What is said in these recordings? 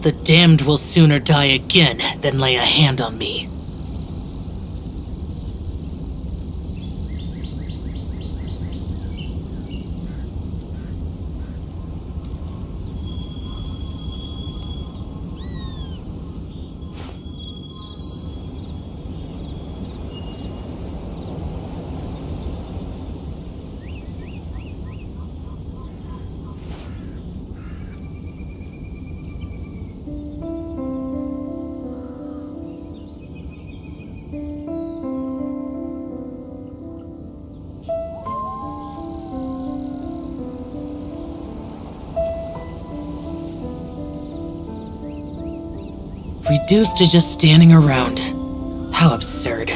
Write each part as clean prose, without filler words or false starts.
The damned will sooner die again than lay a hand on me. Reduced to just standing around. How absurd.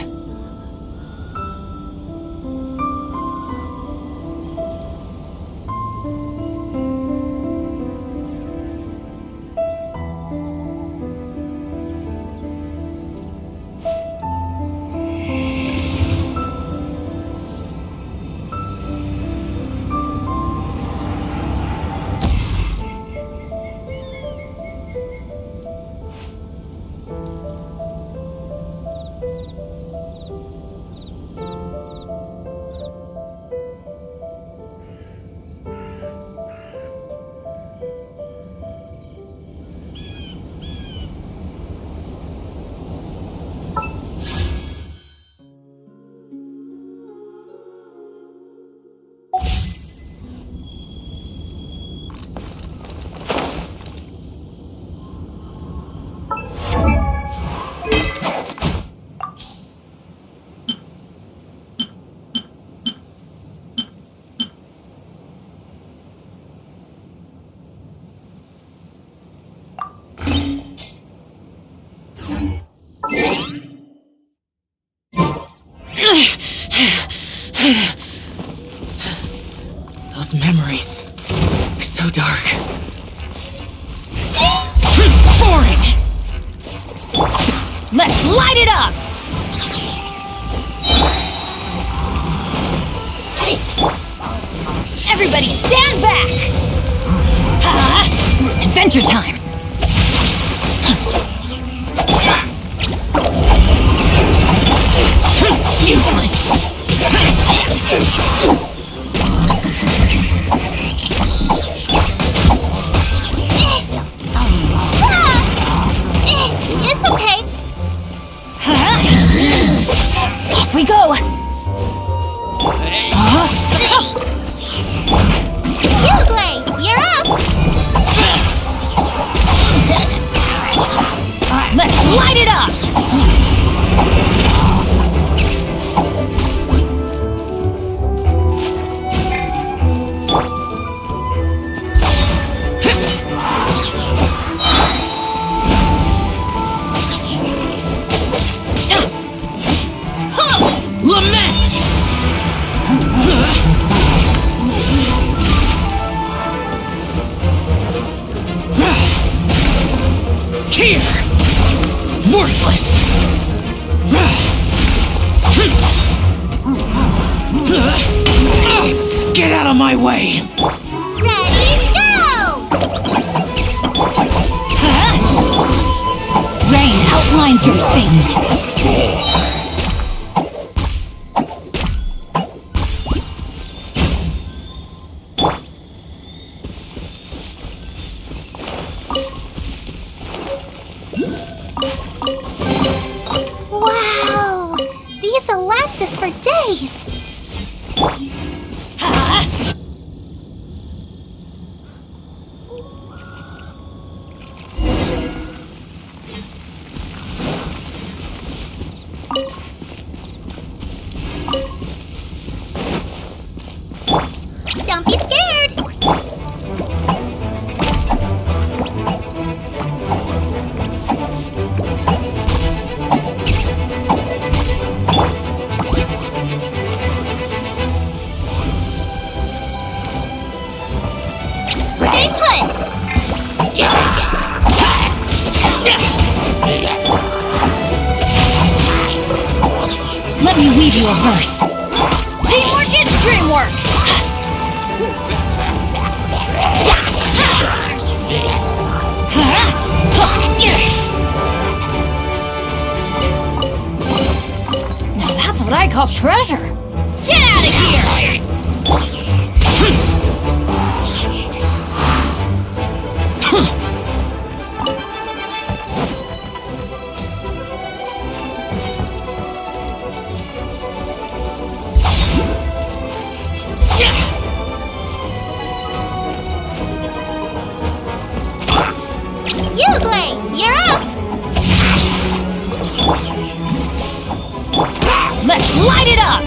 Those memories. So dark. Boring! Let's light it up! Everybody stand back! Adventure time! Useless! It's okay. Off we go! Uglay, you're up! Let's light it up! Lament! Here! Worthless! Get out of my way! Ready, go! Rain outlines your fate. Wow! These will last us for days! Don't be scared! Stay put! Let me weave you a verse. Teamwork is dreamwork! call treasure. Get out of here! Uglay, you're up! Let's light it up!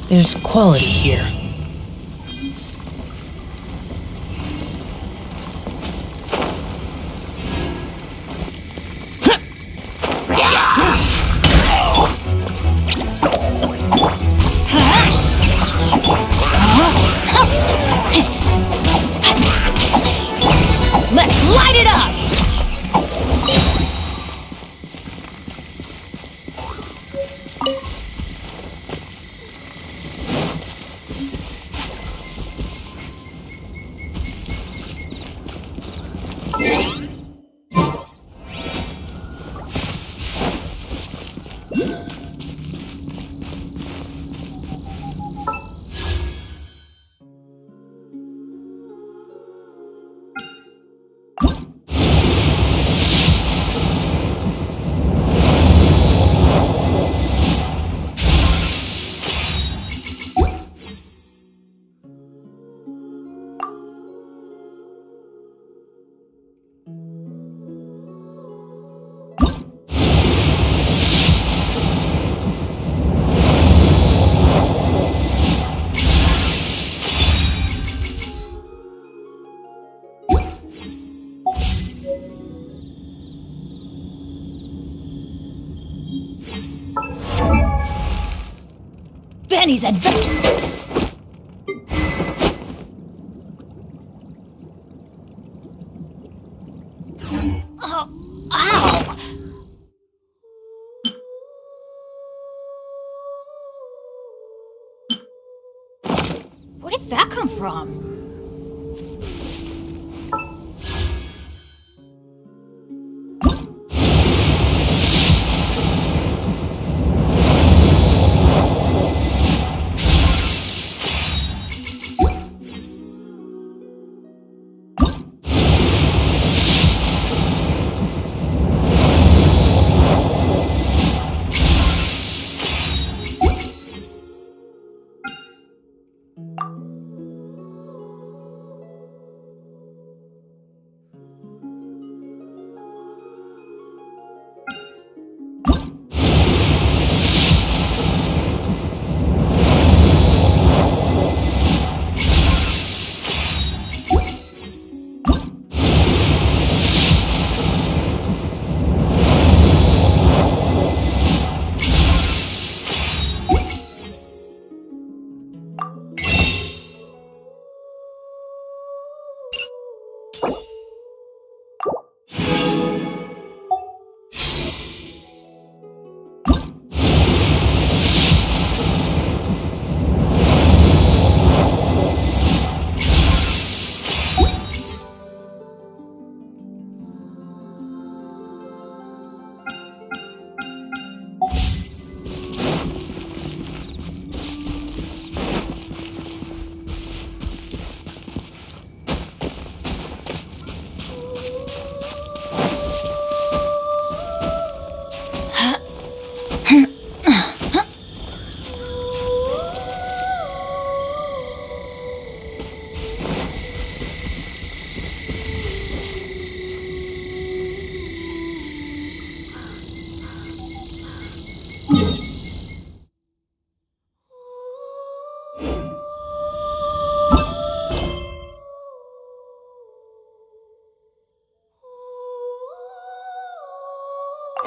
There's quality here. Let's light it up! Benny's adventure. Oh, ow! Where did that come from?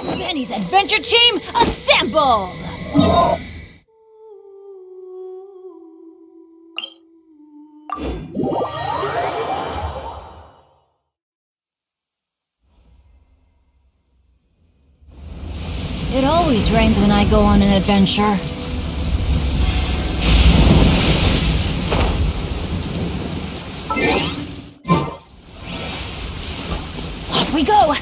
Benny's adventure team, assemble! It always rains when I go on an adventure. Off we go!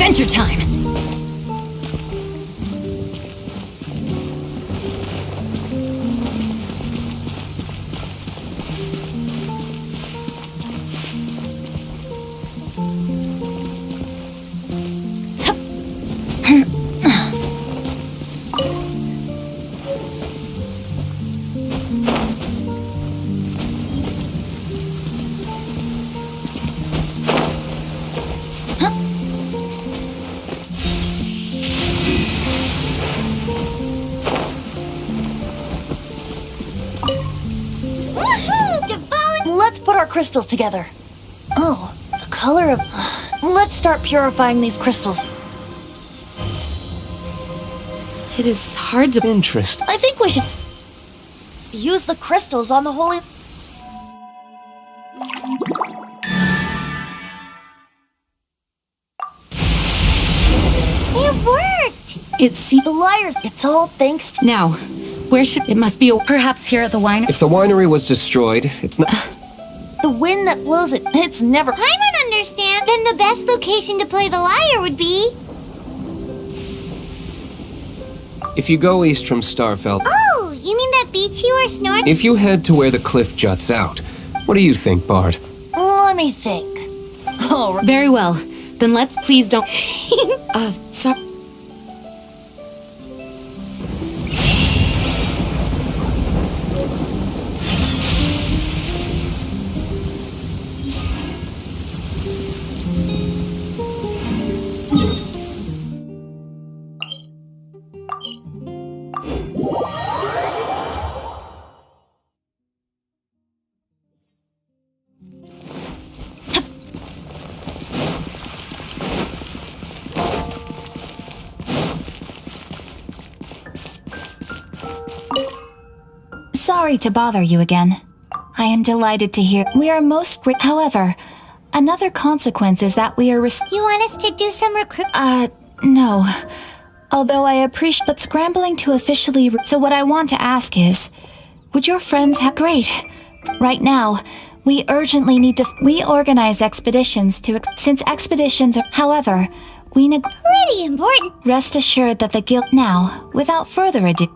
Adventure time! Let's put our crystals together. Oh, the color of... Let's start purifying these crystals. It is hard to... Interest. I think we should use the crystals on the holy... It worked! It's The liars, it's all thanks to... now. Where should it must be? Perhaps here at the wine. If the winery was destroyed, it's not... The wind that blows it, it's never... I don't understand. Then the best location to play the lyre would be... If you go east from Starfelt, Oh, you mean that beach you were snorkeling? if you head to where the cliff juts out, what do you think, Bard? Let me think. Oh, Very well. Then let's please don't... sorry. Sorry to bother you again. I am delighted to hear. We are most however, another consequence is that we are You want us to do some recruit... no. Although I appreciate, but scrambling to officially. So what I want to ask is, would your friends have? Great. Right now, we urgently need to. We organize expeditions to. Since expeditions are. However, we Pretty important. rest assured that the guild. Now, without further ado.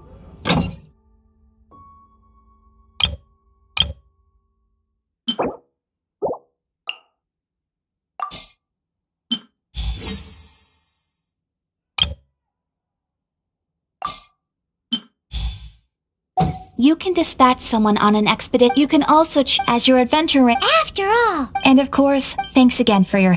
You can dispatch someone on an expedition. You can also as your adventurer. After all. And of course, thanks again for your...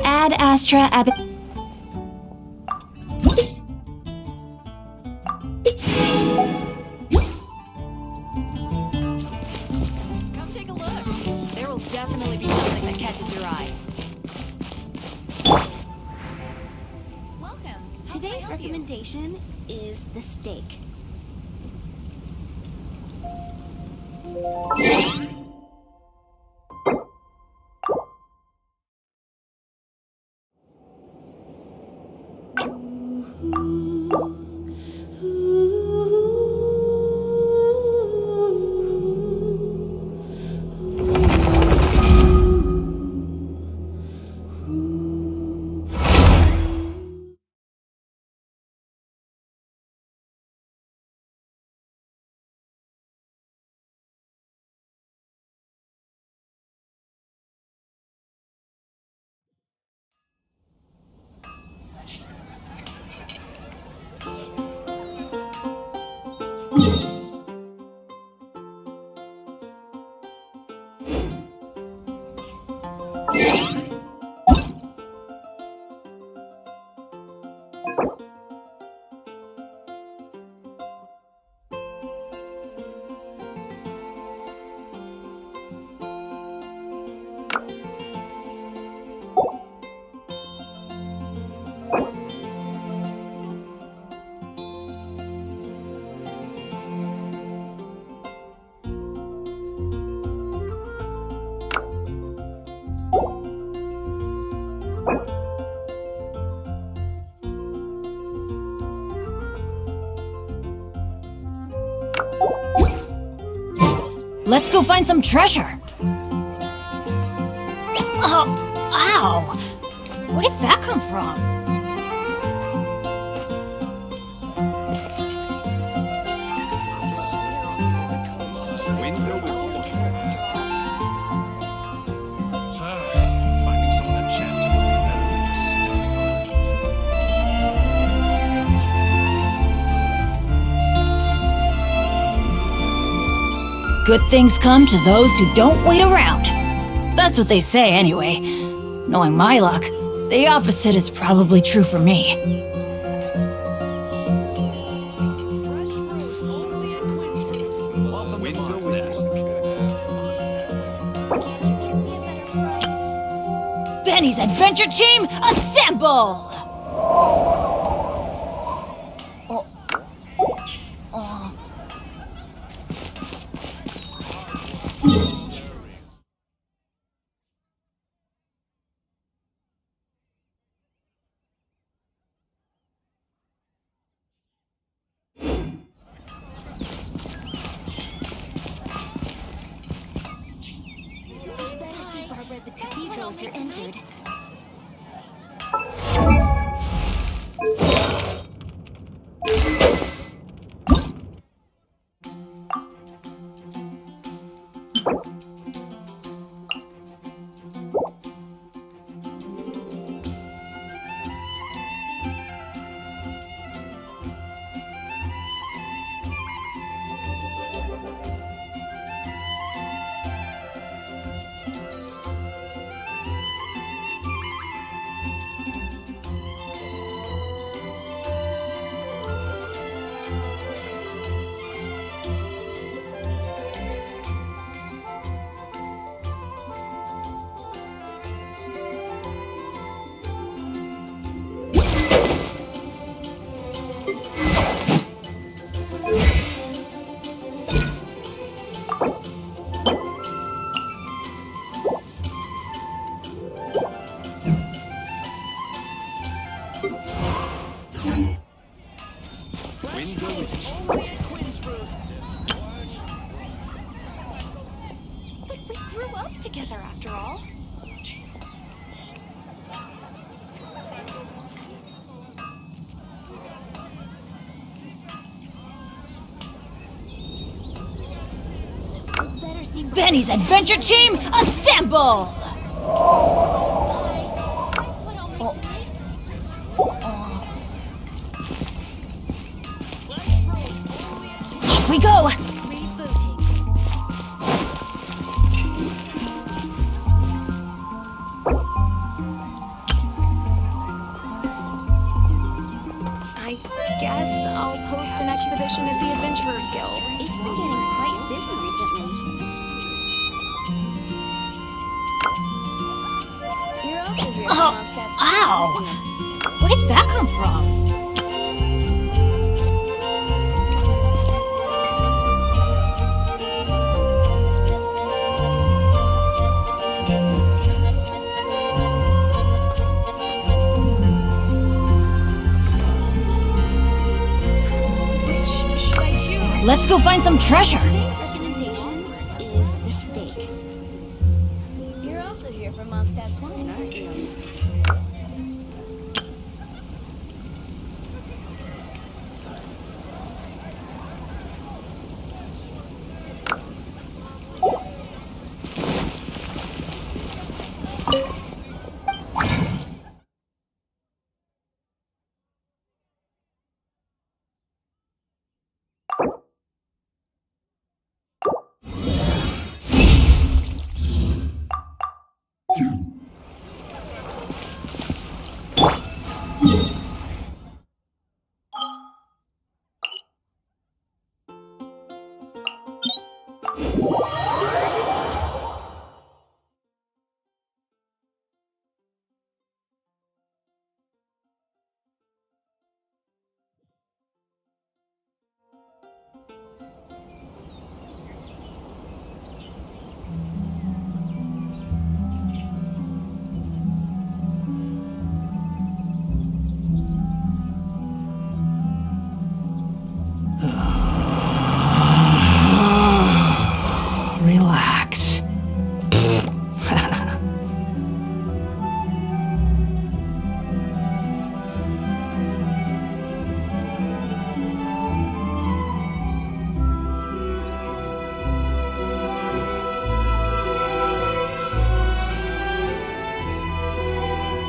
Ad Astra Ab... Come take a look. There will definitely be something that catches your eye. Welcome. Today's recommendation is the steak. Let's go find some treasure. Oh, ow! Where did that come from? Finding someone to chat to Good things come to those who don't wait around. That's what they say anyway. Knowing my luck, the opposite is probably true for me. Benny's Adventure Team, assemble! Better see Barbara at the cathedral if you're injured. But we grew up together after all. Better see Benny's Adventure Team, assemble! Off we go! rebooting. I guess I'll post an expedition at the Adventurers Guild. It's been getting quite busy recently. You're also here for Oh, Mondstadt's ow! Where did that come from? Which should I choose? Let's go find some treasure. Today's recommendation is the steak. You're also here for Mondstadt's wine, aren't you?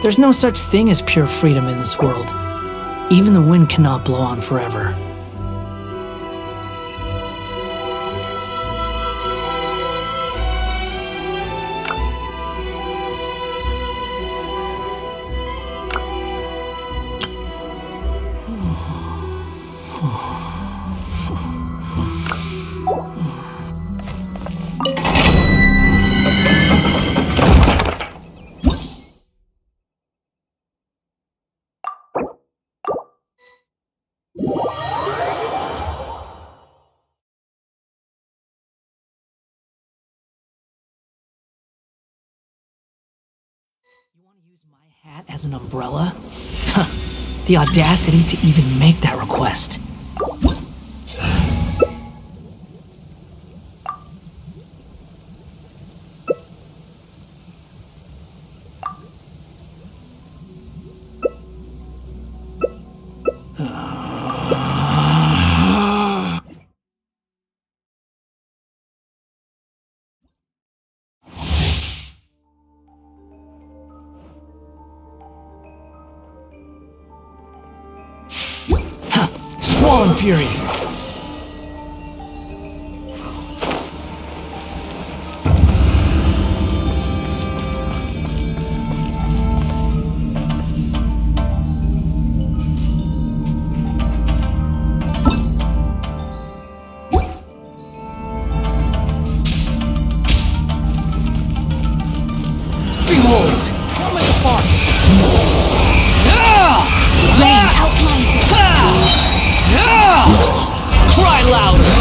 There's no such thing as pure freedom in this world. Even the wind cannot blow on forever. You want to use my hat as an umbrella? The audacity to even make that request. Squall and Fury! Behold! Coming apart! Rain outlines it. Cry louder!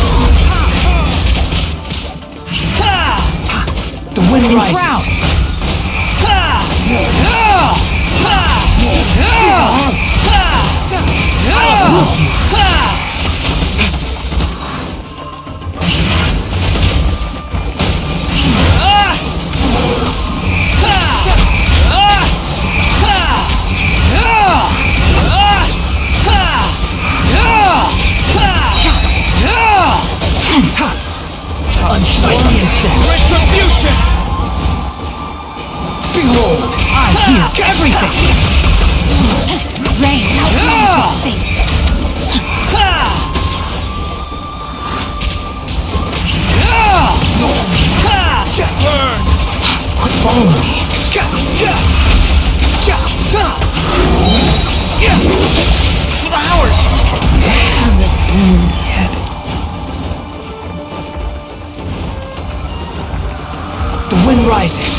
The wind rises! Unsightly insects! Retribution! Behold! I hear everything! Rain outlines your face. Burn! Follow me! Flowers! Haven't bloomed yet. The wind rises.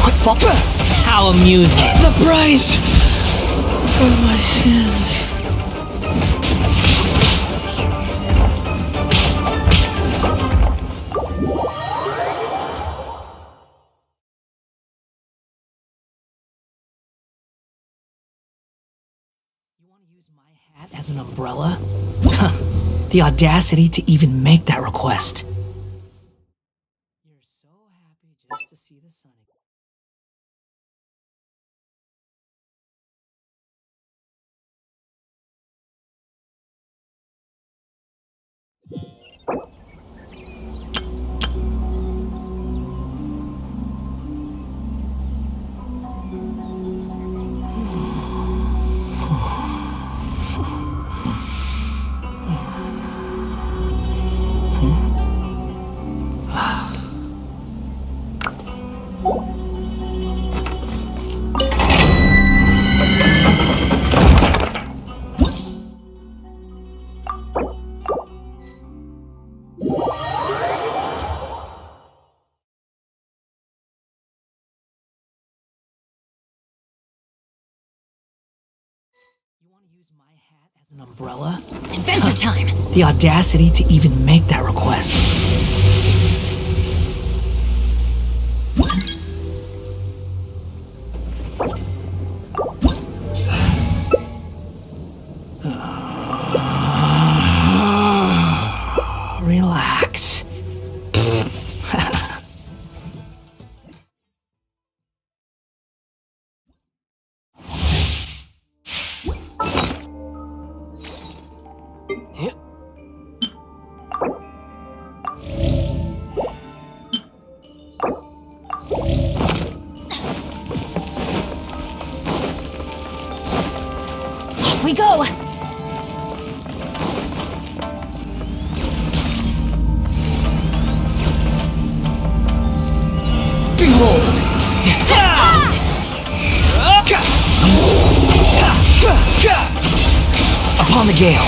Quick fall. How amusing. The price for my sins. You want to use my hat as an umbrella? The audacity to even make that request. You're so happy just to see the sun again. You want to use my hat as an umbrella? Adventure time! The audacity to even make that request. Relax. the gale.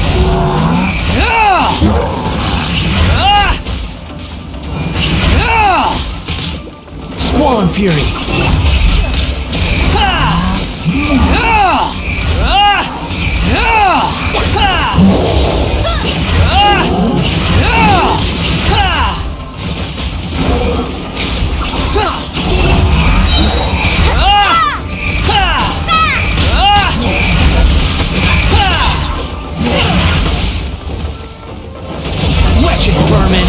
Squall and fury. Wretched vermin.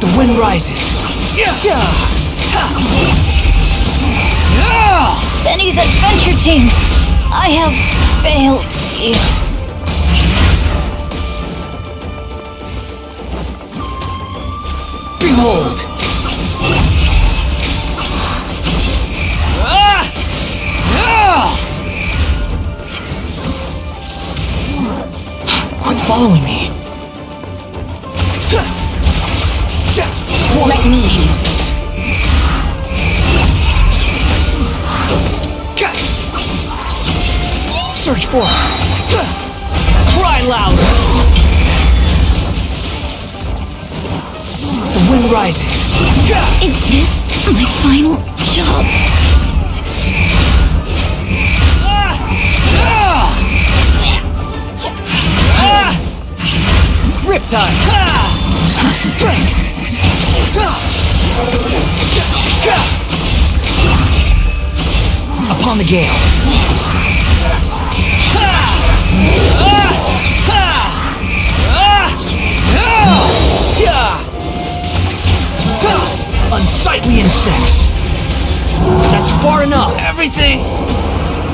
The wind rises. Benny's adventure team! I have failed you. Behold! Quit following me. Let me. Search for her. Cry louder. The wind rises. Is this my final job? Riptide. Upon the gale. Unsightly insects. That's far enough. Everything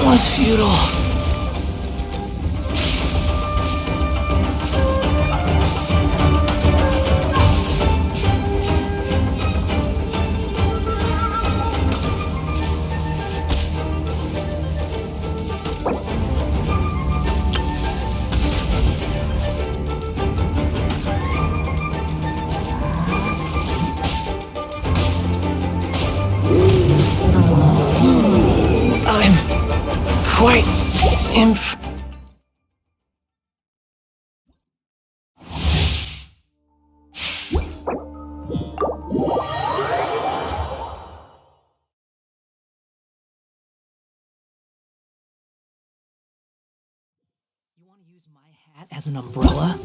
was futile. I'm quite You want to use my hat as an umbrella?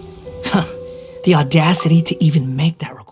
The audacity to even make that request.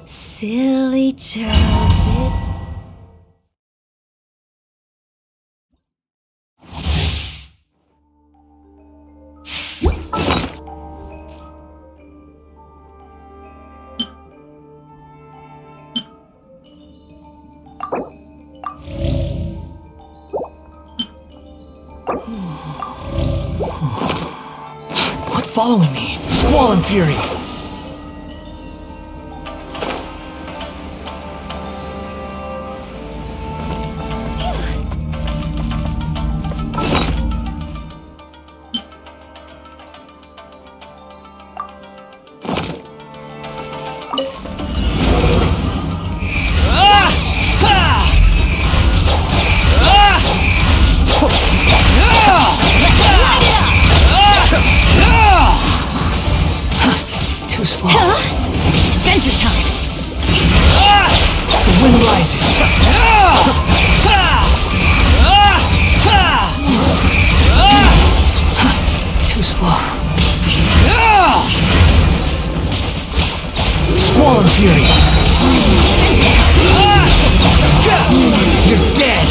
Silly chirpit. Quit following me! Squall and Fury! Too slow. Adventure time! The wind rises. Too slow. Squall and Fury. You're dead.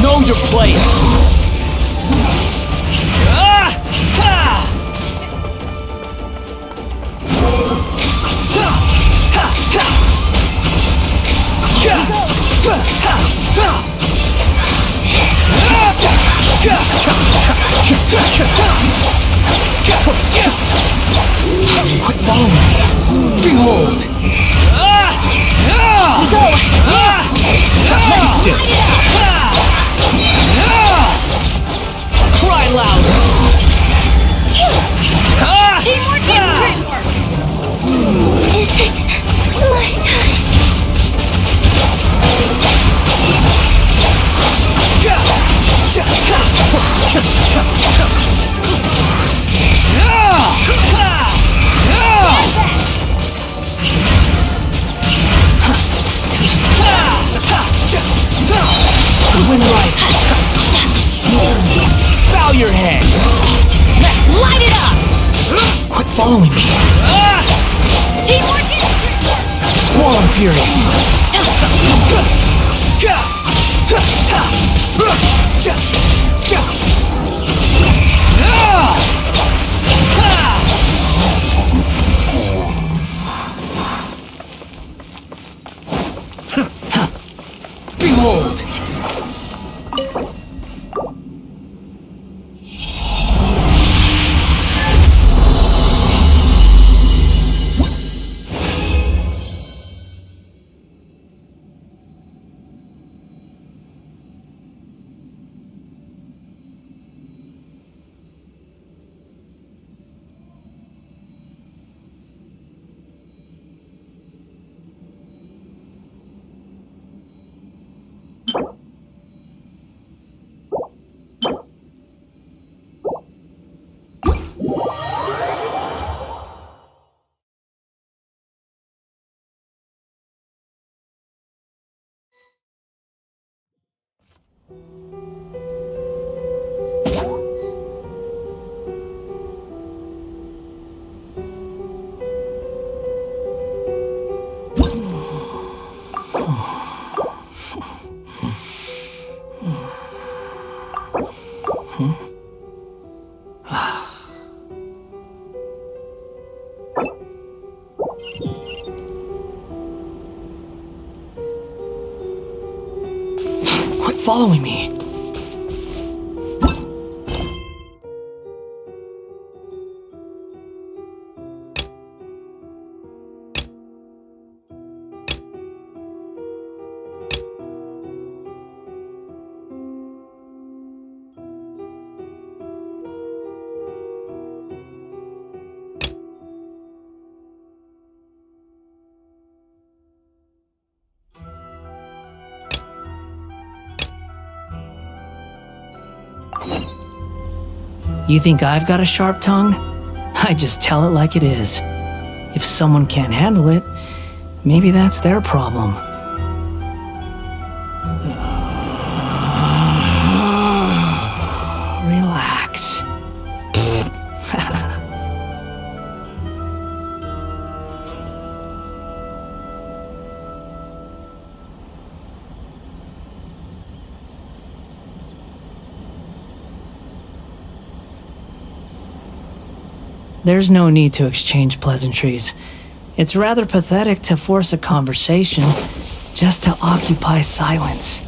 Know your place. Quit following me. Behold. We go! Taste it. Cry louder. Teamwork is dreamwork! Is it my time? Too slow. The wind rises. Bow your head. Light it up! Quit following me. Teamwork is dreamwork! Squall and Fury. Behold. Quit following me. You think I've got a sharp tongue? I just tell it like it is. If someone can't handle it, maybe that's their problem. Relax. There's no need to exchange pleasantries. It's rather pathetic to force a conversation just to occupy silence.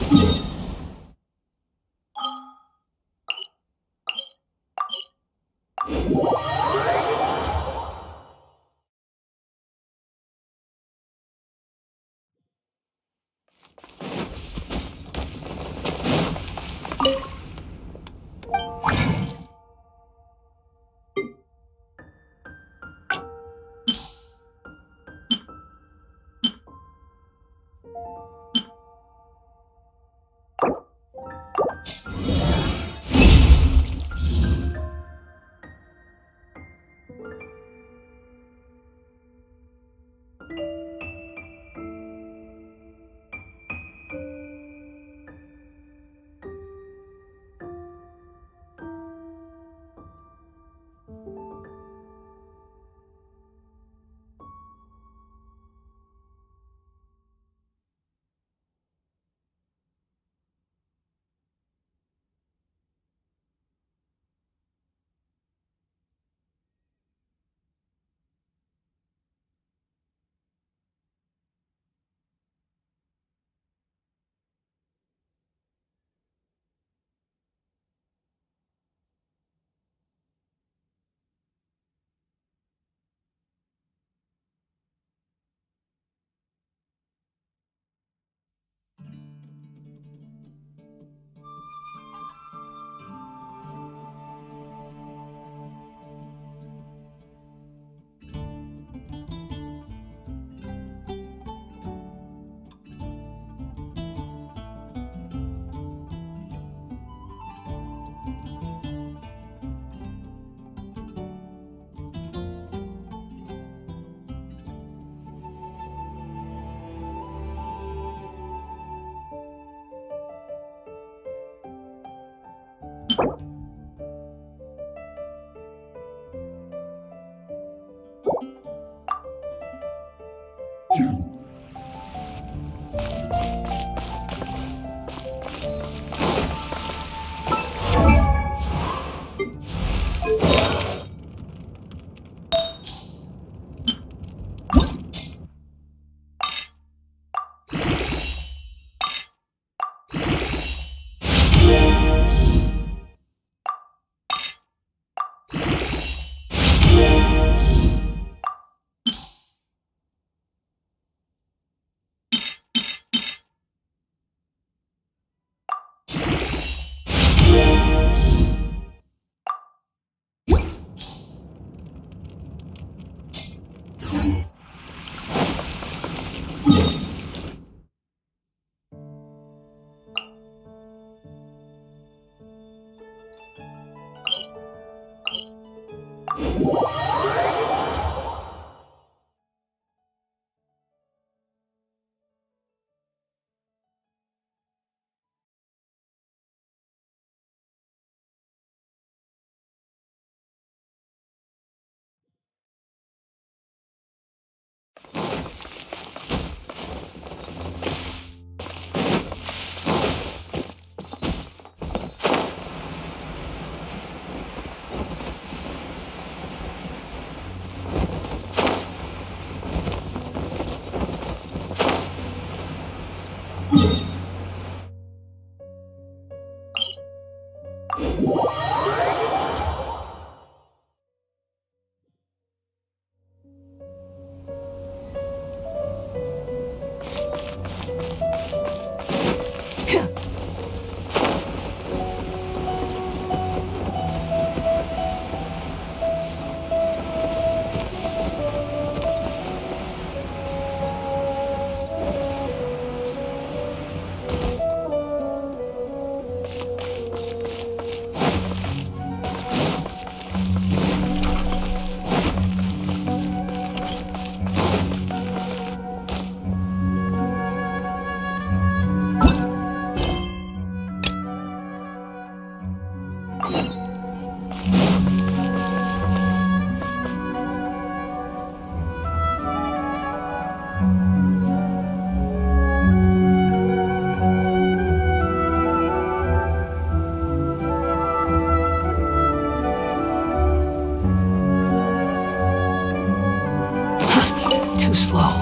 Too slow.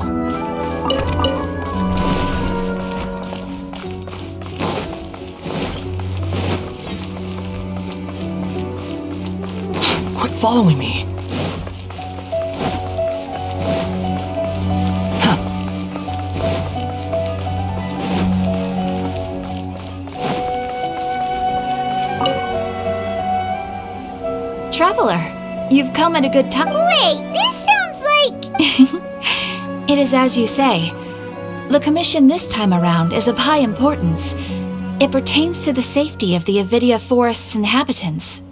Quit following me. Traveler, you've come at a good time. Wait, this sounds like... It is as you say. The commission this time around is of high importance. It pertains to the safety of the Avidia Forest's inhabitants.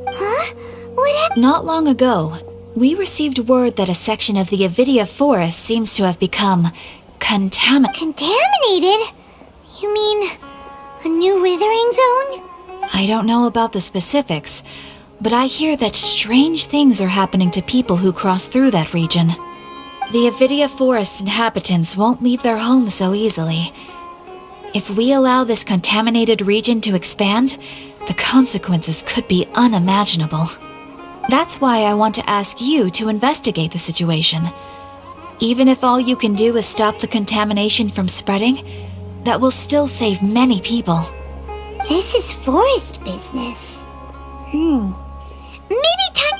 Huh? What happened? Not long ago, we received word that a section of the Avidia Forest seems to have become contaminated. Contaminated? You mean a new withering zone? I don't know about the specifics, but I hear that strange things are happening to people who cross through that region. The Avidia Forest inhabitants won't leave their homes so easily. If we allow this contaminated region to expand, the consequences could be unimaginable. That's why I want to ask you to investigate the situation. Even if all you can do is stop the contamination from spreading, that will still save many people. This is forest business. Maybe time...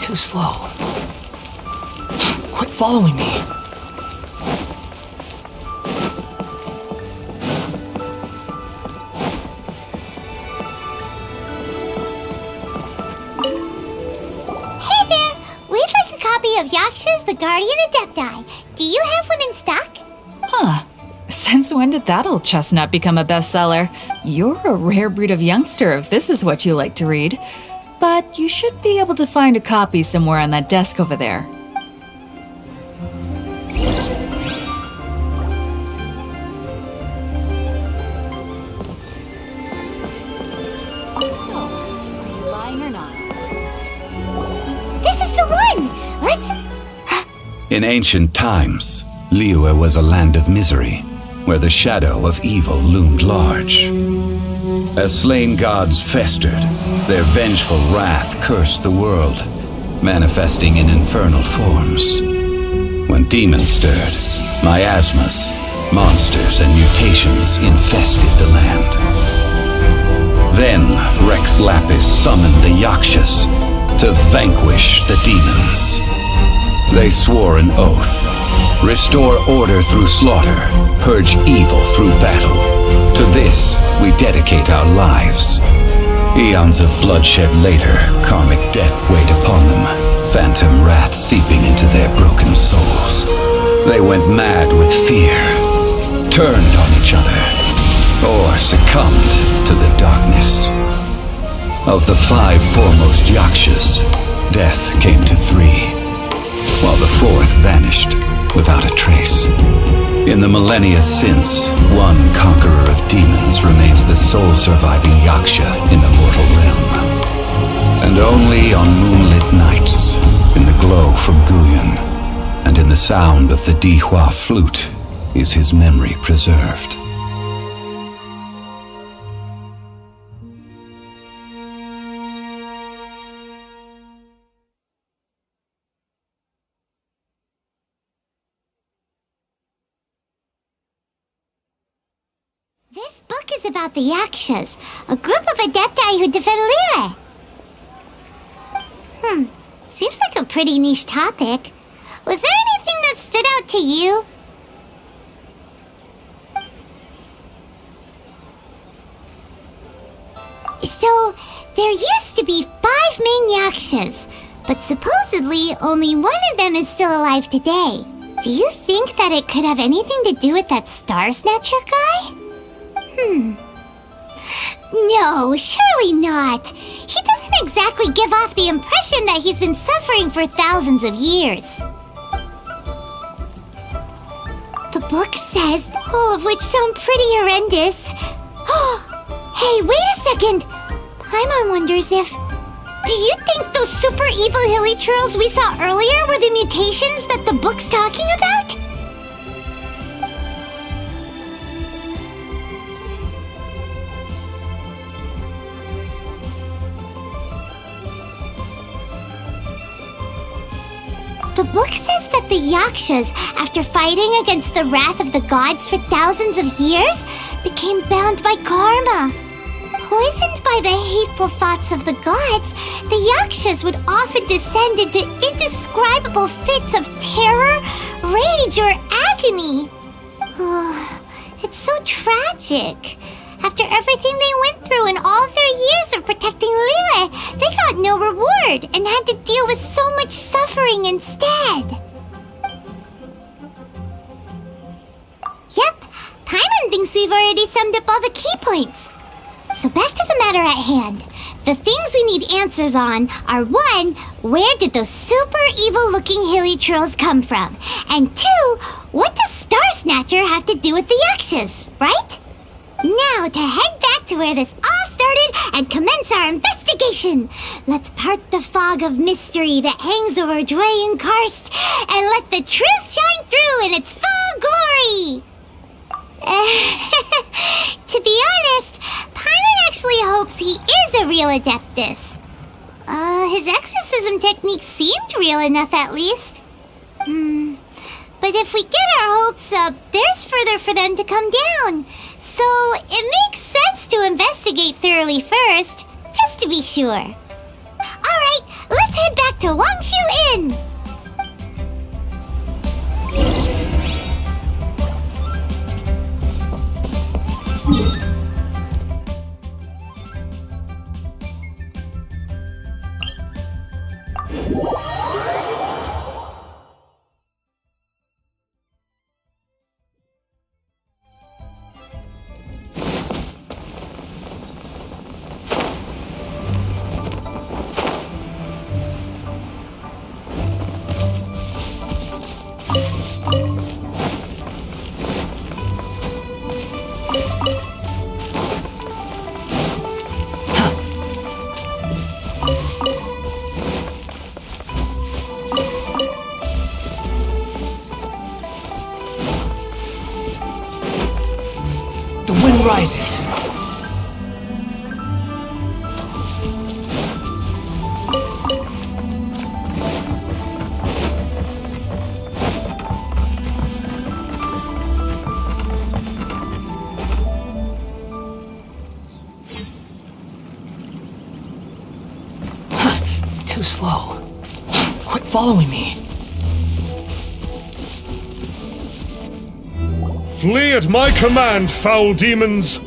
too slow. Quit following me. Hey there! We'd like a copy of Yaksha's The Guardian Adepti. Do you have one in stock? Huh. Since when did that old chestnut become a bestseller? You're a rare breed of youngster if this is what you like to read. But you should be able to find a copy somewhere on that desk over there. So, are you lying or not? This is the one! Let's... In ancient times, Liyue was a land of misery, where the shadow of evil loomed large. As slain gods festered, their vengeful wrath cursed the world, manifesting in infernal forms. When demons stirred, miasmas, monsters, and mutations infested the land. Then Rex Lapis summoned the Yakshas to vanquish the demons. They swore an oath: restore order through slaughter, purge evil through battle. To this, we dedicate our lives. Eons of bloodshed later, karmic debt weighed upon them, phantom wrath seeping into their broken souls. They went mad with fear, turned on each other, or succumbed to the darkness. Of the 5 foremost Yakshas, death came to 3, while the 4th vanished without a trace. In the millennia since, one conqueror of demons remains the sole surviving Yaksha in the mortal realm. And only on moonlit nights, in the glow from Guyon, and in the sound of the Dihua flute, is his memory preserved. This book is about the Yakshas, a group of Adepti who defend Liyue. Seems like a pretty niche topic. Was there anything that stood out to you? So, there used to be 5 main Yakshas, but supposedly only one of them is still alive today. Do you think that it could have anything to do with that Star Snatcher guy? No, surely not. He doesn't exactly give off the impression that he's been suffering for thousands of years. The book says, all of which sound pretty horrendous. Hey, wait a second! Paimon wonders if... Do you think those super evil hilly churls we saw earlier were the mutations that the book's talking about? The book says that the Yakshas, after fighting against the wrath of the gods for thousands of years, became bound by karma. Poisoned by the hateful thoughts of the gods, the Yakshas would often descend into indescribable fits of terror, rage, or agony. It's so tragic. After everything they went through and all their years of protecting Liyue, they got no reward and had to deal with so much suffering instead. Yep, Paimon thinks we've already summed up all the key points. So back to the matter at hand. The things we need answers on are 1, where did those super evil-looking hilly trolls come from? And 2, what does Star Snatcher have to do with the Yakshas, right? Now to head back to where this all started and commence our investigation. Let's part the fog of mystery that hangs over Dway and Karst and let the truth shine through in its full glory. To be honest, Paimon actually hopes he is a real Adeptus. His exorcism technique seemed real enough at least. But if we get our hopes up, there's further for them to come down. So it makes sense to investigate thoroughly first, just to be sure. Alright, let's head back back to Wangshu Inn! The wind rises. Too slow. Quit following me. Flee at my command, foul demons!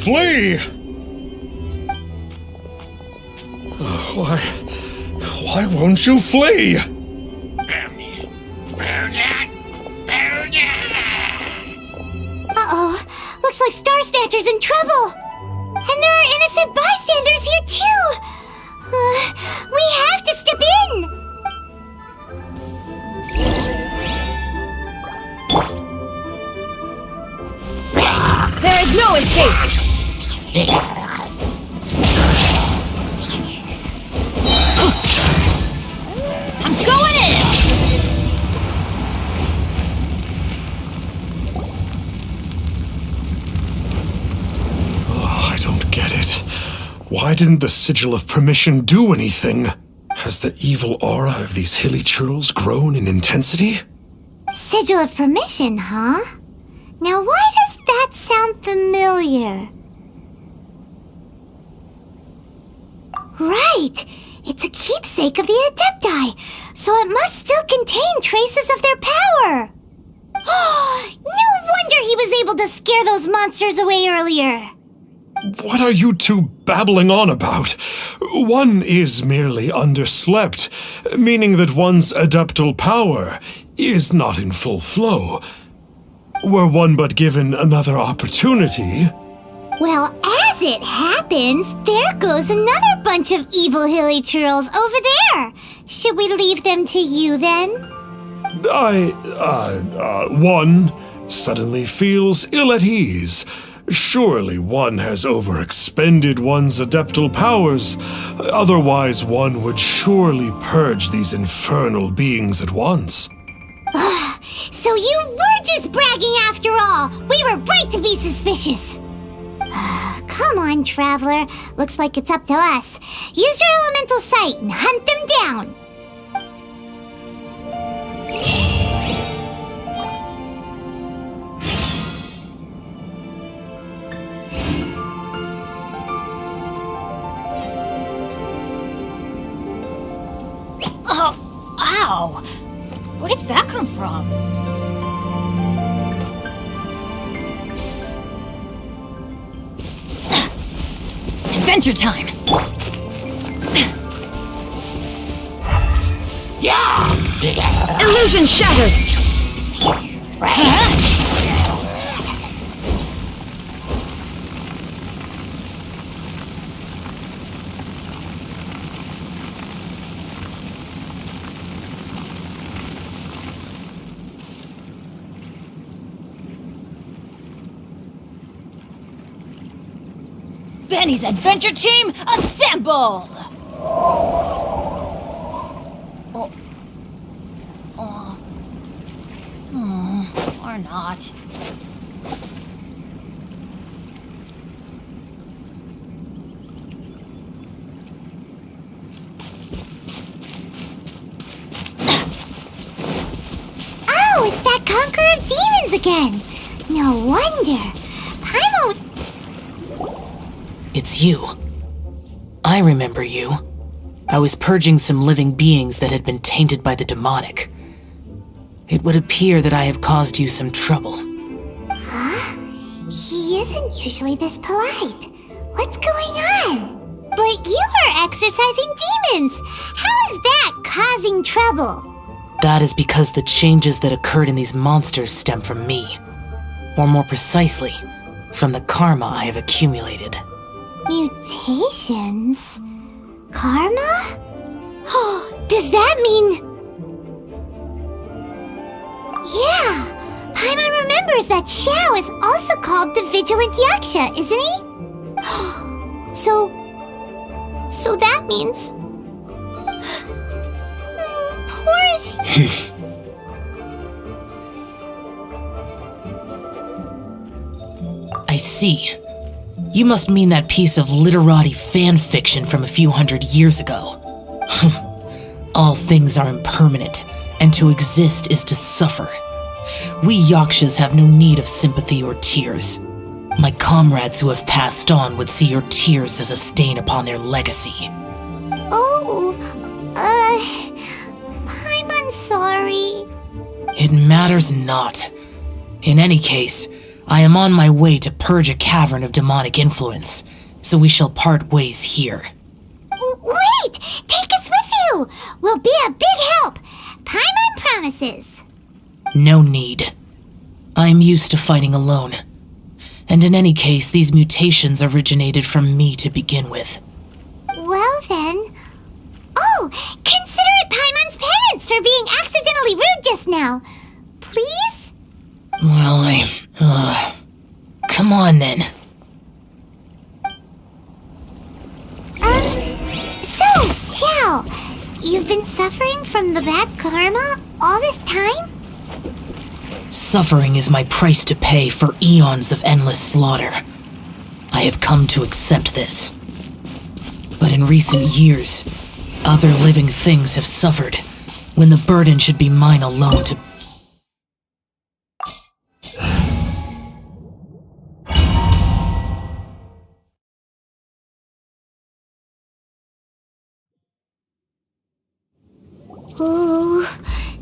Flee! Why won't you flee? Uh-oh, looks like Star Snatcher's in trouble! And there are innocent bystanders here too! We have to step in! There is no escape! I'm going in! I don't get it. Why didn't the Sigil of Permission do anything? Has the evil aura of these hilly churls grown in intensity? Sigil of Permission, huh? Now why does that sound familiar? Right! It's a keepsake of the Adepti, so it must still contain traces of their power! No wonder he was able to scare those monsters away earlier! What are you two babbling on about? One is merely underslept, meaning that one's adeptal power is not in full flow. Were one but given another opportunity... Well, as it happens, there goes another bunch of evil hilly churls over there! Should we leave them to you then? One suddenly feels ill at ease. Surely one has overexpended one's adeptal powers. Otherwise, one would surely purge these infernal beings at once. So you were just bragging after all! We were right to be suspicious! Come on, Traveler. Looks like it's up to us. Use your elemental sight and hunt them down! Oh, ow! Where did that come from? Adventure time! Illusion shattered! Benny's adventure team, assemble! Or not. Oh, it's that Conqueror of Demons again! No wonder. Paimon... It's you. I remember you. I was purging some living beings that had been tainted by the demonic. It would appear that I have caused you some trouble. Huh? He isn't usually this polite. What's going on? But you are exorcising demons! How is that causing trouble? That is because the changes that occurred in these monsters stem from me. Or more precisely, from the karma I have accumulated. Mutations? Karma? Does that mean... Yeah! Paimon remembers that Xiao is also called the Vigilant Yaksha, isn't he? So that means... Poor... I see. You must mean that piece of literati fan fiction from a few hundred years ago. All things are impermanent, and to exist is to suffer. We Yakshas have no need of sympathy or tears. My comrades who have passed on would see your tears as a stain upon their legacy. Oh, I'm sorry. It matters not. In any case, I am on my way to purge a cavern of demonic influence, so we shall part ways here. Wait! Take us with you! We'll be a big help! Paimon promises! No need. I am used to fighting alone. And in any case, these mutations originated from me to begin with. Well then... Oh! Consider it Paimon's penance for being accidentally rude just now! Please? Well, come on then. So, Xiao, you've been suffering from the bad karma all this time? Suffering is my price to pay for eons of endless slaughter. I have come to accept this. But in recent years, other living things have suffered, when the burden should be mine alone to... Ooh,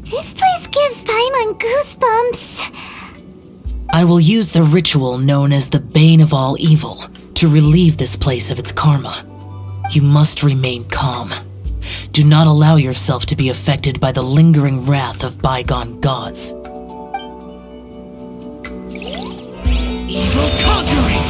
this place gives Paimon goosebumps. I will use the ritual known as the Bane of All Evil to relieve this place of its karma. You must remain calm. Do not allow yourself to be affected by the lingering wrath of bygone gods. Evil conquering!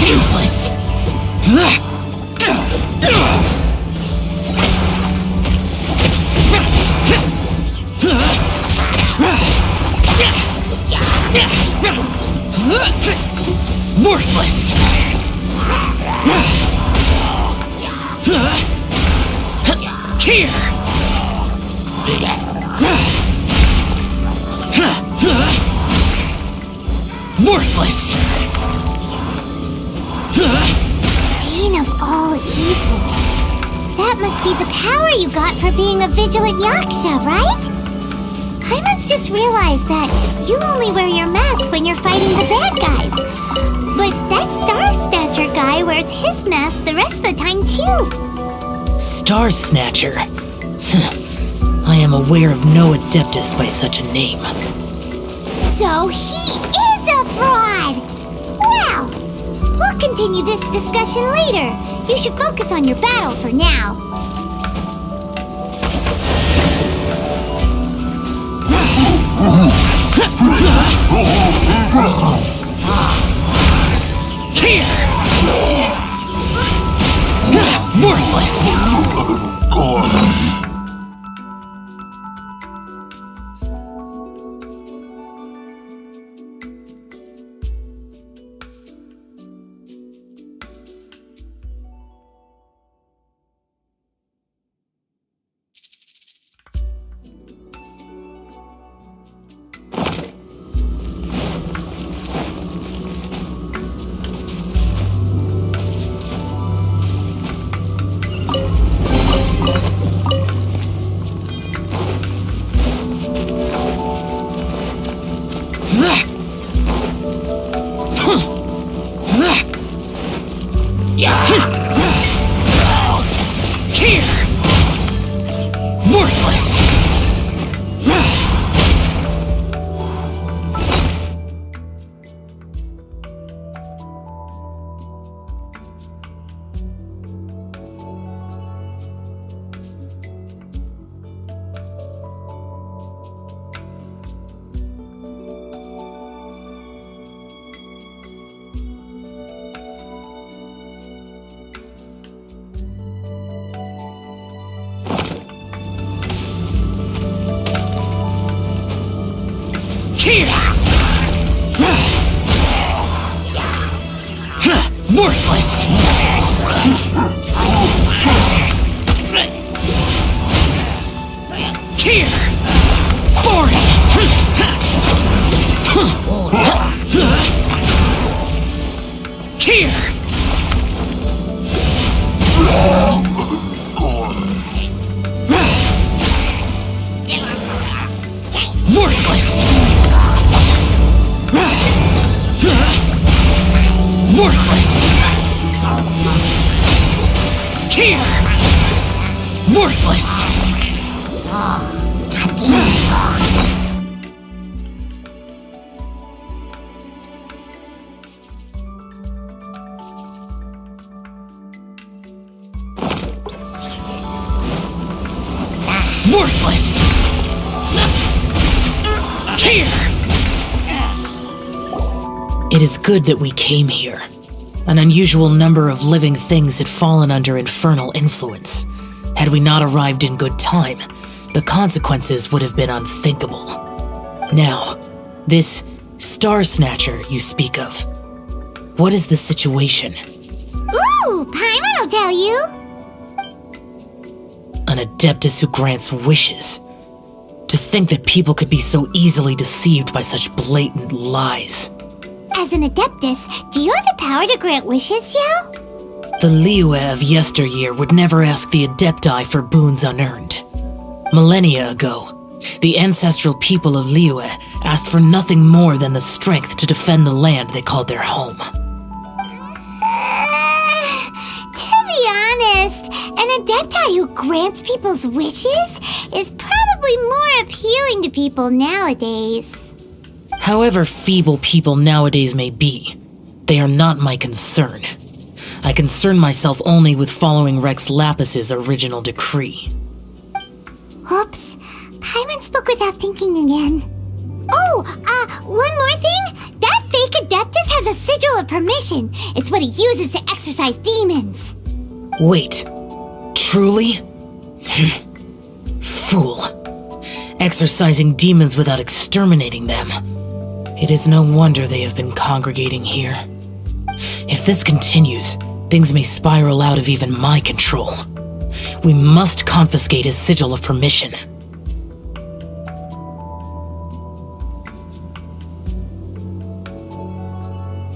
Useless! Worthless! Here! Worthless! Bane of all evil. That must be the power you got for being a Vigilant Yaksha, right? Paimon's just realized that you only wear your mask when you're fighting the bad guys. But that star statue Snatcher guy wears his mask the rest of the time, too. Star Snatcher. I am aware of no Adeptus by such a name. So he is a fraud! Well, we'll continue this discussion later. You should focus on your battle for now. Here! Worthless! Worthless! Here! Boring! Here! Worthless! Worthless! Here! Worthless! Worthless! Here! It is good that we came here. An unusual number of living things had fallen under infernal influence. Had we not arrived in good time, the consequences would have been unthinkable. Now, this Star Snatcher you speak of, what is the situation? Ooh, Paimon will tell you. An Adeptus who grants wishes. To think that people could be so easily deceived by such blatant lies. As an Adeptus, do you have the power to grant wishes, Yao? The Liyue of yesteryear would never ask the Adepti for boons unearned. Millennia ago, the ancestral people of Liyue asked for nothing more than the strength to defend the land they called their home. To be honest, an Adepti who grants people's wishes is probably more appealing to people nowadays. However feeble people nowadays may be, they are not my concern. I concern myself only with following Rex Lapis's original decree. Oops, Paimon spoke without thinking again. Oh, one more thing? That fake Adeptus has a sigil of permission. It's what he uses to exorcise demons. Wait, truly? Fool. Exorcising demons without exterminating them. It is no wonder they have been congregating here. If this continues, things may spiral out of even my control. We must confiscate his sigil of permission.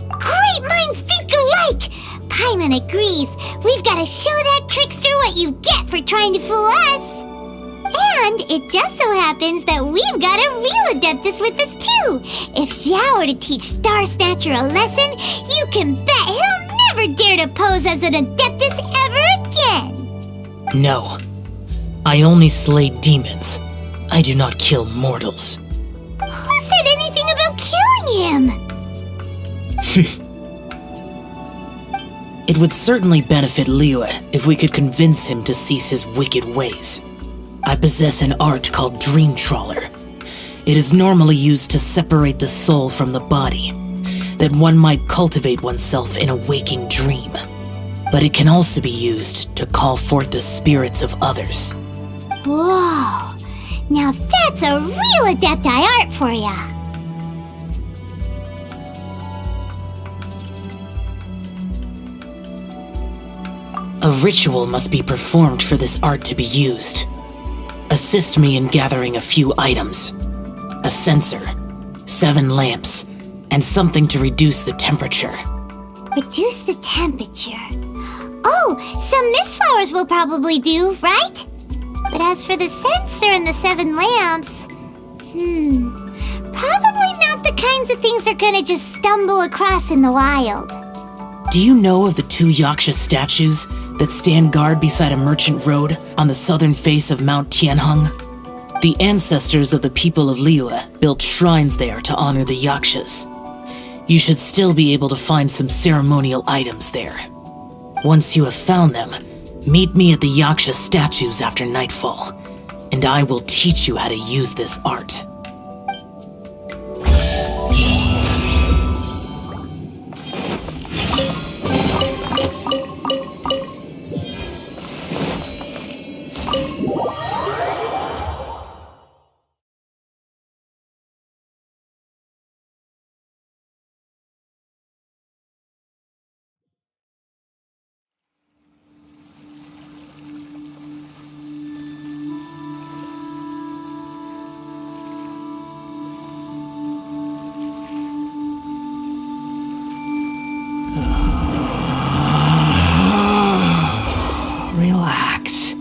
Great minds think alike! Paimon agrees. We've got to show that trickster what you get for trying to fool us. And it just so happens that we've got a real Adeptus with us too. If Xiao were to teach Star Snatcher a lesson, you can bet he'll never dare to pose as an Adeptus ever again! No. I only slay demons. I do not kill mortals. Who said anything about killing him? It would certainly benefit Liyue if we could convince him to cease his wicked ways. I possess an art called Dream Trawler. It is normally used to separate the soul from the body, that one might cultivate oneself in a waking dream. But it can also be used to call forth the spirits of others. Whoa! Now that's a real Adepti art for ya! A ritual must be performed for this art to be used. Assist me in gathering a few items. A censer, 7 lamps, and something to reduce the temperature. Reduce the temperature. Oh, some mist flowers will probably do, right? But as for the censer and the 7 lamps... probably not the kinds of things they're gonna just stumble across in the wild. Do you know of the 2 Yaksha statues that stand guard beside a merchant road on the southern face of Mount Tianheng? The ancestors of the people of Liyue built shrines there to honor the Yakshas. You should still be able to find some ceremonial items there. Once you have found them, meet me at the Yaksha statues after nightfall, and I will teach you how to use this art. Relax.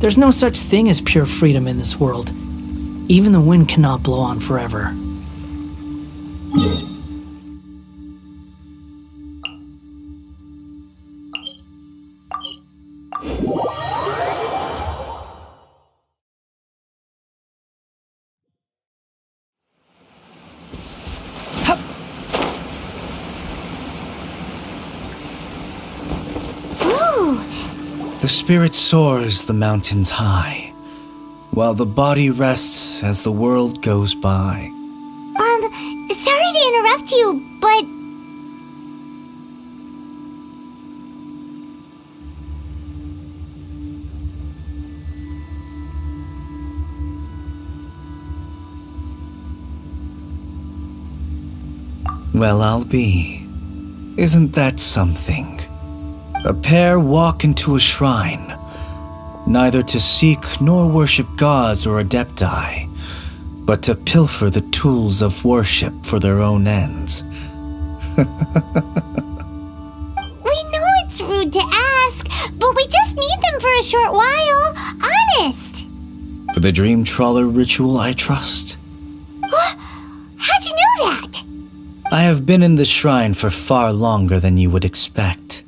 There's no such thing as pure freedom in this world. Even the wind cannot blow on forever. The spirit soars the mountains high, while the body rests as the world goes by. Sorry to interrupt you, but... Well, I'll be. Isn't that something? A pair walk into a shrine, neither to seek nor worship gods or adepti, but to pilfer the tools of worship for their own ends. We know it's rude to ask, but we just need them for a short while. Honest! For the Dream Trawler ritual, I trust. How'd you know that? I have been in the shrine for far longer than you would expect.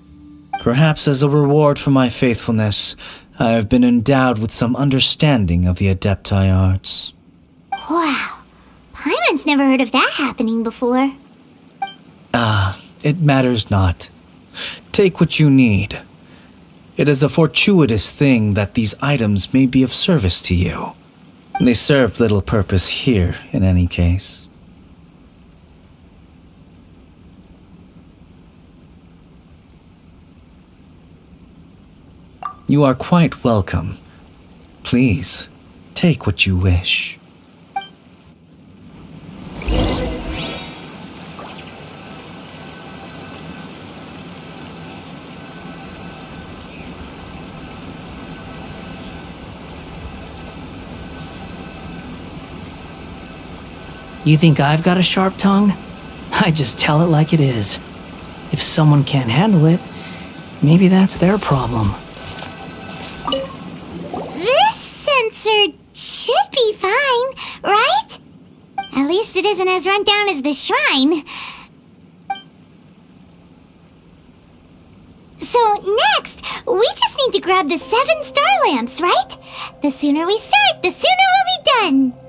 Perhaps as a reward for my faithfulness, I have been endowed with some understanding of the Adepti arts. Wow. Paimon's never heard of that happening before. It matters not. Take what you need. It is a fortuitous thing that these items may be of service to you. They serve little purpose here, in any case. You are quite welcome. Please, take what you wish. You think I've got a sharp tongue? I just tell it like it is. If someone can't handle it, maybe that's their problem. This sensor should be fine, right? At least it isn't as run down as the shrine. So next, we just need to grab the 7 star lamps, right? The sooner we start, the sooner we'll be done.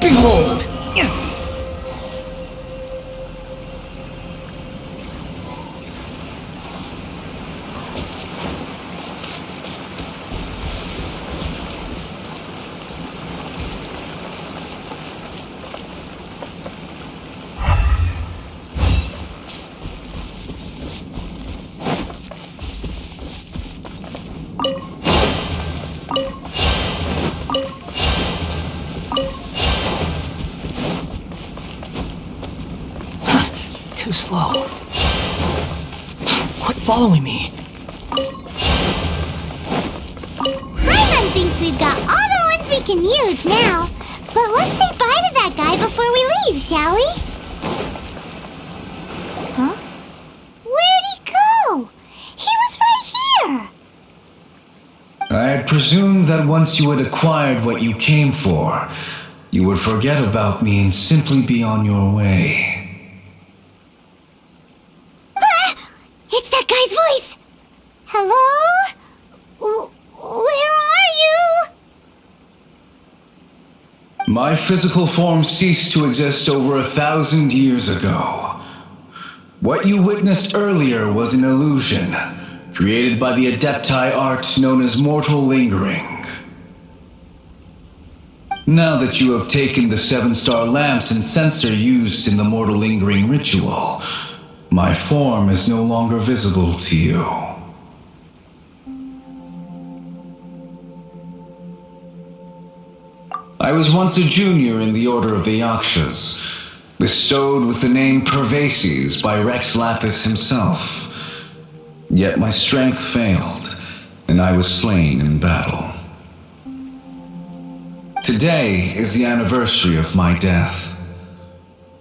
Behold! Too slow. Quit following me. Paimon thinks we've got all the ones we can use now. But let's say bye to that guy before we leave, shall we? Huh? Where'd he go? He was right here! I had presumed that once you had acquired what you came for, you would forget about me and simply be on your way. It's that guy's voice! Hello? Where are you? My physical form ceased to exist over 1,000 years ago. What you witnessed earlier was an illusion, created by the Adepti art known as mortal lingering. Now that you have taken the 7-star lamps and sensor used in the mortal lingering ritual, my form is no longer visible to you. I was once a junior in the Order of the Yakshas, bestowed with the name Pervases by Rex Lapis himself. Yet my strength failed, and I was slain in battle. Today is the anniversary of my death.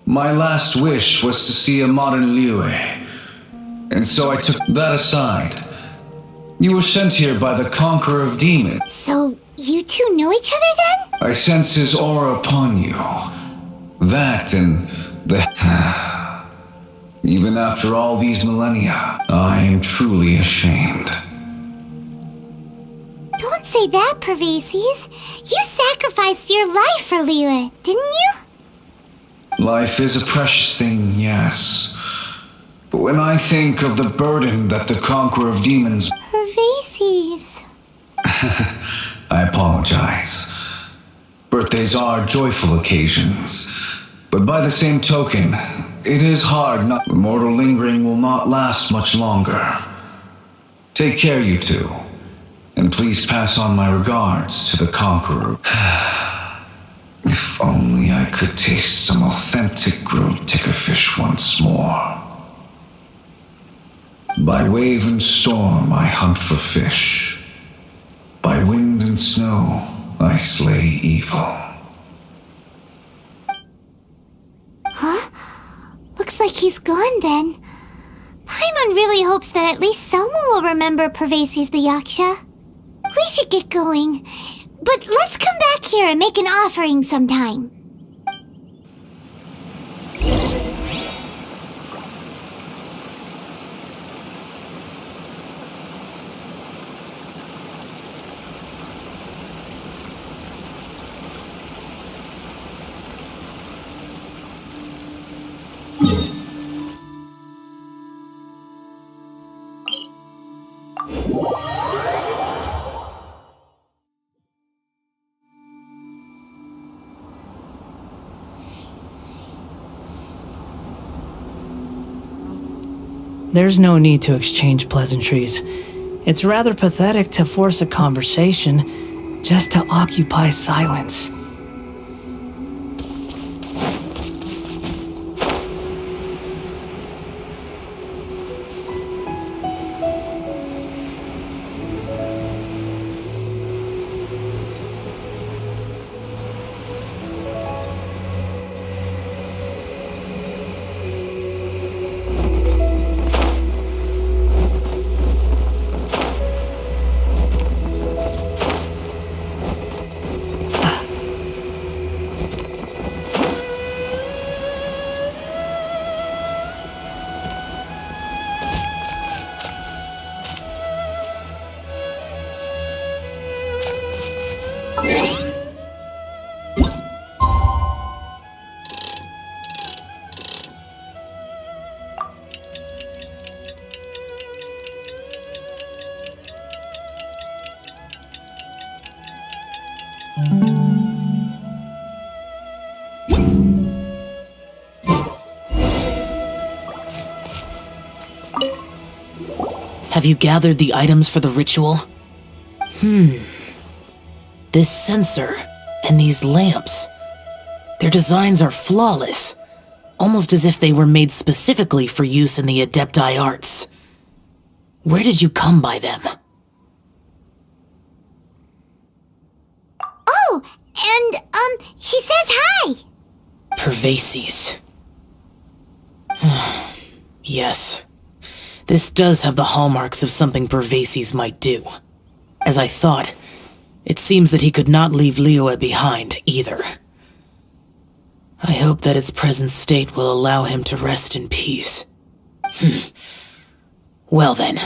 My last wish was to see a modern Liyue, and so I took that aside. You were sent here by the Conqueror of Demons. So, you two know each other then? I sense his aura upon you. That and the... Even after all these millennia, I am truly ashamed. Don't say that, Pervases. You sacrificed your life for Liyue, didn't you? Life is a precious thing, yes. But when I think of the burden that the Conqueror of Demons... Pervases. I apologize. Birthdays are joyful occasions. But by the same token, it is hard not... Mortal lingering will not last much longer. Take care, you two. And please pass on my regards to the Conqueror. If only I could taste some authentic grilled tickerfish once more. By wave and storm I hunt for fish. By wind and snow I slay evil. Huh? Looks like he's gone then. Paimon really hopes that at least someone will remember Pervases the Yaksha. We should get going. But let's come back here and make an offering sometime. There's no need to exchange pleasantries. It's rather pathetic to force a conversation just to occupy silence. Have you gathered the items for the ritual? This sensor and these lamps. Their designs are flawless, almost as if they were made specifically for use in the Adepti arts. Where did you come by them? Oh, and, he says hi! Pervases. Yes. This does have the hallmarks of something Pervases might do. As I thought, it seems that he could not leave Liyue behind, either. I hope that its present state will allow him to rest in peace. Well then,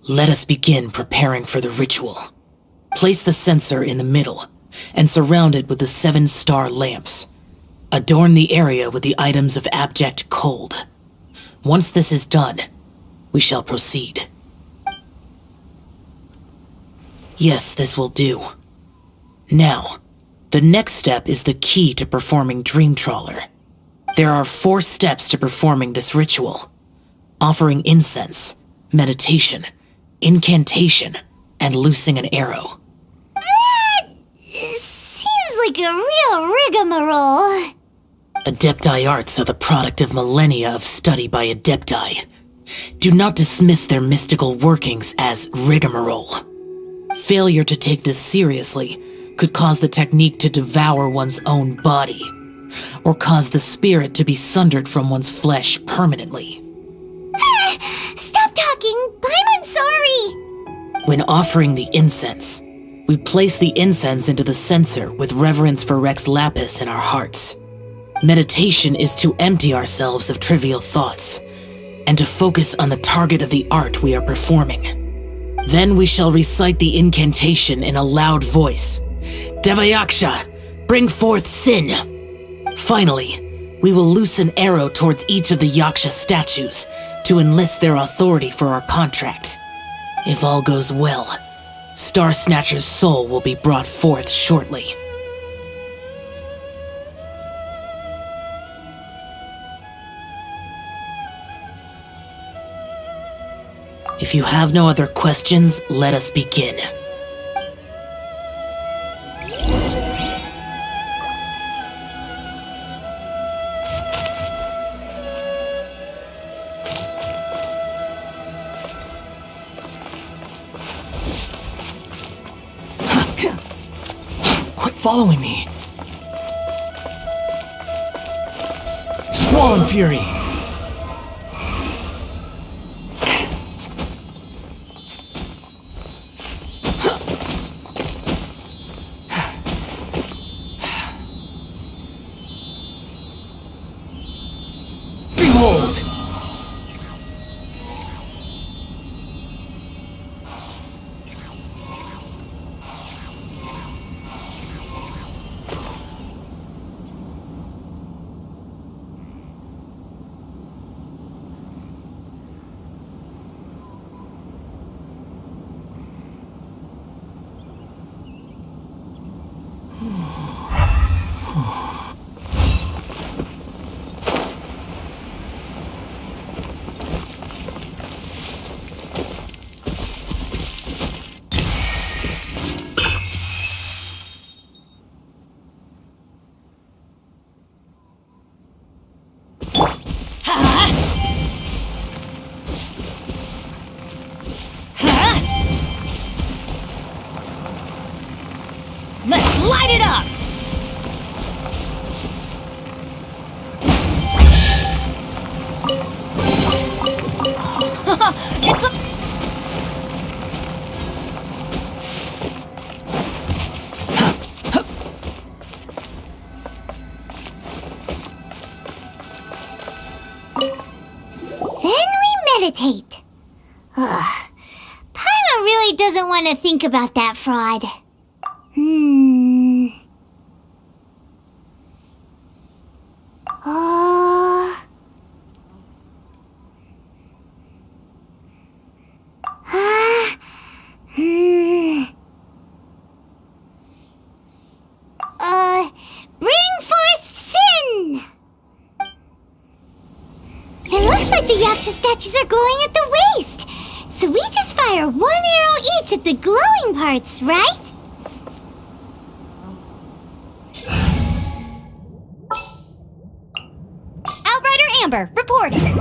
let us begin preparing for the ritual. Place the censer in the middle, and surround it with the 7-star lamps. Adorn the area with the items of abject cold. Once this is done, we shall proceed. Yes, this will do. Now, the next step is the key to performing Dream Trawler. There are 4 steps to performing this ritual: offering incense, meditation, incantation, and loosing an arrow. Seems like a real rigmarole. Adepti arts are the product of millennia of study by Adepti. Do not dismiss their mystical workings as rigmarole. Failure to take this seriously could cause the technique to devour one's own body, or cause the spirit to be sundered from one's flesh permanently. Stop talking! I'm sorry! When offering the incense, we place the incense into the censer with reverence for Rex Lapis in our hearts. Meditation is to empty ourselves of trivial thoughts, and to focus on the target of the art we are performing. Then we shall recite the incantation in a loud voice. Devayaksha, bring forth sin! Finally, we will loose an arrow towards each of the Yaksha statues to enlist their authority for our contract. If all goes well, Star Snatcher's soul will be brought forth shortly. If you have no other questions, let us begin. Quit following me. Squall and Fury! Behold! it up! It's a... Then we meditate. Ugh. Paimon really doesn't want to think about that fraud. Bring forth sin! It looks like the Yaksha statues are glowing at the waist. So we just fire one arrow each at the glowing parts, right? Outrider Amber, reporting.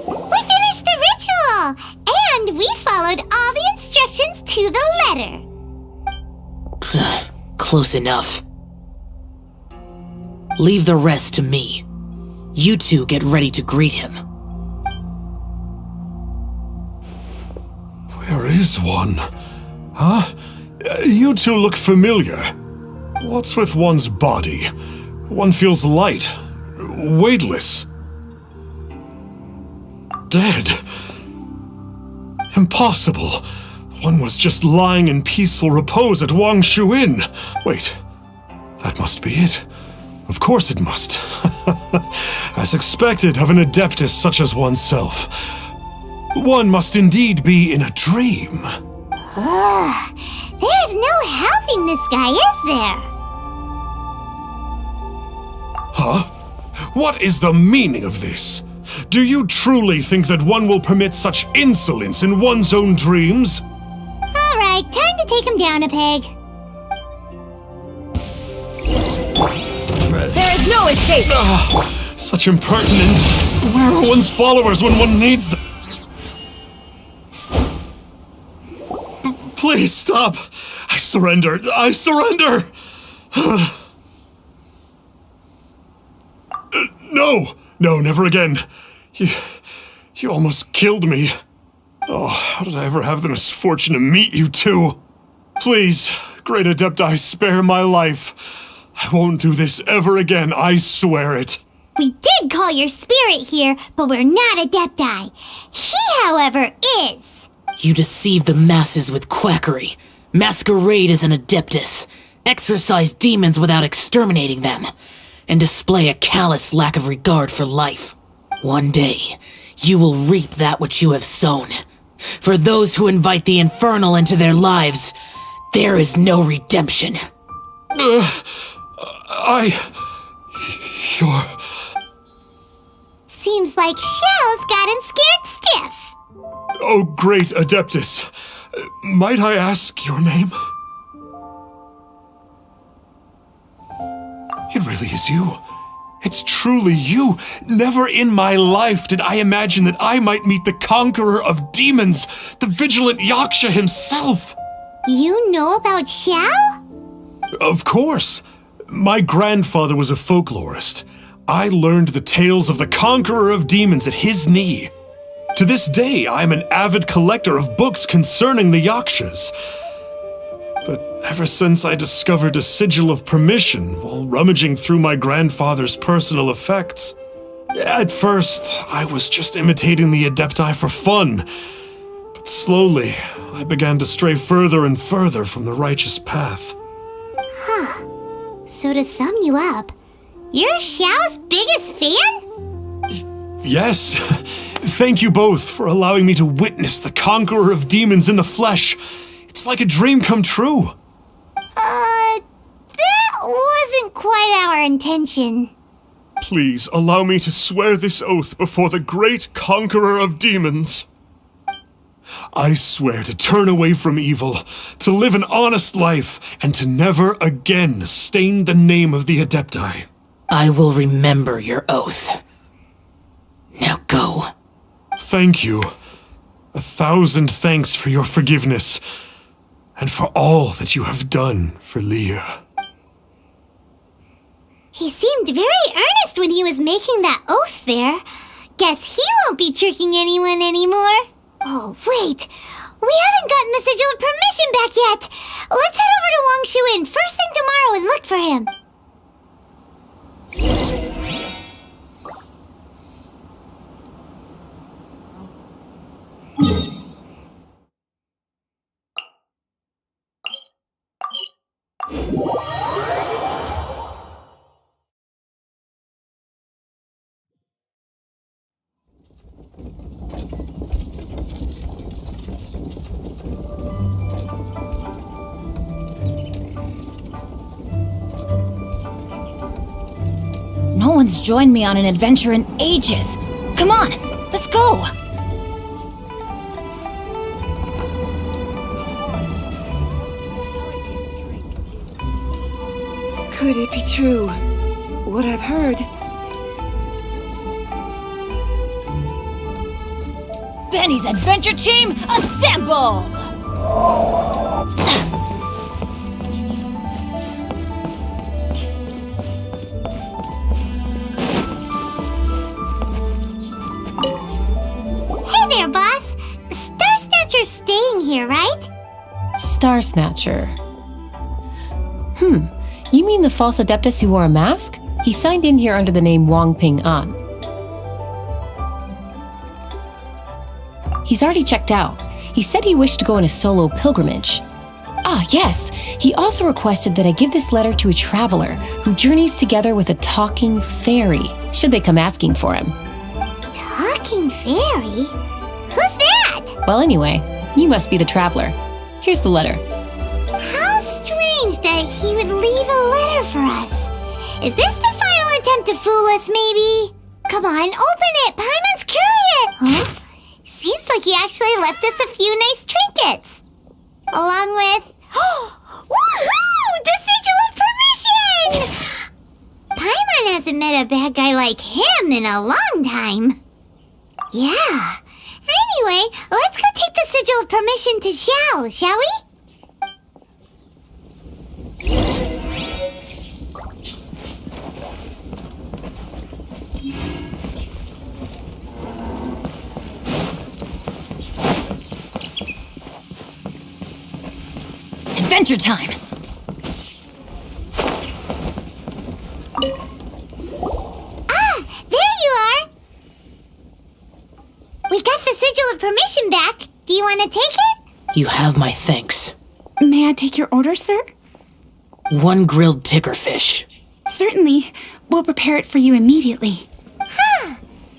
We finished the ritual! And we followed all the instructions to the letter. Close enough. Leave the rest to me. You two get ready to greet him. Where is one? Huh? You two look familiar. What's with one's body? One feels light, weightless. Dead. Impossible. One was just lying in peaceful repose at Wang Shu Inn. Wait, that must be it. Of course it must. As expected of an adeptus such as oneself. One must indeed be in a dream. There's no helping this guy, is there? Huh? What is the meaning of this? Do you truly think that one will permit such insolence in one's own dreams? Alright, time to take him down a peg. There is no escape! Such impertinence! Where are one's followers when one needs them? Please stop! I surrender! I surrender! No! No, never again. You almost killed me. Oh, how did I ever have the misfortune to meet you two? Please, great Adepti, spare my life. I won't do this ever again, I swear it. We did call your spirit here, but we're not Adepti. He, however, is. You deceive the masses with quackery, masquerade as an adeptus, exorcise demons without exterminating them, and display a callous lack of regard for life. One day, you will reap that which you have sown. For those who invite the infernal into their lives, there is no redemption. You're... Seems like Shell's got him scared stiff. Oh, great Adeptus. Might I ask your name? It really is you. It's truly you. Never in my life did I imagine that I might meet the conqueror of demons, the vigilant Yaksha himself. You know about Xiao? Of course. My grandfather was a folklorist. I learned the tales of the conqueror of demons at his knee. To this day, I am an avid collector of books concerning the Yakshas. But ever since I discovered a sigil of permission while rummaging through my grandfather's personal effects, at first I was just imitating the Adepti for fun. But slowly, I began to stray further and further from the righteous path. So to sum you up, you're Xiao's biggest fan? Yes. Thank you both for allowing me to witness the conqueror of demons in the flesh. It's like a dream come true. That wasn't quite our intention. Please allow me to swear this oath before the great conqueror of demons. I swear to turn away from evil, to live an honest life, and to never again stain the name of the Adepti. I will remember your oath. Now go. Thank you. 1,000 thanks for your forgiveness, and for all that you have done for Leah. He seemed very earnest when he was making that oath there. Guess he won't be tricking anyone anymore. Oh, wait. We haven't gotten the Sigil of Permission back yet. Let's head over to Wangshu Inn first thing tomorrow and look for him. No one's joined me on an adventure in ages. Come on, let's go! Could it be true? What I've heard? Benny's adventure team, assemble! Hey there, boss. Star Snatcher's staying here, right? Star Snatcher. You mean the false adeptus who wore a mask? He signed in here under the name Wang Ping An. He's already checked out. He said he wished to go on a solo pilgrimage. Ah, yes. He also requested that I give this letter to a traveler who journeys together with a talking fairy, should they come asking for him. Talking fairy? Who's that? Well, anyway, you must be the traveler. Here's the letter. How strange that he would leave a letter for us. Is this the final attempt to fool us, maybe? Come on, open it! Paimon's curious! Huh? Seems like he actually left us a few nice trinkets. Along with... Woohoo! The Sigil of Permission! Paimon hasn't met a bad guy like him in a long time. Yeah. Anyway, let's go take the Sigil of Permission to Xiao, shall we? Adventure time! Ah, there you are! We got the Sigil of Permission back. Do you want to take it? You have my thanks. May I take your order, sir? 1 grilled tickerfish. Certainly. We'll prepare it for you immediately. Huh.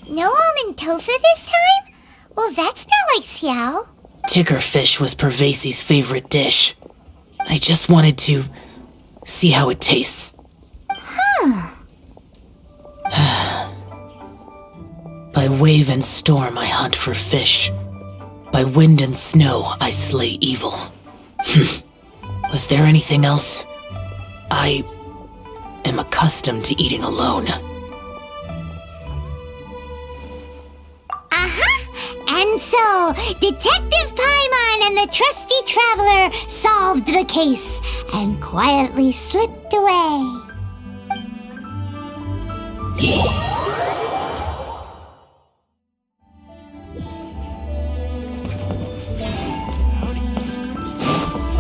No almond tofu this time? Well, that's not like Xiao. Tickerfish was Pervasi's favorite dish. I just wanted to see how it tastes. Huh. By wave and storm I hunt for fish. By wind and snow I slay evil. Was there anything else? I am accustomed to eating alone. And so, Detective Paimon and the trusty traveler solved the case and quietly slipped away.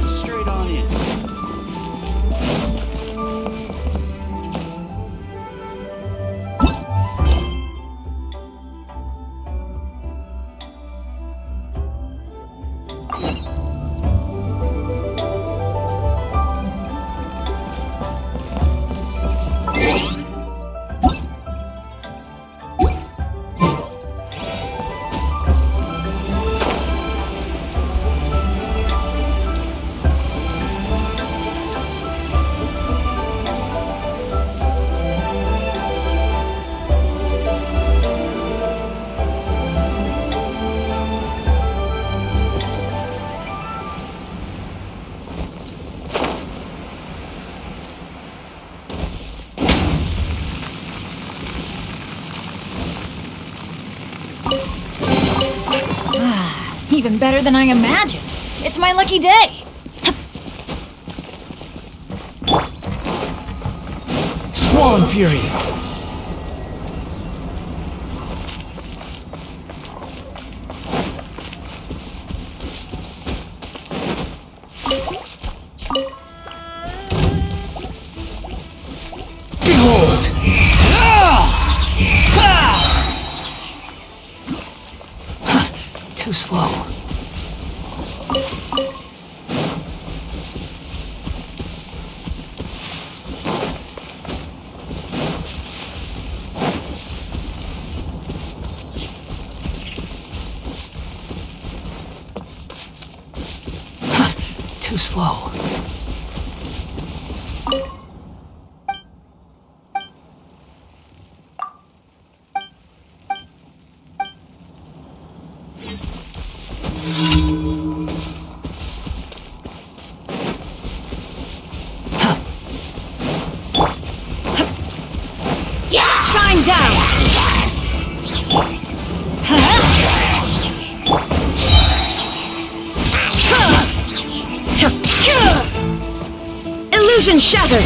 Straight on in. Even better than I imagined. It's my lucky day. Squall Fury! Behold! Too slow. Too slow. Shine down! Illusion shattered!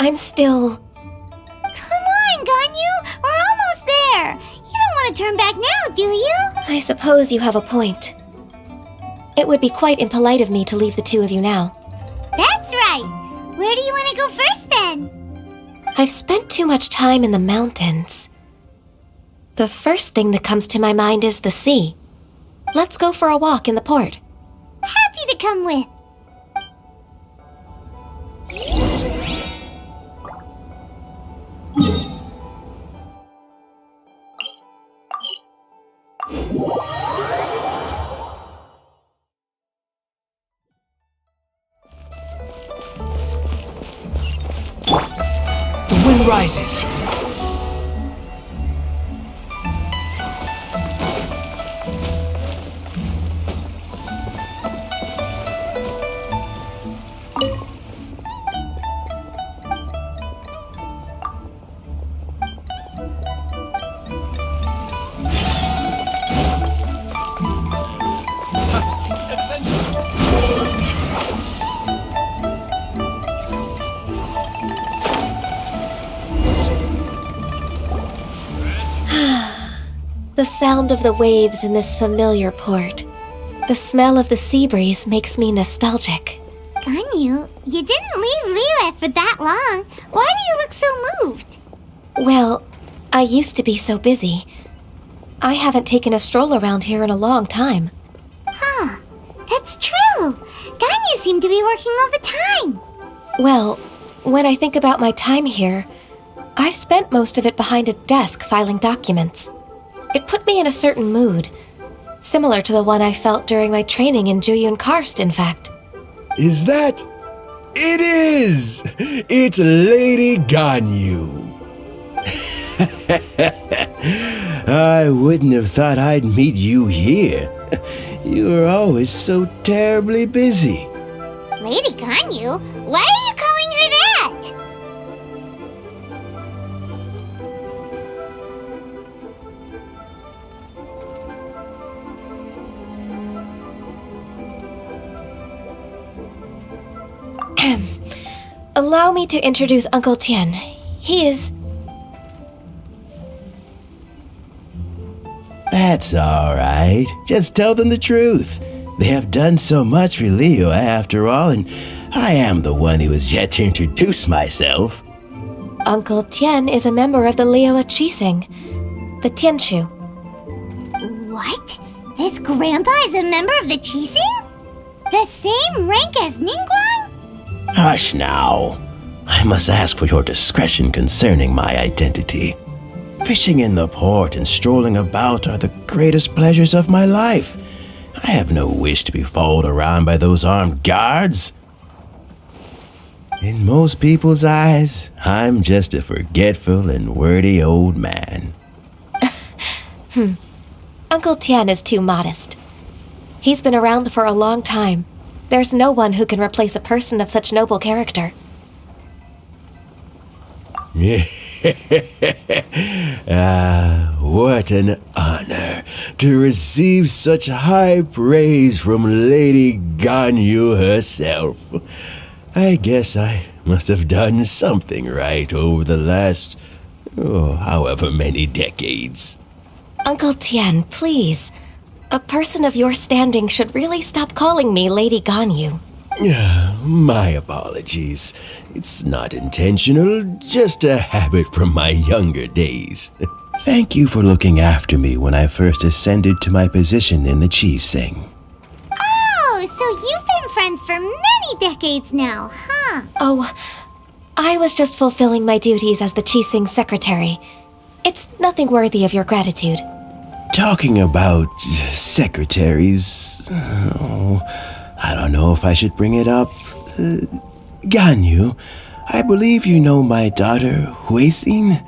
I'm still... Come on, Ganyu! We're almost there! You don't want to turn back now, do you? I suppose you have a point. It would be quite impolite of me to leave the two of you now. That's right! Where do you want to go first, then? I've spent too much time in the mountains. The first thing that comes to my mind is the sea. Let's go for a walk in the port. Happy to come with. The wind rises. The sound of the waves in this familiar port. The smell of the sea breeze makes me nostalgic. Ganyu, you didn't leave Liyue for that long. Why do you look so moved? Well, I used to be so busy. I haven't taken a stroll around here in a long time. Huh, that's true. Ganyu seemed to be working all the time. Well, when I think about my time here, I've spent most of it behind a desk filing documents. It put me in a certain mood, similar to the one I felt during my training in Juyun Karst, in fact. Is that? It is! It's Lady Ganyu. I wouldn't have thought I'd meet you here. You were always so terribly busy. Lady Ganyu? Why are you calling her that? Allow me to introduce Uncle Tian. He is... That's all right. Just tell them the truth. They have done so much for Liyue after all, and I am the one who has yet to introduce myself. Uncle Tian is a member of the Liyue Qixing, the Tianshu. What? This grandpa is a member of the Chising? The same rank as Ningguang? Hush now. I must ask for your discretion concerning my identity. Fishing in the port and strolling about are the greatest pleasures of my life. I have no wish to be followed around by those armed guards. In most people's eyes, I'm just a forgetful and wordy old man. Uncle Tian is too modest. He's been around for a long time. There's no one who can replace a person of such noble character. What an honor to receive such high praise from Lady Ganyu herself. I guess I must have done something right over the last, however many decades. Uncle Tian, please. A person of your standing should really stop calling me Lady Ganyu. My apologies. It's not intentional, just a habit from my younger days. Thank you for looking after me when I first ascended to my position in the Chising. Oh, so you've been friends for many decades now, huh? Oh, I was just fulfilling my duties as the Chising secretary. It's nothing worthy of your gratitude. Talking about secretaries, I don't know if I should bring it up. Ganyu, I believe you know my daughter, Huixin.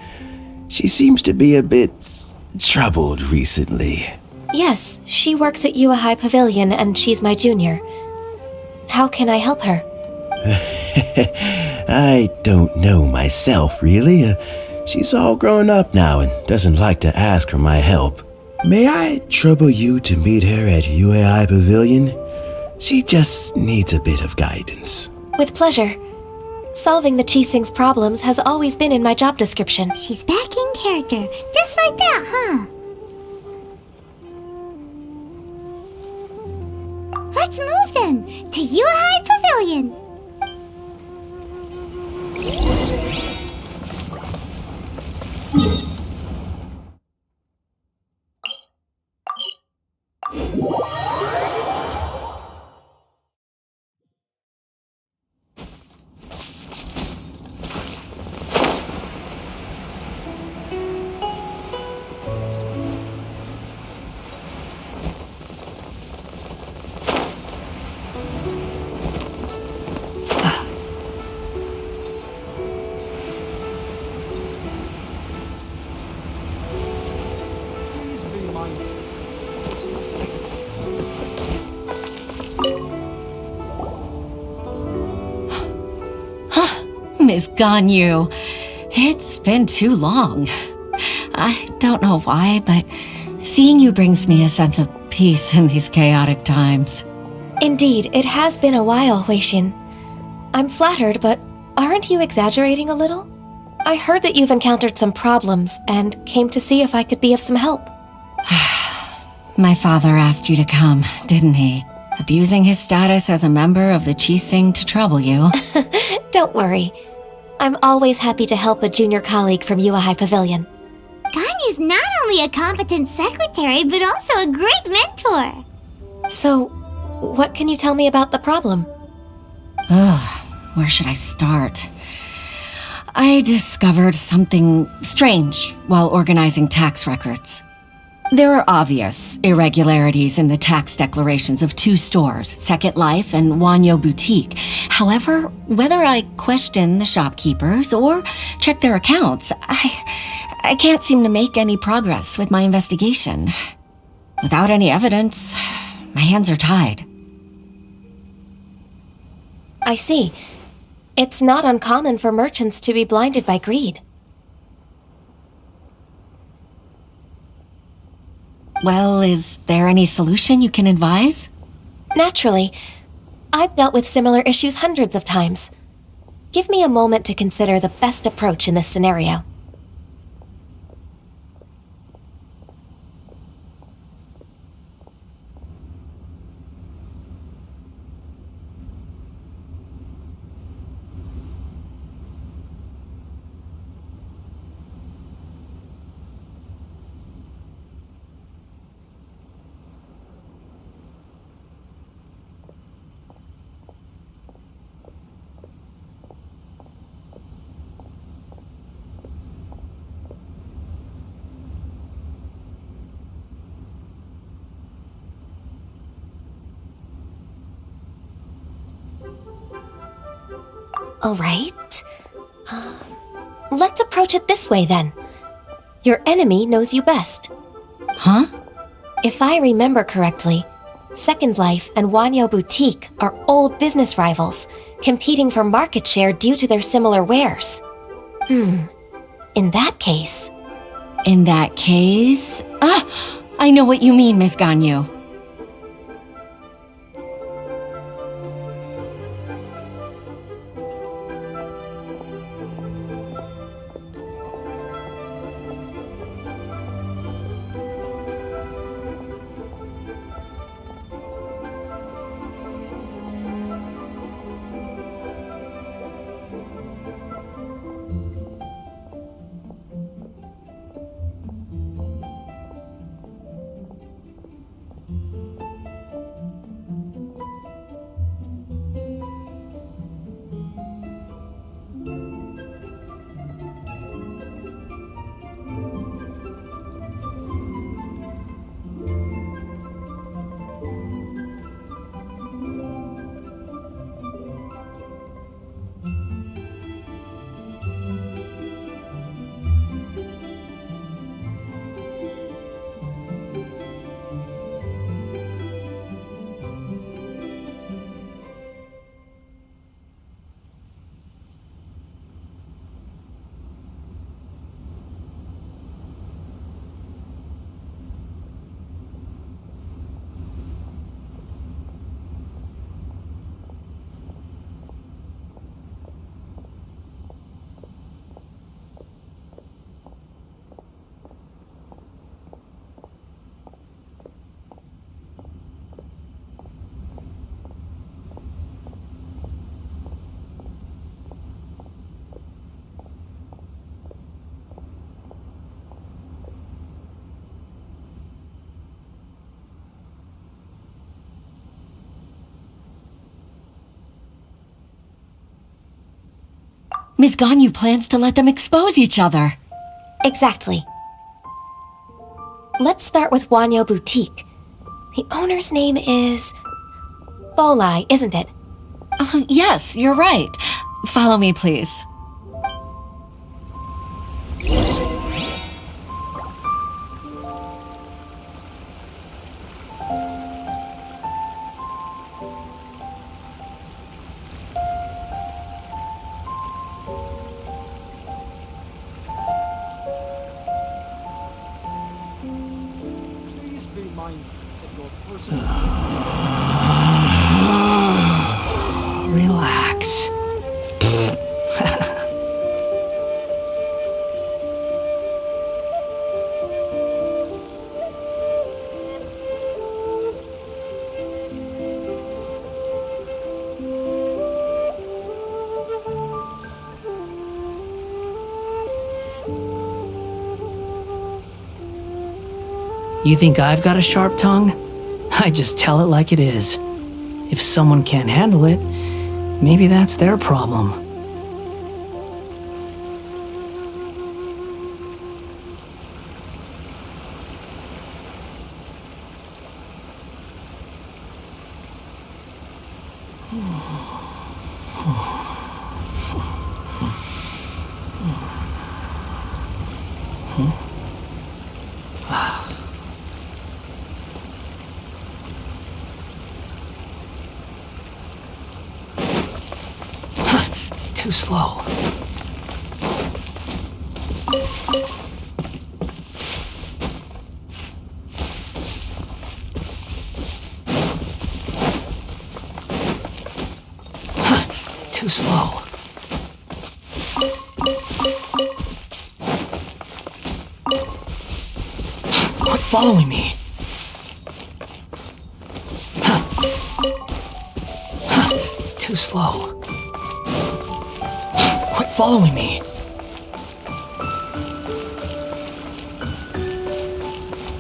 She seems to be a bit troubled recently. Yes, she works at Yuehai Pavilion and she's my junior. How can I help her? I don't know myself, really. She's all grown up now and doesn't like to ask for my help. May I trouble you to meet her at Yuehai Pavilion? She just needs a bit of guidance. With pleasure. Solving the Chising's problems has always been in my job description. She's back in character, just like that, huh? Let's move then, to Yuehai Pavilion. Miss Ganyu, it's been too long. I don't know why, but seeing you brings me a sense of peace in these chaotic times. Indeed, it has been a while, Huixin. I'm flattered, but aren't you exaggerating a little? I heard that you've encountered some problems and came to see if I could be of some help. My father asked you to come, didn't he? Abusing his status as a member of the Chising to trouble you. Don't worry. I'm always happy to help a junior colleague from Yuehai Pavilion. Ganyu's not only a competent secretary, but also a great mentor. So, what can you tell me about the problem? Where should I start? I discovered something strange while organizing tax records. There are obvious irregularities in the tax declarations of two stores, Second Life and Wanyo Boutique. However, whether I question the shopkeepers or check their accounts, I can't seem to make any progress with my investigation. Without any evidence, my hands are tied. I see. It's not uncommon for merchants to be blinded by greed. Well, is there any solution you can advise? Naturally. I've dealt with similar issues hundreds of times. Give me a moment to consider the best approach in this scenario. All right. Let's approach it this way then. Your enemy knows you best. Huh? If I remember correctly, Second Life and Wanyo Boutique are old business rivals, competing for market share due to their similar wares. In that case... In that case... I know what you mean, Miss Ganyu. Miss Ganyu plans to let them expose each other. Exactly. Let's start with Wanyo Boutique. The owner's name is... Bolai, isn't it? Yes, you're right. Follow me, please. Relax. You think I've got a sharp tongue? I just tell it like it is. If someone can't handle it, maybe that's their problem. Too slow. Too slow. Quit following me. Too slow. Quit following me.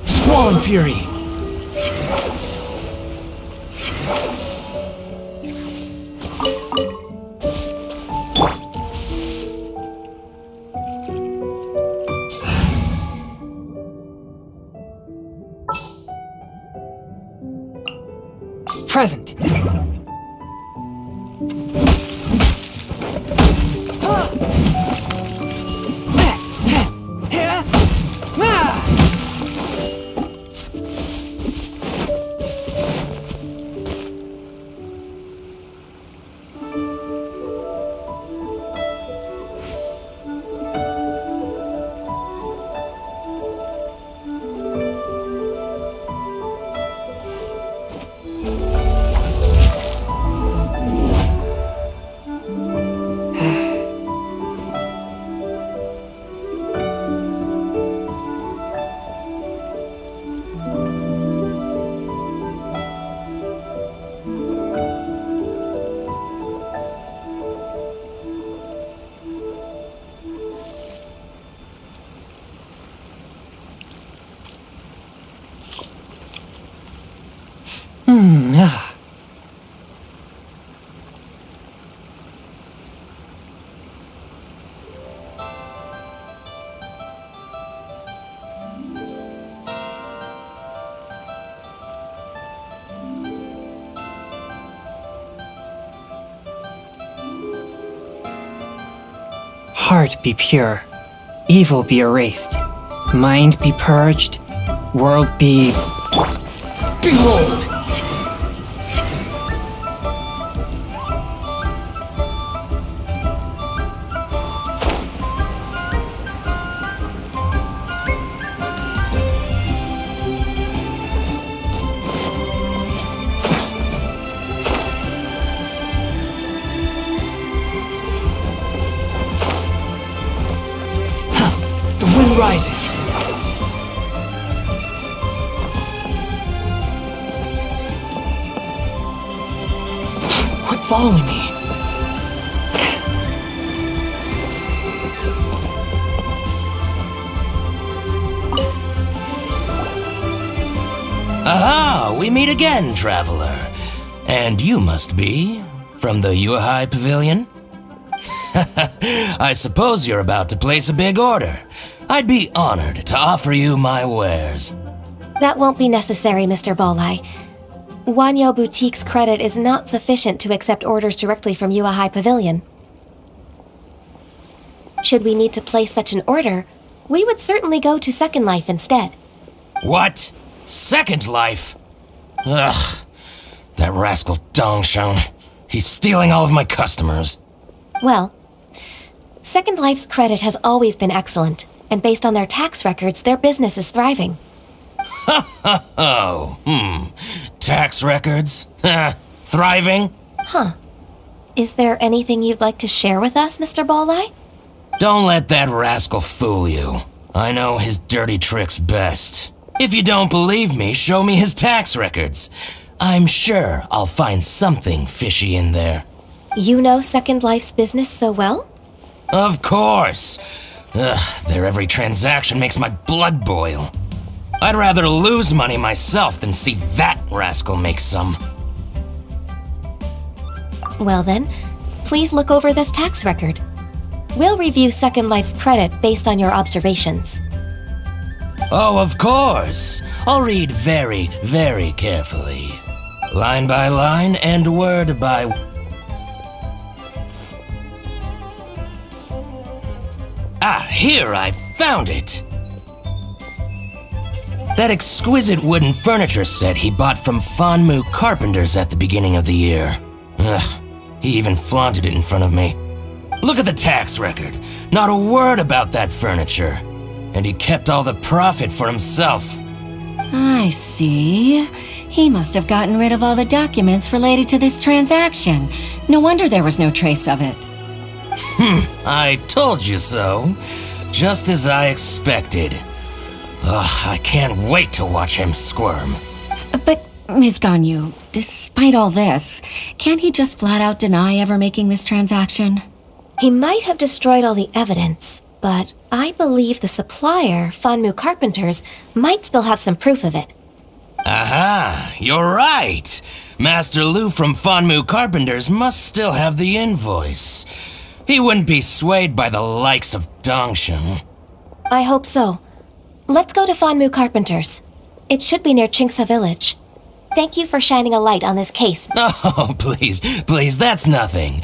Squall and Fury. Present. Heart be pure, evil be erased, mind be purged, world be... Behold! The wind rises. Quit following me. Aha! We meet again, traveler. And you must be from the Yuhai Pavilion? I suppose you're about to place a big order. I'd be honored to offer you my wares. That won't be necessary, Mr. Bolai. Wanyo Boutique's credit is not sufficient to accept orders directly from Yuhai Pavilion. Should we need to place such an order, we would certainly go to Second Life instead. What? Second Life? Ugh. That rascal Dongsheng. He's stealing all of my customers. Well, Second Life's credit has always been excellent, and based on their tax records, their business is thriving. Tax records? Thriving? Huh. Is there anything you'd like to share with us, Mr. Bolai? Don't let that rascal fool you. I know his dirty tricks best. If you don't believe me, show me his tax records. I'm sure I'll find something fishy in there. You know Second Life's business so well? Of course. Their every transaction makes my blood boil. I'd rather lose money myself than see that rascal make some. Well then, please look over this tax record. We'll review Second Life's credit based on your observations. Oh, of course. I'll read very, very carefully. Line by line and word by... Ah, here, I found it! That exquisite wooden furniture set he bought from Fanmu Carpenters at the beginning of the year. Ugh, he even flaunted it in front of me. Look at the tax record. Not a word about that furniture. And he kept all the profit for himself. I see. He must have gotten rid of all the documents related to this transaction. No wonder there was no trace of it. I told you so. Just as I expected. Ugh, I can't wait to watch him squirm. But, Ms. Ganyu, despite all this, can't he just flat out deny ever making this transaction? He might have destroyed all the evidence, but I believe the supplier, Fanmu Carpenters, might still have some proof of it. Aha, you're right. Master Lu from Fanmu Carpenters must still have the invoice. He wouldn't be swayed by the likes of Dongsheng. I hope so. Let's go to Fanmu Carpenters. It should be near Chingsa Village. Thank you for shining a light on this case. Oh, please, that's nothing.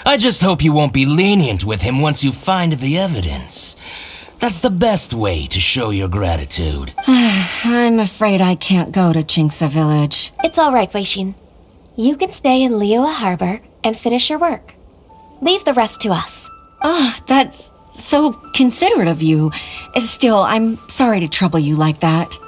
I just hope you won't be lenient with him once you find the evidence. That's the best way to show your gratitude. I'm afraid I can't go to Chingsa Village. It's all right, Weishin. You can stay in Liyue Harbor and finish your work. Leave the rest to us. Oh, that's so considerate of you. Still, I'm sorry to trouble you like that.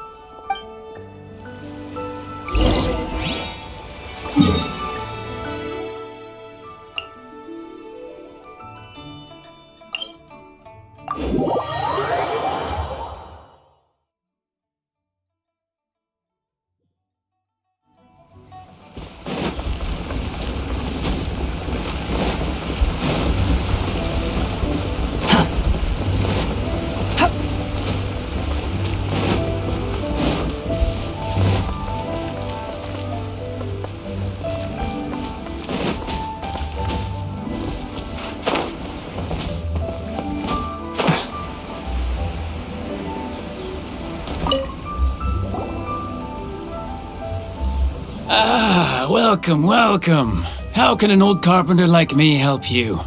Ah, welcome, welcome. How can an old carpenter like me help you?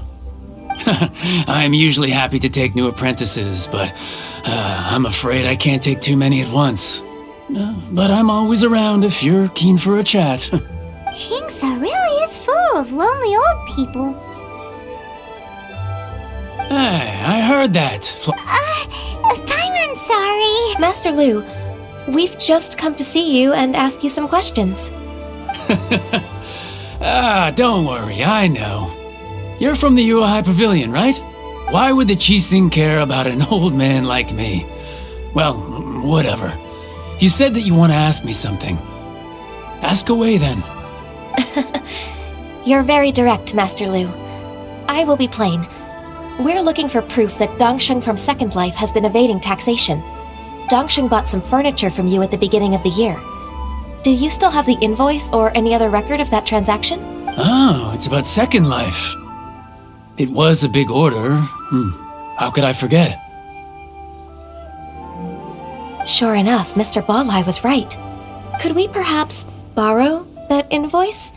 I'm usually happy to take new apprentices, but I'm afraid I can't take too many at once. But I'm always around if you're keen for a chat. Kingsa really is full of lonely old people. Hey, I heard that. I'm sorry. Master Lu, we've just come to see you and ask you some questions. Don't worry, I know. You're from the Yuehai Pavilion, right? Why would the Qixing care about an old man like me? Well, whatever. You said that you want to ask me something. Ask away then. You're very direct, Master Lu. I will be plain. We're looking for proof that Dongsheng from Second Life has been evading taxation. Dongsheng bought some furniture from you at the beginning of the year. Do you still have the invoice or any other record of that transaction? Oh, it's about Second Life. It was a big order. How could I forget? Sure enough, Mr. Balai was right. Could we perhaps borrow that invoice?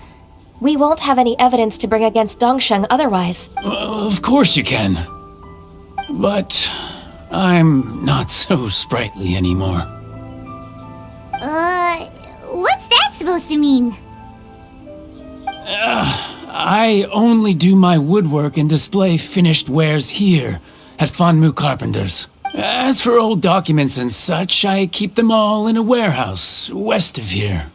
We won't have any evidence to bring against Dongsheng otherwise. Of course you can. But I'm not so sprightly anymore. What's that supposed to mean? I only do my woodwork and display finished wares here at Fanmu Carpenters. As for old documents and such, I keep them all in a warehouse west of here.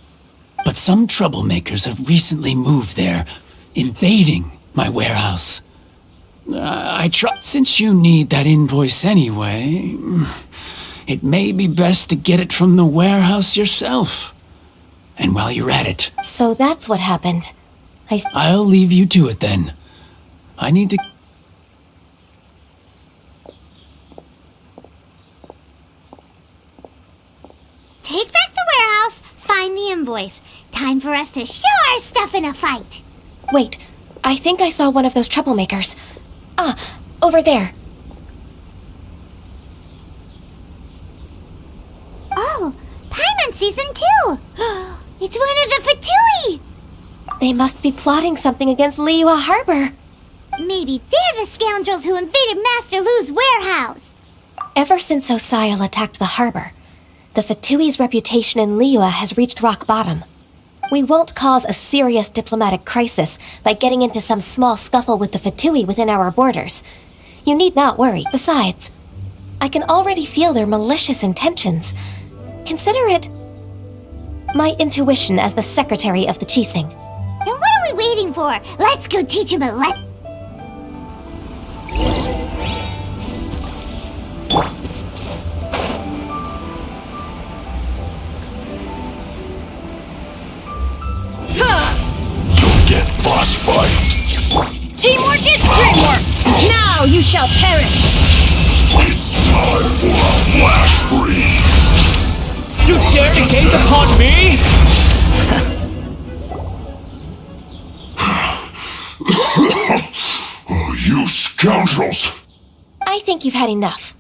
But some troublemakers have recently moved there, invading my warehouse. Since you need that invoice anyway, it may be best to get it from the warehouse yourself. And while you're at it... So that's what happened. I'll leave you to it then. I need to... Take back the warehouse, find the invoice. Time for us to show our stuff in a fight. Wait, I think I saw one of those troublemakers. Over there. Oh, Paimon Season 2! It's one of the Fatui! They must be plotting something against Liyue Harbor. Maybe they're the scoundrels who invaded Master Lu's warehouse. Ever since Osial attacked the harbor, the Fatui's reputation in Liyue has reached rock bottom. We won't cause a serious diplomatic crisis by getting into some small scuffle with the Fatui within our borders. You need not worry. Besides, I can already feel their malicious intentions. Consider it my intuition as the secretary of the Qixing. Then what are we waiting for? Let's go teach him a lesson. Get boss fight. Teamwork is dreamwork! Now you shall perish! It's time for a flash freeze. You dare to gaze upon me? Oh, you scoundrels! I think you've had enough.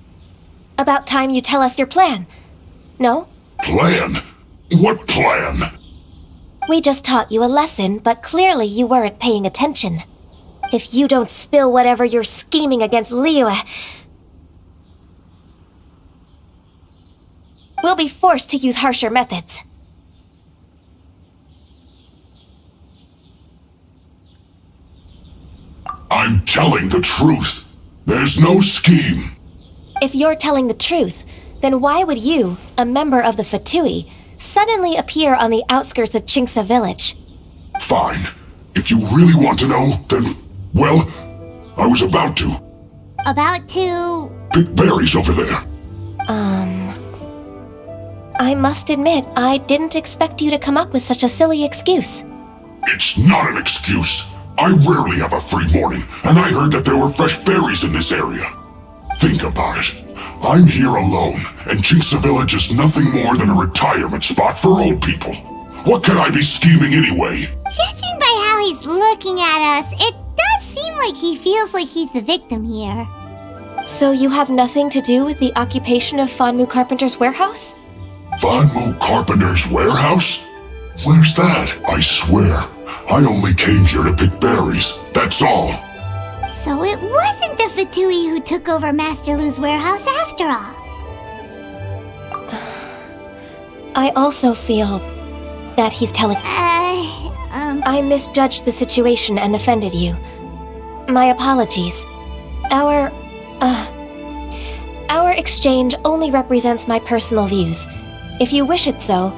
About time you tell us your plan. No? Plan? What plan? We just taught you a lesson, but clearly you weren't paying attention. If you don't spill whatever you're scheming against Liyue, we'll be forced to use harsher methods. I'm telling the truth. There's no scheme. If you're telling the truth, then why would you, a member of the Fatui, suddenly appear on the outskirts of Qingsa village? Fine. If you really want to know, then, well, I was about to. About to... Pick berries over there. I must admit, I didn't expect you to come up with such a silly excuse. It's not an excuse. I rarely have a free morning, and I heard that there were fresh berries in this area. Think about it. I'm here alone, and Qingsa Village is nothing more than a retirement spot for old people. What could I be scheming anyway? Judging by how he's looking at us, it does seem like he feels like he's the victim here. So you have nothing to do with the occupation of Fanmu Carpenter's warehouse? Fanmu Carpenter's warehouse? Where's that? I swear, I only came here to pick berries, that's all. So it wasn't the Fatui who took over Master Lu's warehouse after all. I also feel that he's telling... I misjudged the situation and offended you. My apologies. Our exchange only represents my personal views. If you wish it so,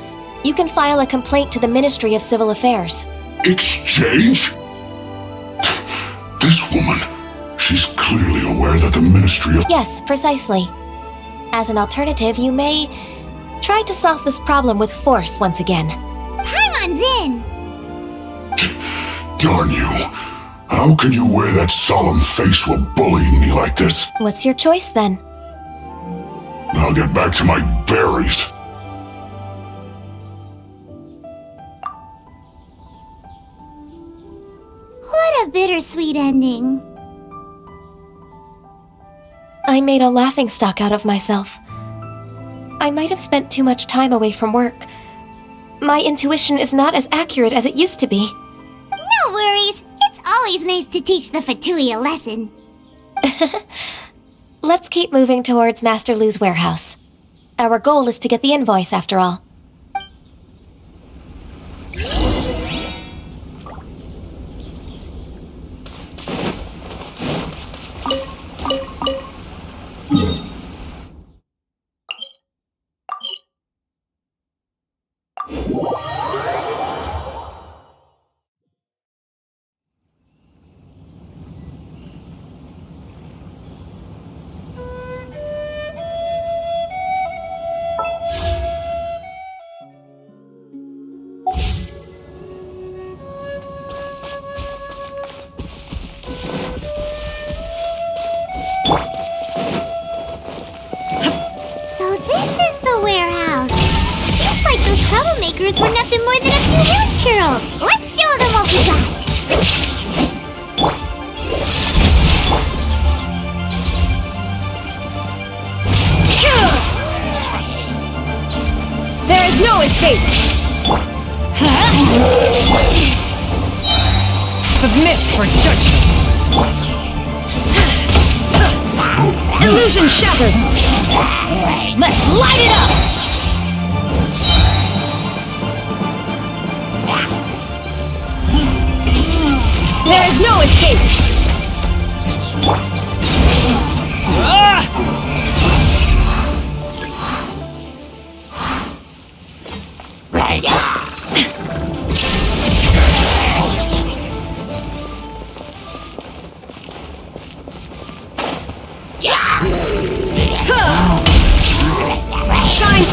you can file a complaint to the Ministry of Civil Affairs. Exchange? This woman, she's clearly aware that the Ministry of... Yes, precisely. As an alternative, you may try to solve this problem with force once again. Paimon's in! Darn you. How can you wear that solemn face while bullying me like this? What's your choice then? I'll get back to my berries. What a bittersweet ending. I made a laughingstock out of myself. I might have spent too much time away from work. My intuition is not as accurate as it used to be. No worries. It's always nice to teach the Fatui a lesson. Let's keep moving towards Master Lu's warehouse. Our goal is to get the invoice, after all. Troublemakers were nothing more than a few hand churls. Let's show them what we got. There is no escape! Submit for judgment! Illusion shattered! Let's light it up! There is no escape! Shine!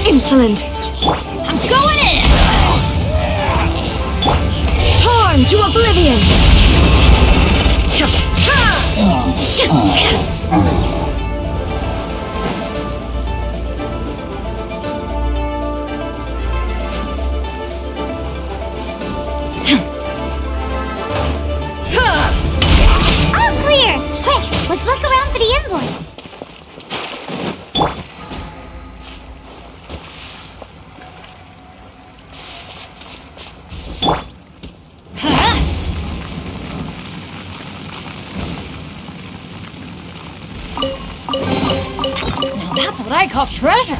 Insolent! I'm going in! Torn to oblivion! All clear! Quick, let's look around for the invoice. Now that's what I call treasure!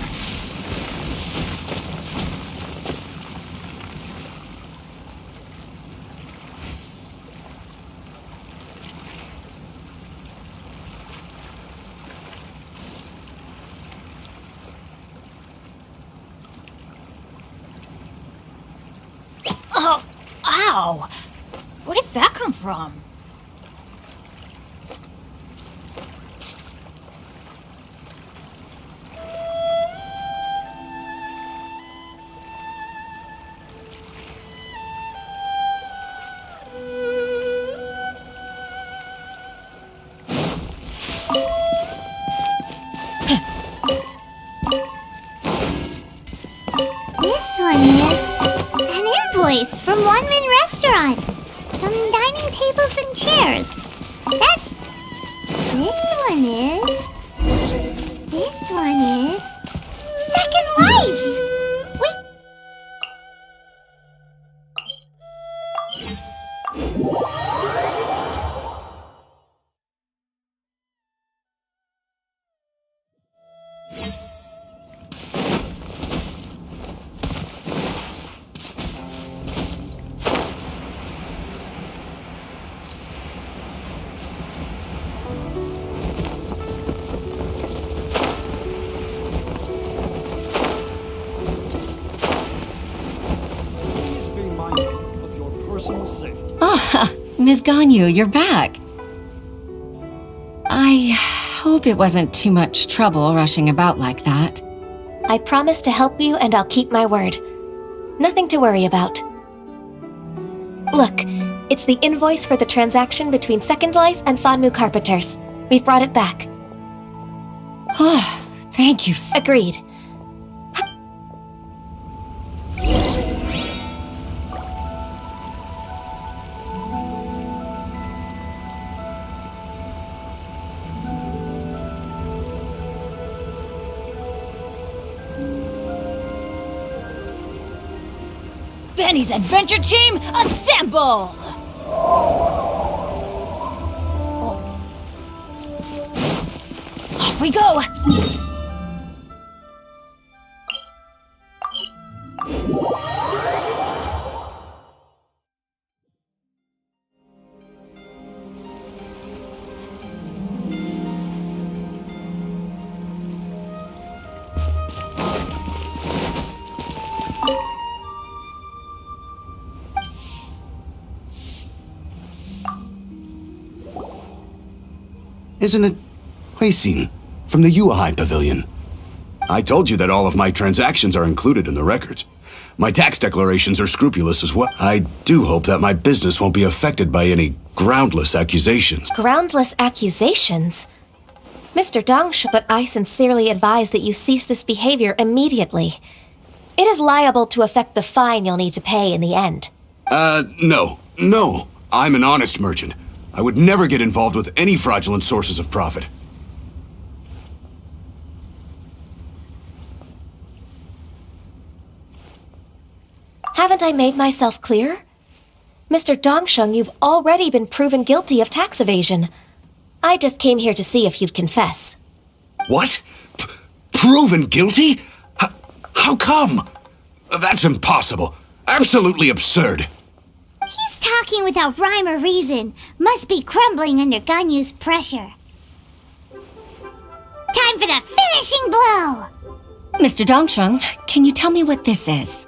Oh, ow! Where did that come from? This one is an invoice from One Min Restaurant. Some dining tables and chairs. That's... This one is... This one is... Second Lives! Wait... Ms. Ganyu, you're back. I hope it wasn't too much trouble rushing about like that. I promise to help you and I'll keep my word. Nothing to worry about. Look, it's the invoice for the transaction between Second Life and Fanmu Carpenters. We've brought it back. Oh, thank you. Agreed. Benny's adventure team, assemble! Off we go! Isn't it Huixin from the Yuehai Pavilion? I told you that all of my transactions are included in the records. My tax declarations are scrupulous as well. I do hope that my business won't be affected by any groundless accusations. Groundless accusations? Mr. Dongshu, but I sincerely advise that you cease this behavior immediately. It is liable to affect the fine you'll need to pay in the end. No. I'm an honest merchant. I would never get involved with any fraudulent sources of profit. Haven't I made myself clear? Mr. Dongsheng, you've already been proven guilty of tax evasion. I just came here to see if you'd confess. What? Proven guilty? How come? That's impossible. Absolutely absurd. He's talking without rhyme or reason. Must be crumbling under Ganyu's pressure. Time for the finishing blow! Mr. Dongsheng, can you tell me what this is?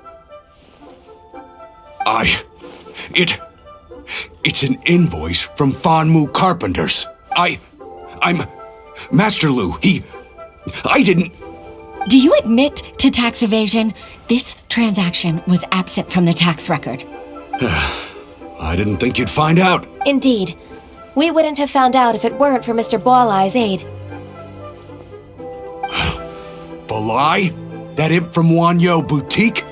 It's an invoice from Fanmu Carpenters. I'm Master Lu. I didn't... Do you admit to tax evasion? This transaction was absent from the tax record. I didn't think you'd find out. Indeed. We wouldn't have found out if it weren't for Mr. Balai's aid. Balai? That imp from Wanyo Boutique?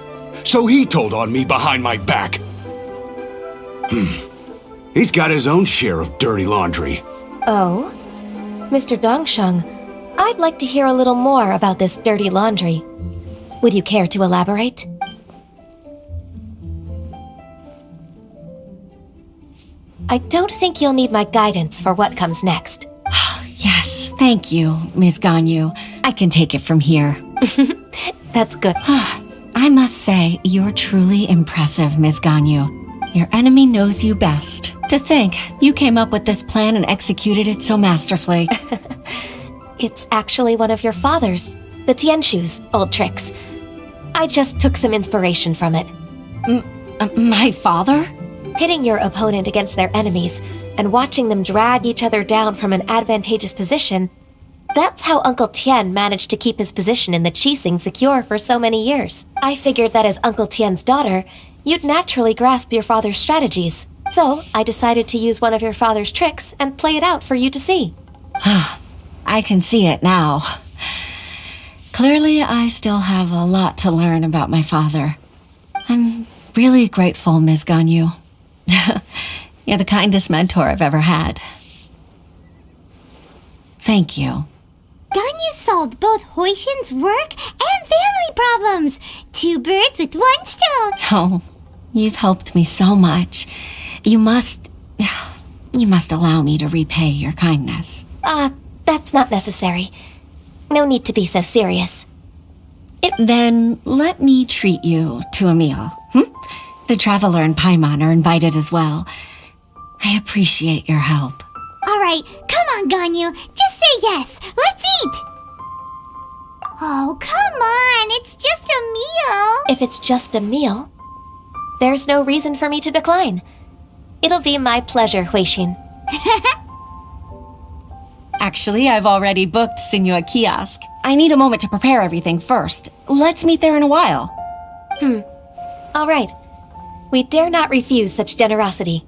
So he told on me behind my back. He's got his own share of dirty laundry. Oh? Mr. Dongsheng, I'd like to hear a little more about this dirty laundry. Would you care to elaborate? I don't think you'll need my guidance for what comes next. Yes, thank you, Ms. Ganyu. I can take it from here. That's good. I must say, you're truly impressive, Ms. Ganyu. Your enemy knows you best. To think, you came up with this plan and executed it so masterfully. It's actually one of your father's, the Tianshu's, old tricks. I just took some inspiration from it. My father? Pitting your opponent against their enemies and watching them drag each other down from an advantageous position, that's how Uncle Tian managed to keep his position in the Qixing secure for so many years. I figured that as Uncle Tian's daughter, you'd naturally grasp your father's strategies. So I decided to use one of your father's tricks and play it out for you to see. I can see it now. Clearly, I still have a lot to learn about my father. I'm really grateful, Ms. Ganyu. You're the kindest mentor I've ever had. Thank you. Ganyu solved both Huixin's work and family problems. 2 birds with 1 stone. Oh, you've helped me so much. You must allow me to repay your kindness. That's not necessary. No need to be so serious. Then let me treat you to a meal. The Traveler and Paimon are invited as well. I appreciate your help. Alright, come on, Ganyu. Just say yes. Let's eat! Oh, come on. It's just a meal. If it's just a meal, there's no reason for me to decline. It'll be my pleasure, Huixin. Actually, I've already booked Senor Kiosk. I need a moment to prepare everything first. Let's meet there in a while. All right. We dare not refuse such generosity.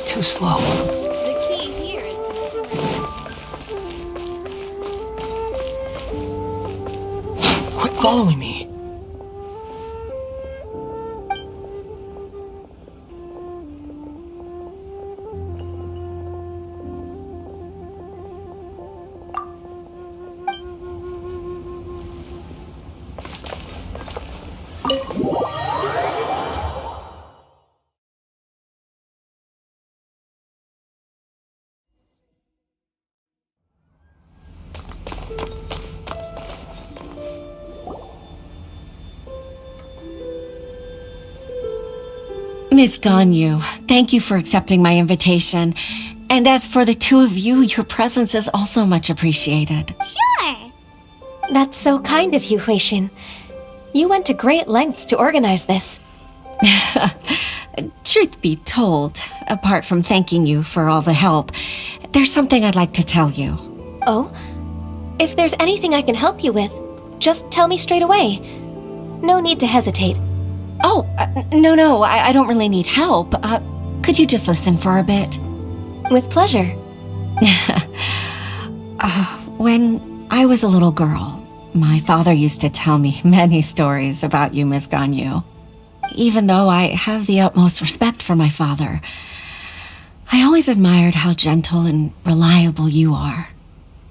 Too slow. The key here is Quit following me. Miss Ganyu, thank you for accepting my invitation. And as for the two of you, your presence is also much appreciated. Sure. That's so kind of you, Huixin. You went to great lengths to organize this. Truth be told, apart from thanking you for all the help, there's something I'd like to tell you. Oh? If there's anything I can help you with, just tell me straight away. No need to hesitate. Oh, no, I don't really need help. Could you just listen for a bit? With pleasure. When I was a little girl, my father used to tell me many stories about you, Miss Ganyu. Even though I have the utmost respect for my father, I always admired how gentle and reliable you are.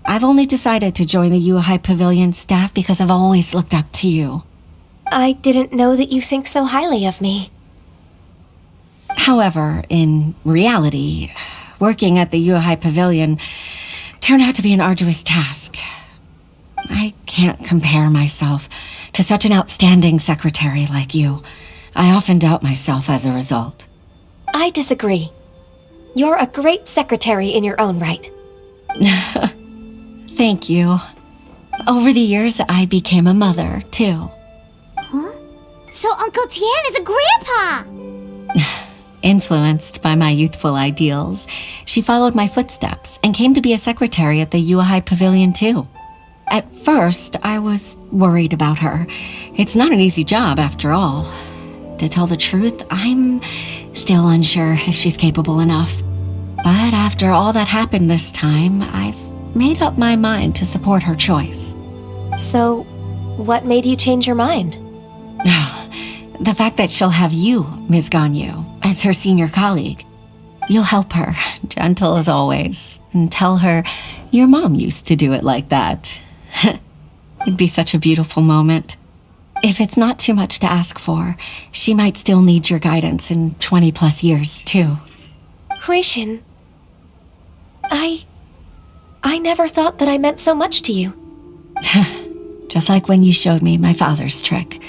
I've only decided to join the Yuhai Pavilion staff because I've always looked up to you. I didn't know that you think so highly of me. However, in reality, working at the Yuhai Pavilion turned out to be an arduous task. I can't compare myself to such an outstanding secretary like you. I often doubt myself as a result. I disagree. You're a great secretary in your own right. Thank you. Over the years, I became a mother, too. Huh? So Uncle Tian is a grandpa! Influenced by my youthful ideals, she followed my footsteps and came to be a secretary at the Yuhai Pavilion, too. At first, I was worried about her. It's not an easy job, after all. To tell the truth, I'm still unsure if she's capable enough. But after all that happened this time, I've made up my mind to support her choice. So, what made you change your mind? The fact that she'll have you, Ms. Ganyu, as her senior colleague. You'll help her, gentle as always, and tell her your mom used to do it like that. It'd be such a beautiful moment. If it's not too much to ask for, she might still need your guidance in 20 plus years, too. Huixin, I never thought that I meant so much to you. Just like when you showed me my father's trick.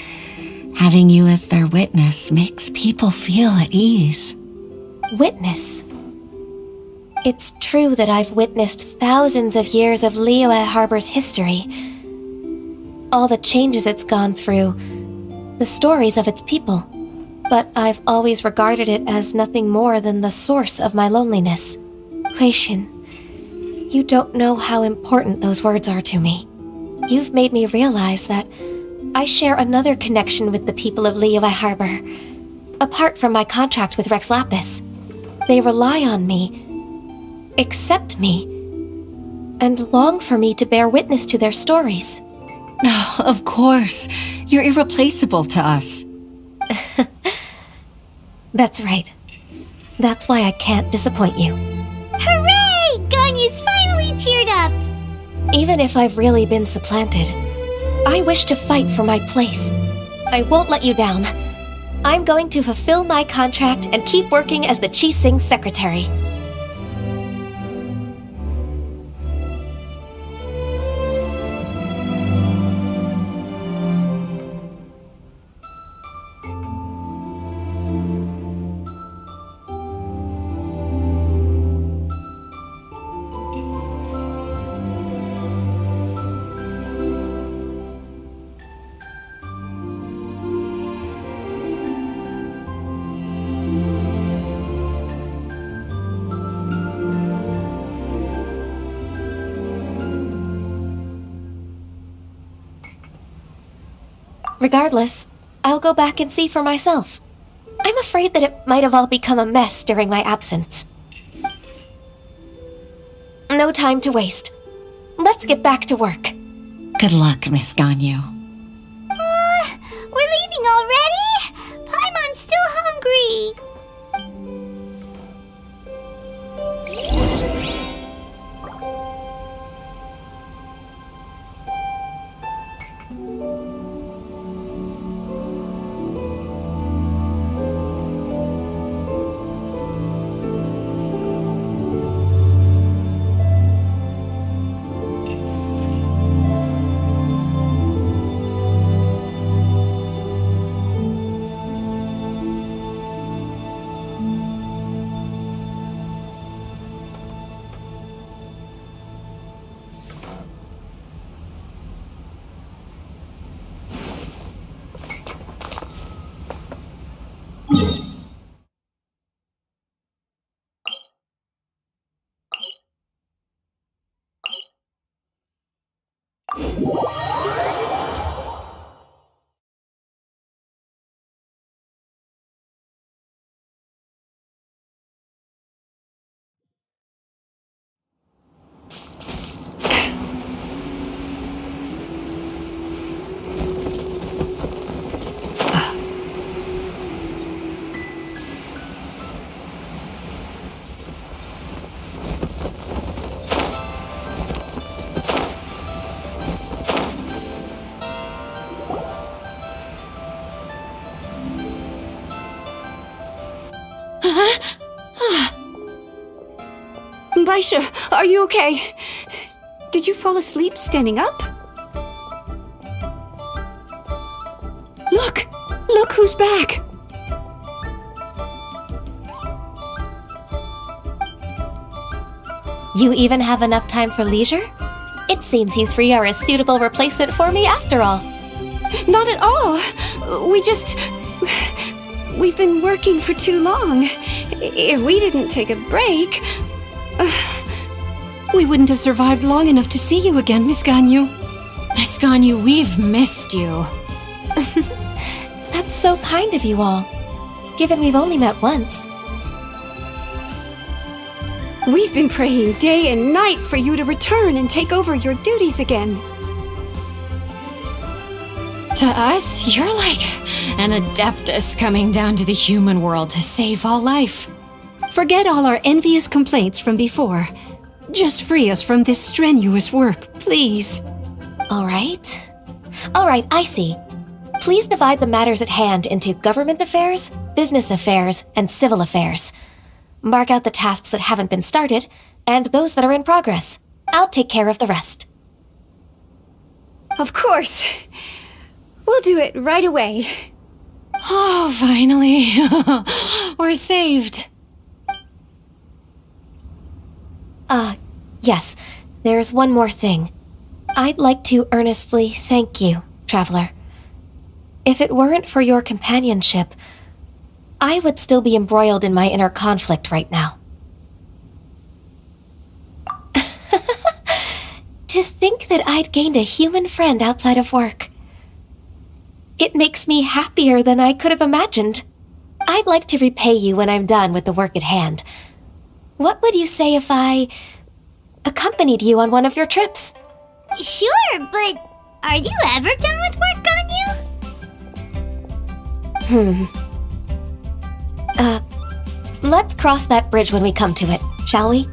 Having you as their witness makes people feel at ease. Witness? It's true that I've witnessed thousands of years of Liyue Harbor's history. All the changes it's gone through, the stories of its people. But I've always regarded it as nothing more than the source of my loneliness. Huixin, you don't know how important those words are to me. You've made me realize that I share another connection with the people of Liyue Harbor. Apart from my contract with Rex Lapis, they rely on me, accept me, and long for me to bear witness to their stories. Oh, of course. You're irreplaceable to us. That's right. That's why I can't disappoint you. Hooray! Ganyu's finally cheered up! Even if I've really been supplanted, I wish to fight for my place. I won't let you down. I'm going to fulfill my contract and keep working as the Qixing secretary. Regardless, I'll go back and see for myself. I'm afraid that it might have all become a mess during my absence. No time to waste. Let's get back to work. Good luck, Miss Ganyu. We're leaving already? Paimon's still hungry. Baisha, are you okay? Did you fall asleep standing up? Look who's back! You even have enough time for leisure? It seems you three are a suitable replacement for me after all. Not at all. We've been working for too long. If we didn't take a break... We wouldn't have survived long enough to see you again, Miss Ganyu. Miss Ganyu, we've missed you. That's so kind of you all, given we've only met once. We've been praying day and night for you to return and take over your duties again. To us, you're like an adeptus coming down to the human world to save all life. Forget all our envious complaints from before. Just free us from this strenuous work, please. All right, I see. Please divide the matters at hand into government affairs, business affairs, and civil affairs. Mark out the tasks that haven't been started, and those that are in progress. I'll take care of the rest. Of course. We'll do it right away. Oh, finally. We're saved. Yes, there's one more thing. I'd like to earnestly thank you, Traveler. If it weren't for your companionship, I would still be embroiled in my inner conflict right now. To think that I'd gained a human friend outside of work. It makes me happier than I could have imagined. I'd like to repay you when I'm done with the work at hand. What would you say if I accompanied you on one of your trips? Sure, but are you ever done with work, Ganyu? Let's cross that bridge when we come to it, shall we?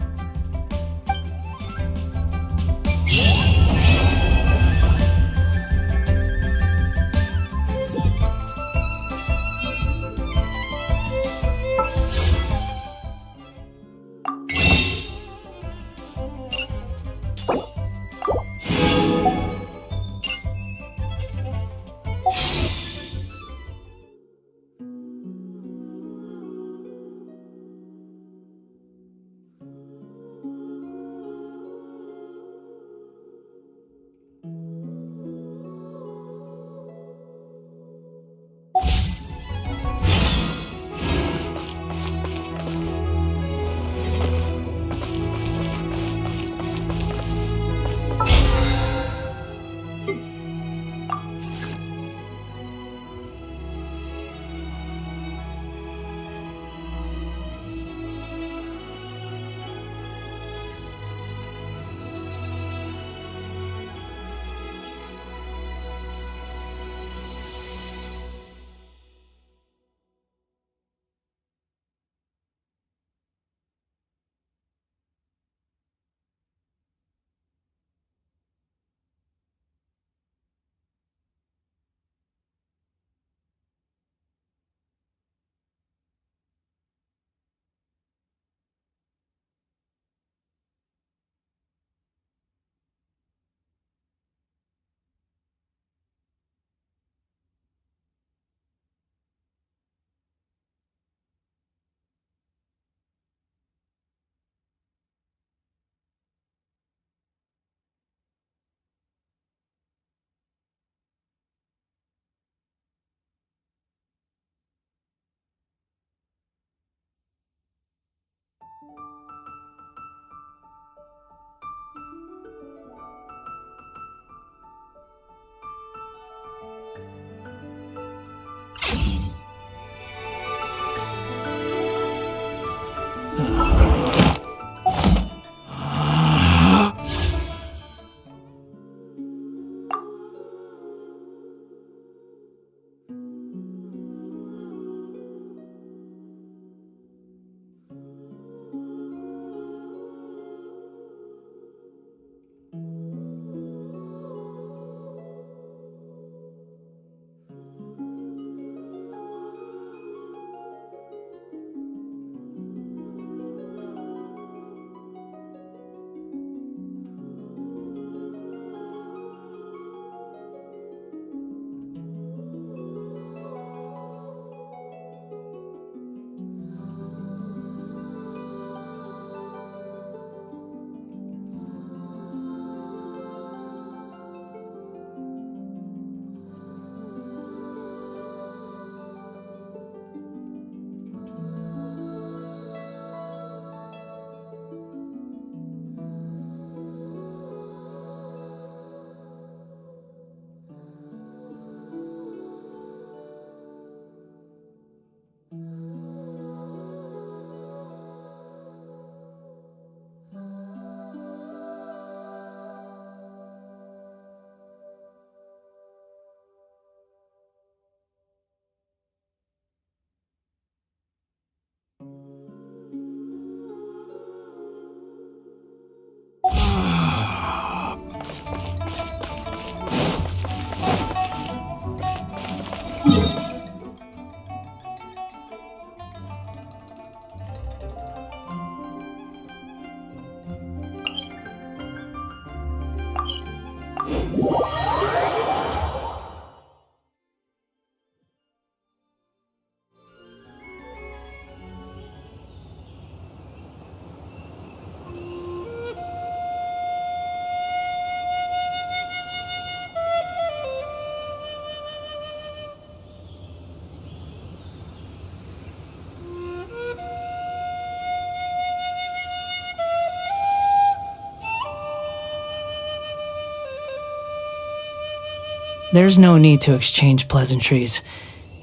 There's no need to exchange pleasantries.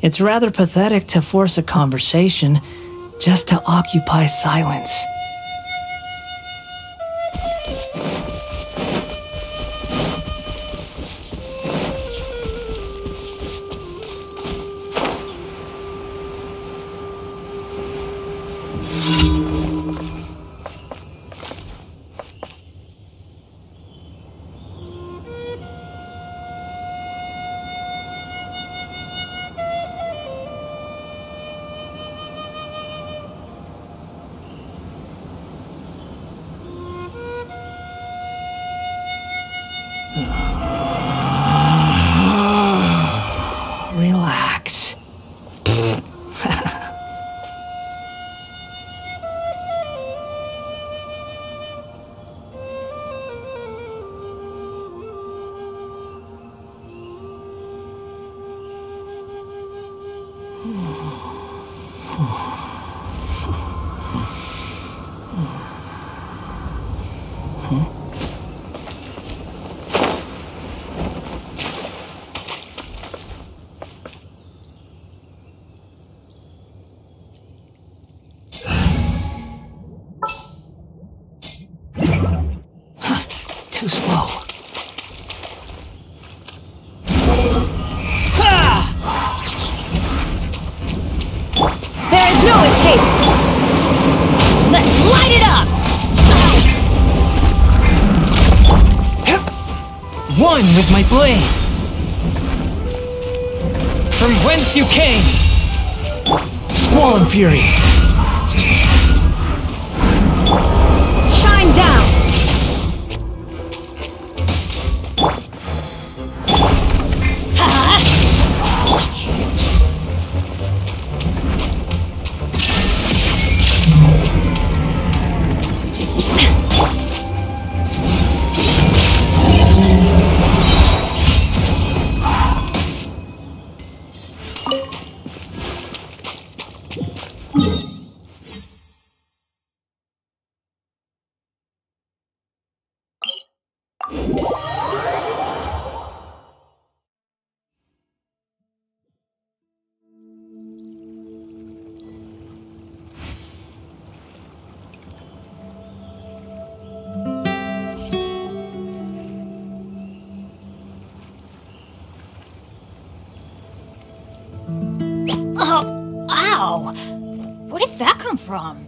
It's rather pathetic to force a conversation just to occupy silence. Relax. Too slow. There is no escape! Let's light it up! One with my blade. From whence you came. Squall and fury. Shine down! Oh, ow! Where did that come from?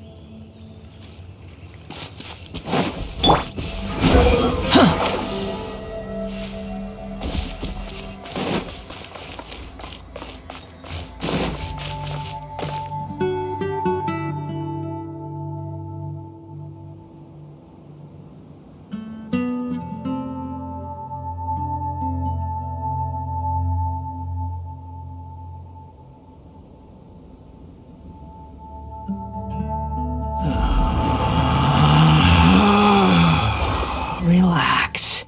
Relax.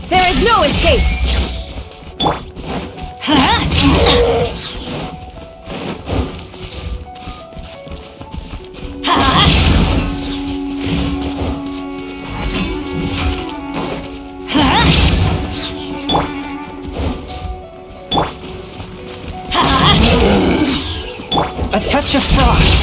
There is no escape! A touch of frost.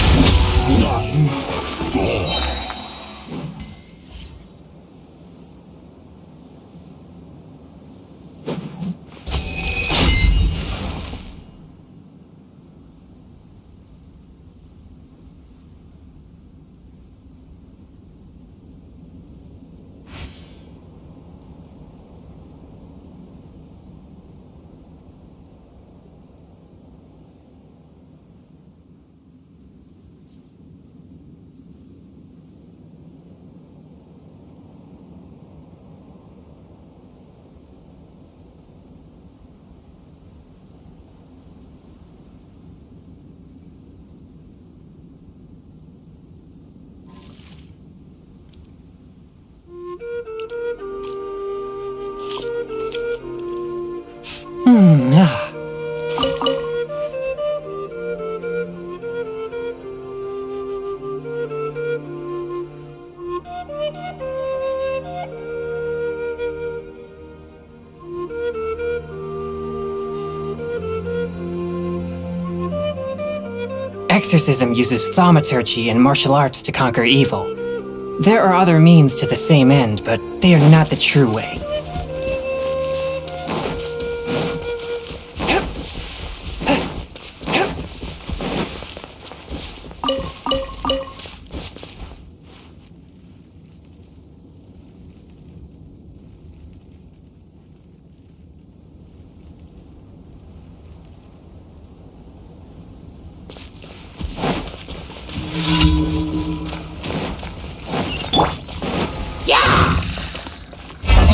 Exorcism uses thaumaturgy and martial arts to conquer evil. There are other means to the same end, but they are not the true way.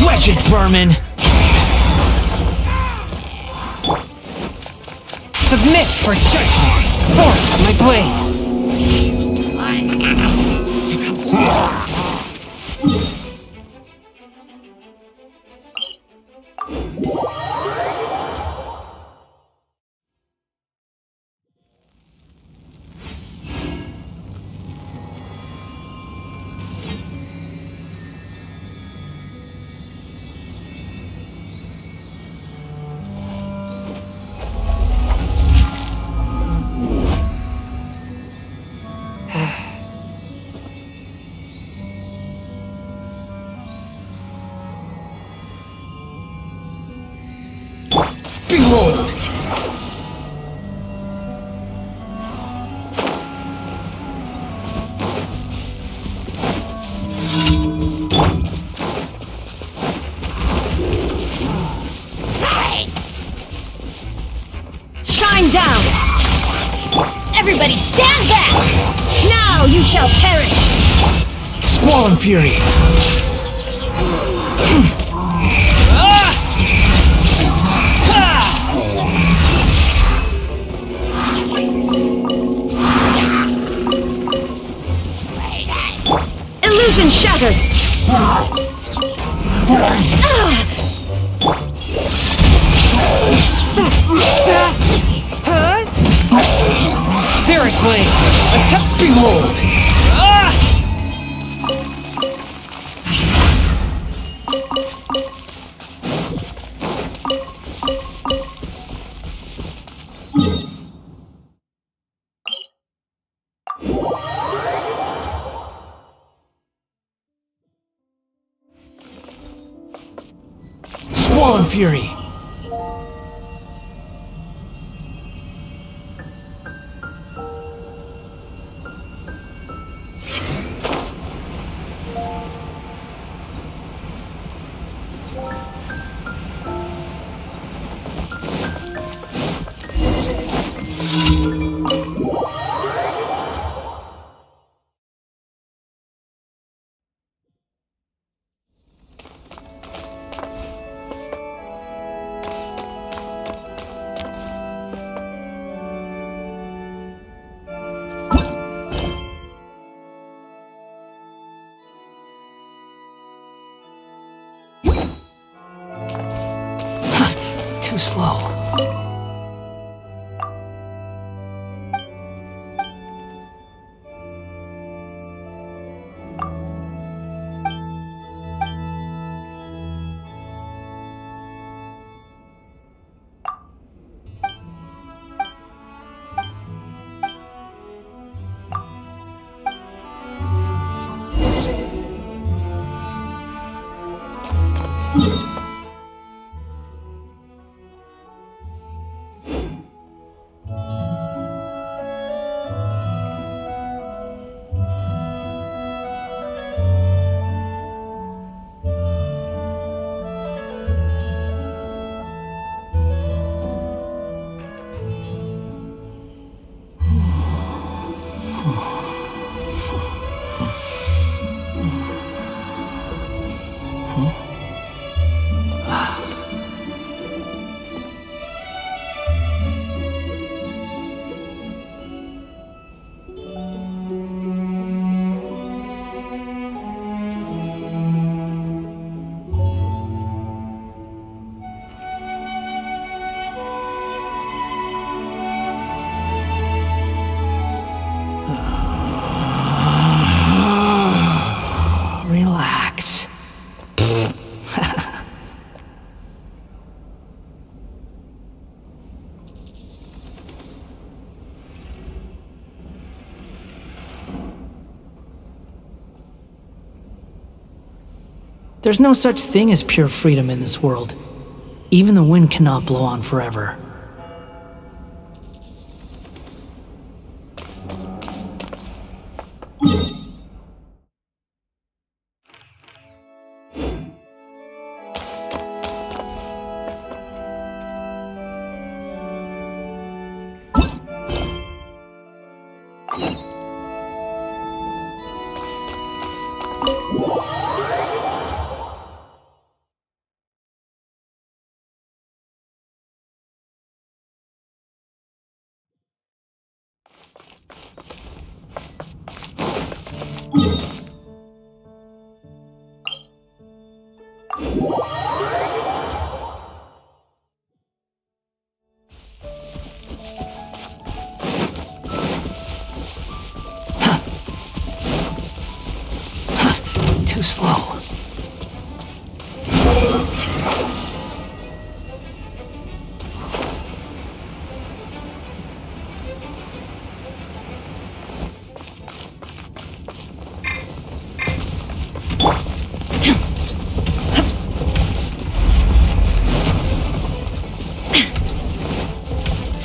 Wretched vermin! Submit for judgment! Forth my blade! Behold! Shine down! Everybody stand back! Now you shall perish! Squall and fury! Illusion shattered! Spirit blade! Attack! Behold! Squall and fury! Too slow. There's no such thing as pure freedom in this world. Even the wind cannot blow on forever. Too slow.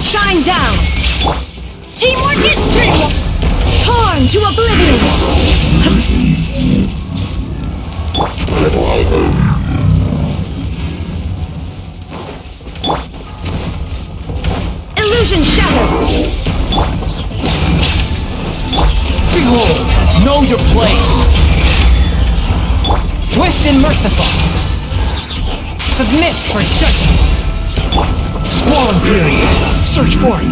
Shine down! Teamwork is dreamwork! Torn to oblivion! Illusion shattered! Behold, know your place. Swift and merciful. Submit for judgment. Squall Fury, search for it.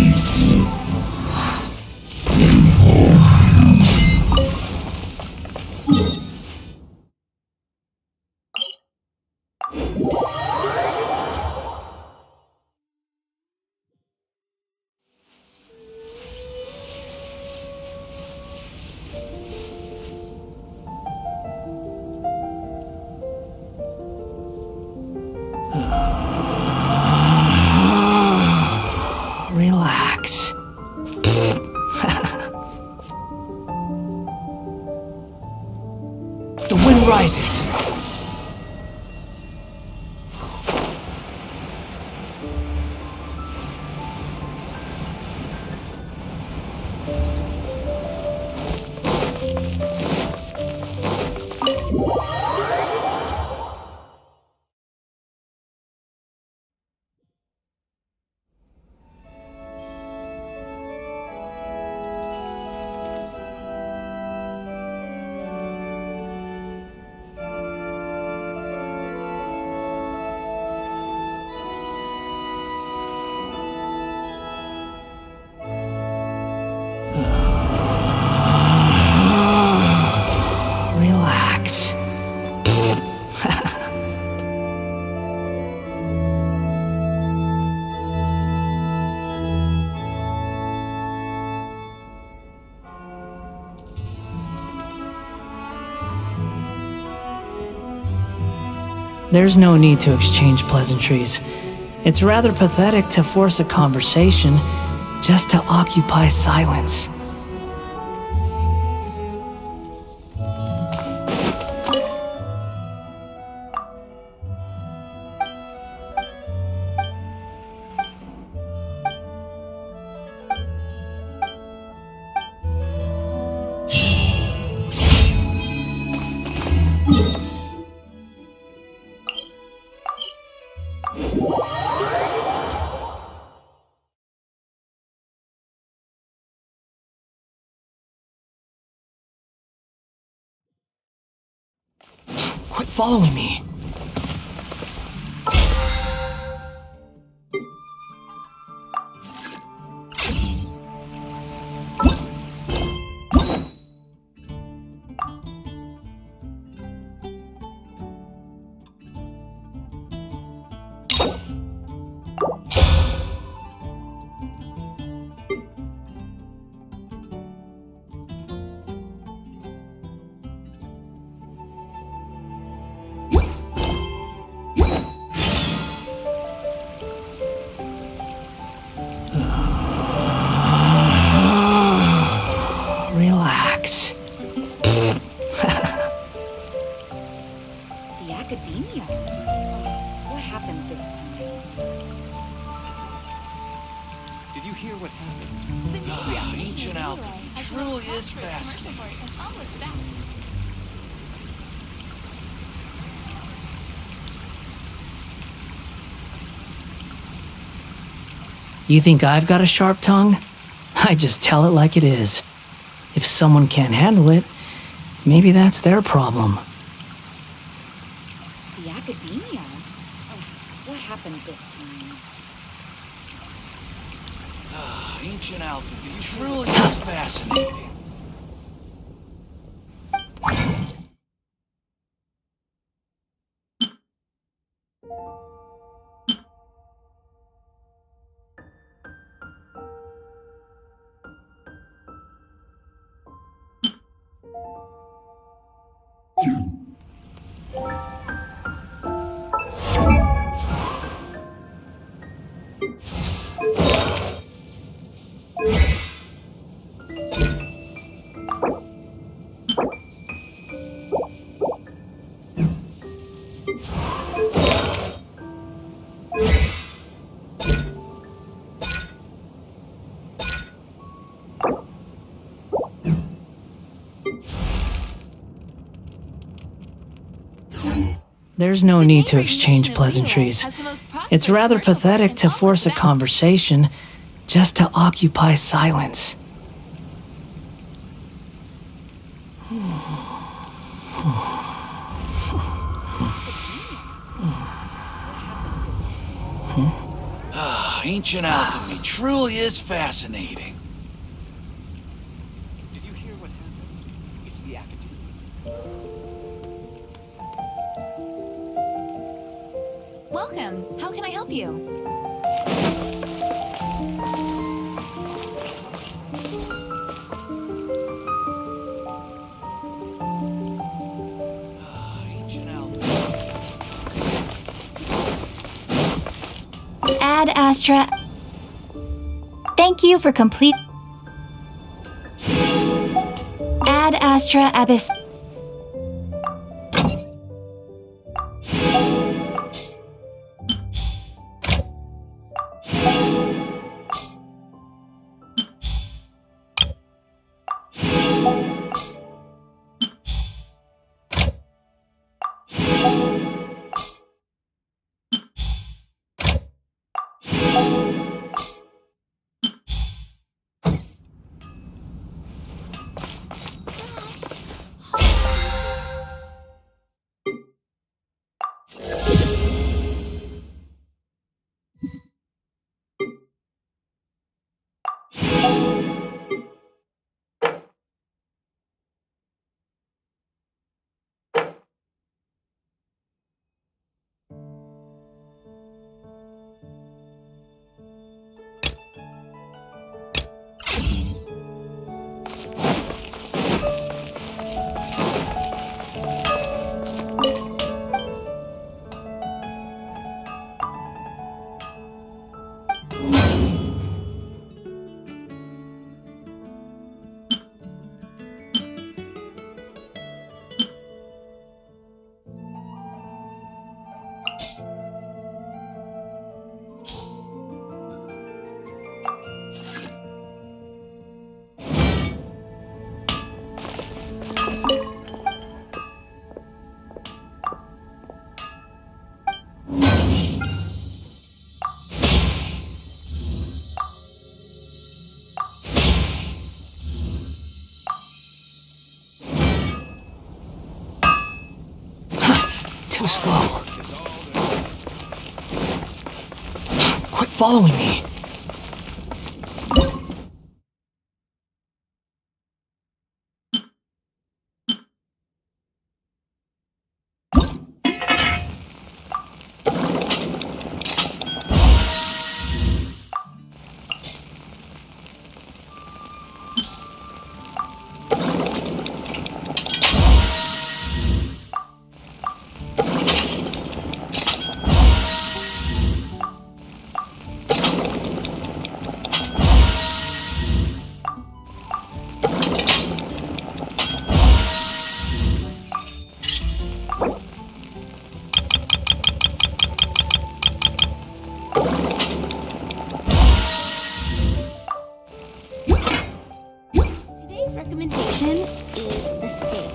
Relax. The wind rises. Relax. There's no need to exchange pleasantries. It's rather pathetic to force a conversation just to occupy silence. Quit following me. what happened. Ancient alchemy truly is fascinating. You think I've got a sharp tongue? I just tell it like it is. If someone can't handle it, maybe that's their problem. The academia? Ugh, what happened this time? Ancient alchemy truly is fascinating. There's no need to exchange pleasantries. It's rather pathetic to force a conversation just to occupy silence. Ancient alchemy truly is fascinating. Did you hear what happened? It's the academia. Welcome. How can I help you? Ad Astra. Thank you for complete. Ad Astra Abyss. Too slow. Quit following me. recommendation is the steak.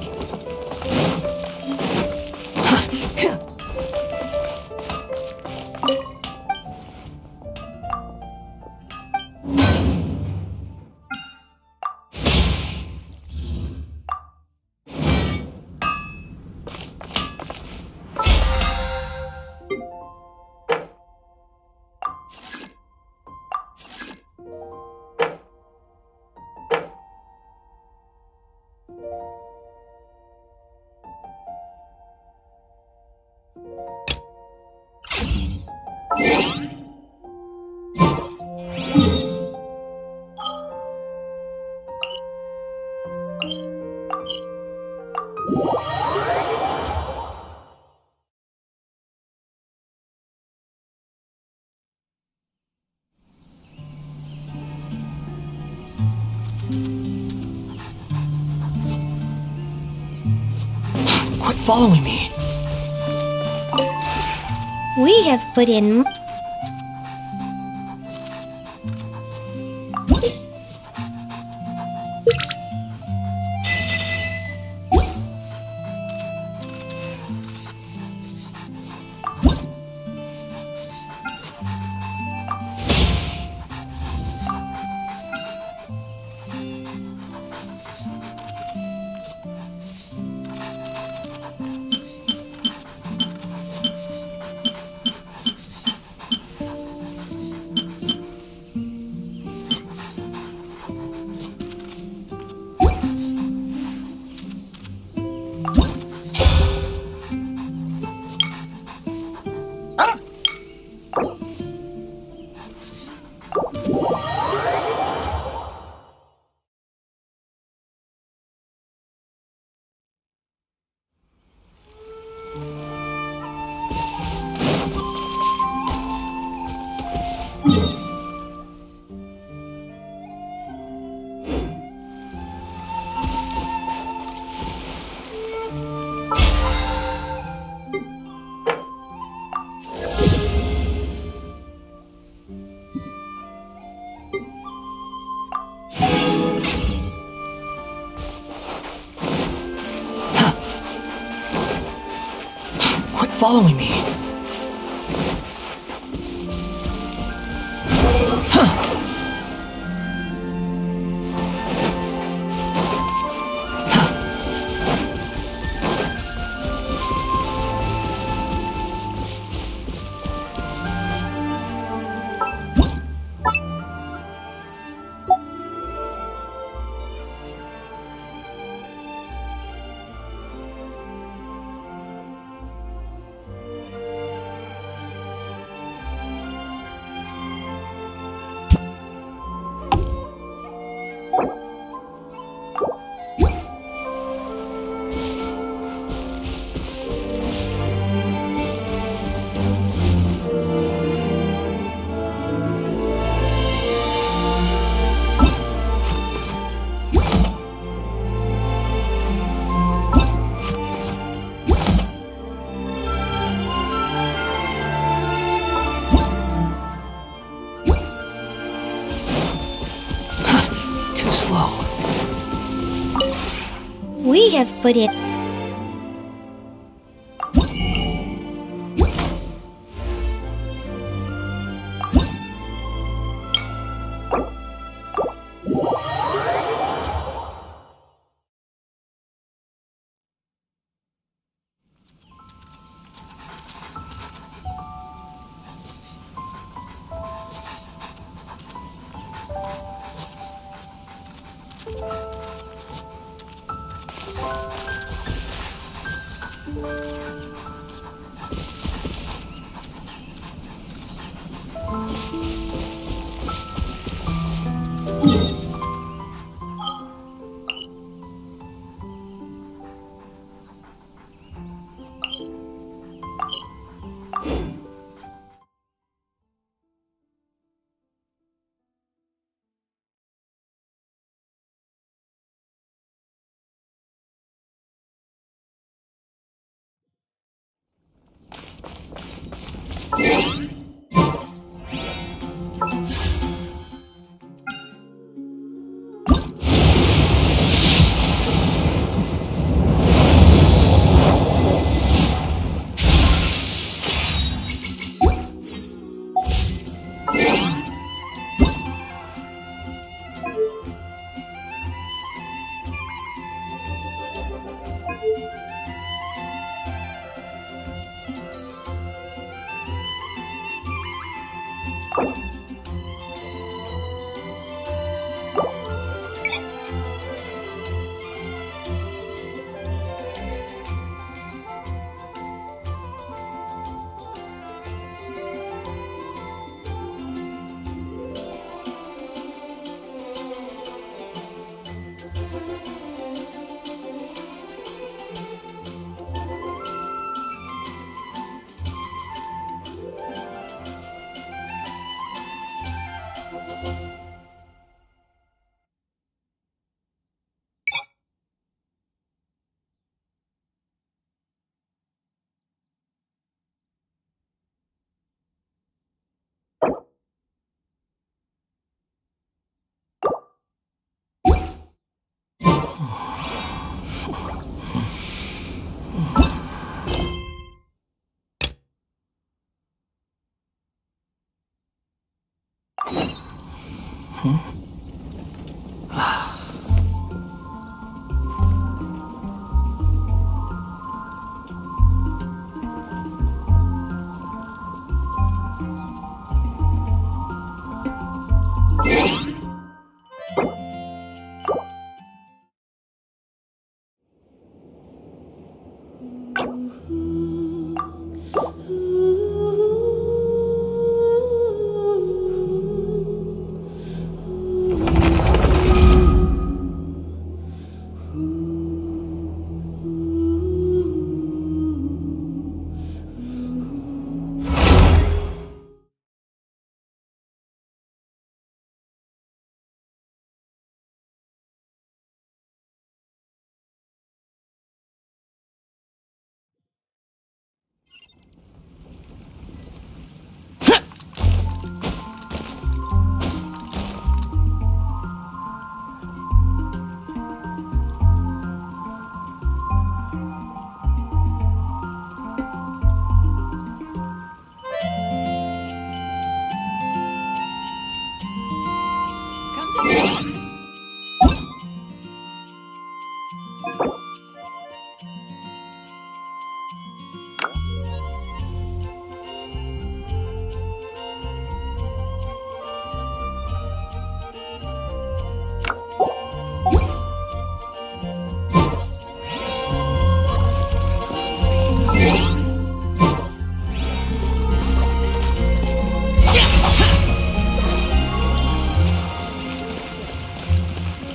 Quit following me. We have put in... Quit following me. Slow. We have put in...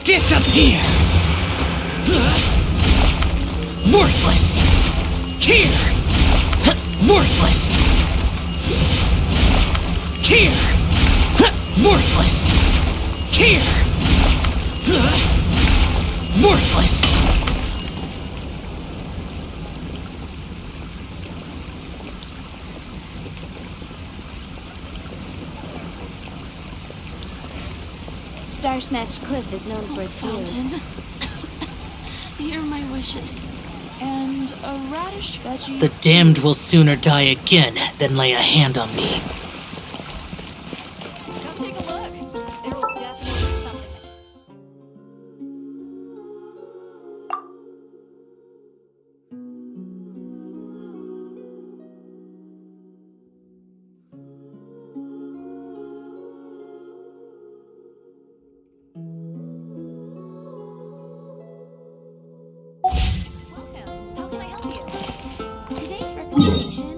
Disappear! Worthless! Here! Worthless! Here! Worthless! Here! Worthless! Star Snatch Cliff is known for its Fountain. views. Hear my wishes. And a radish veggie. The damned will sooner die again than lay a hand on me. Come take a look. There will definitely be something. Welcome. How can I help you? Today's recommendation.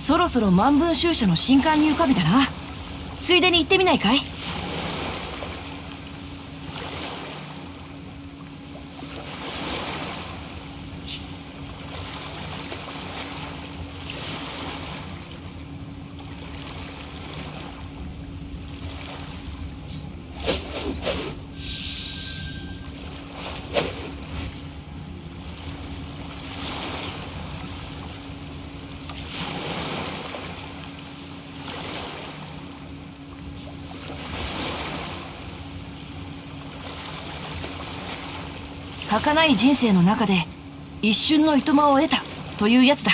そろそろ万文集社の新刊入荷日だな。ついでに行ってみないかい？儚い人生の中で一瞬のいとまを得たというやつだ。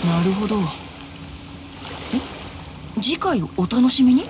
なるほど。次回お楽しみに。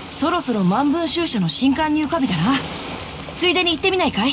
そろそろ万文集社の新刊入荷日だな。ついでに行ってみないかい？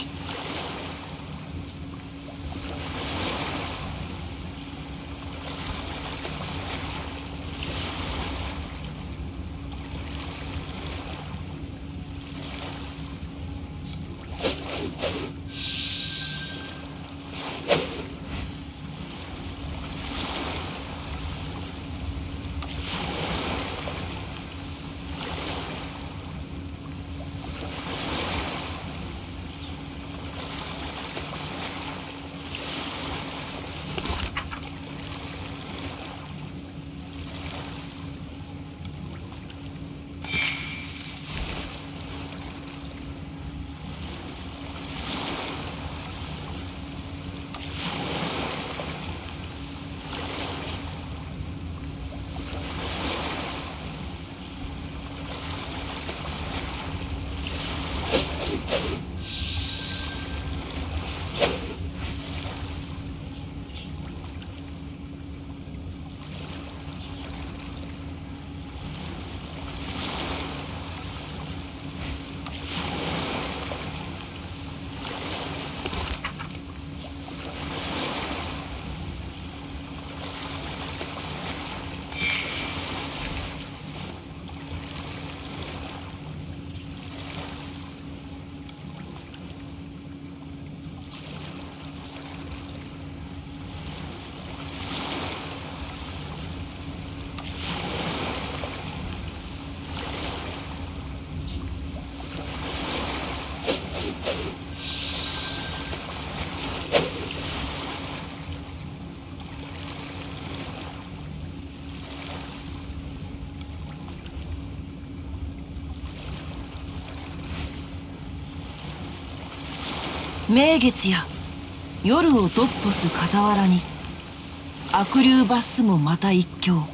名月や夜をどっぽす傍らに悪竜罰すもまた一興。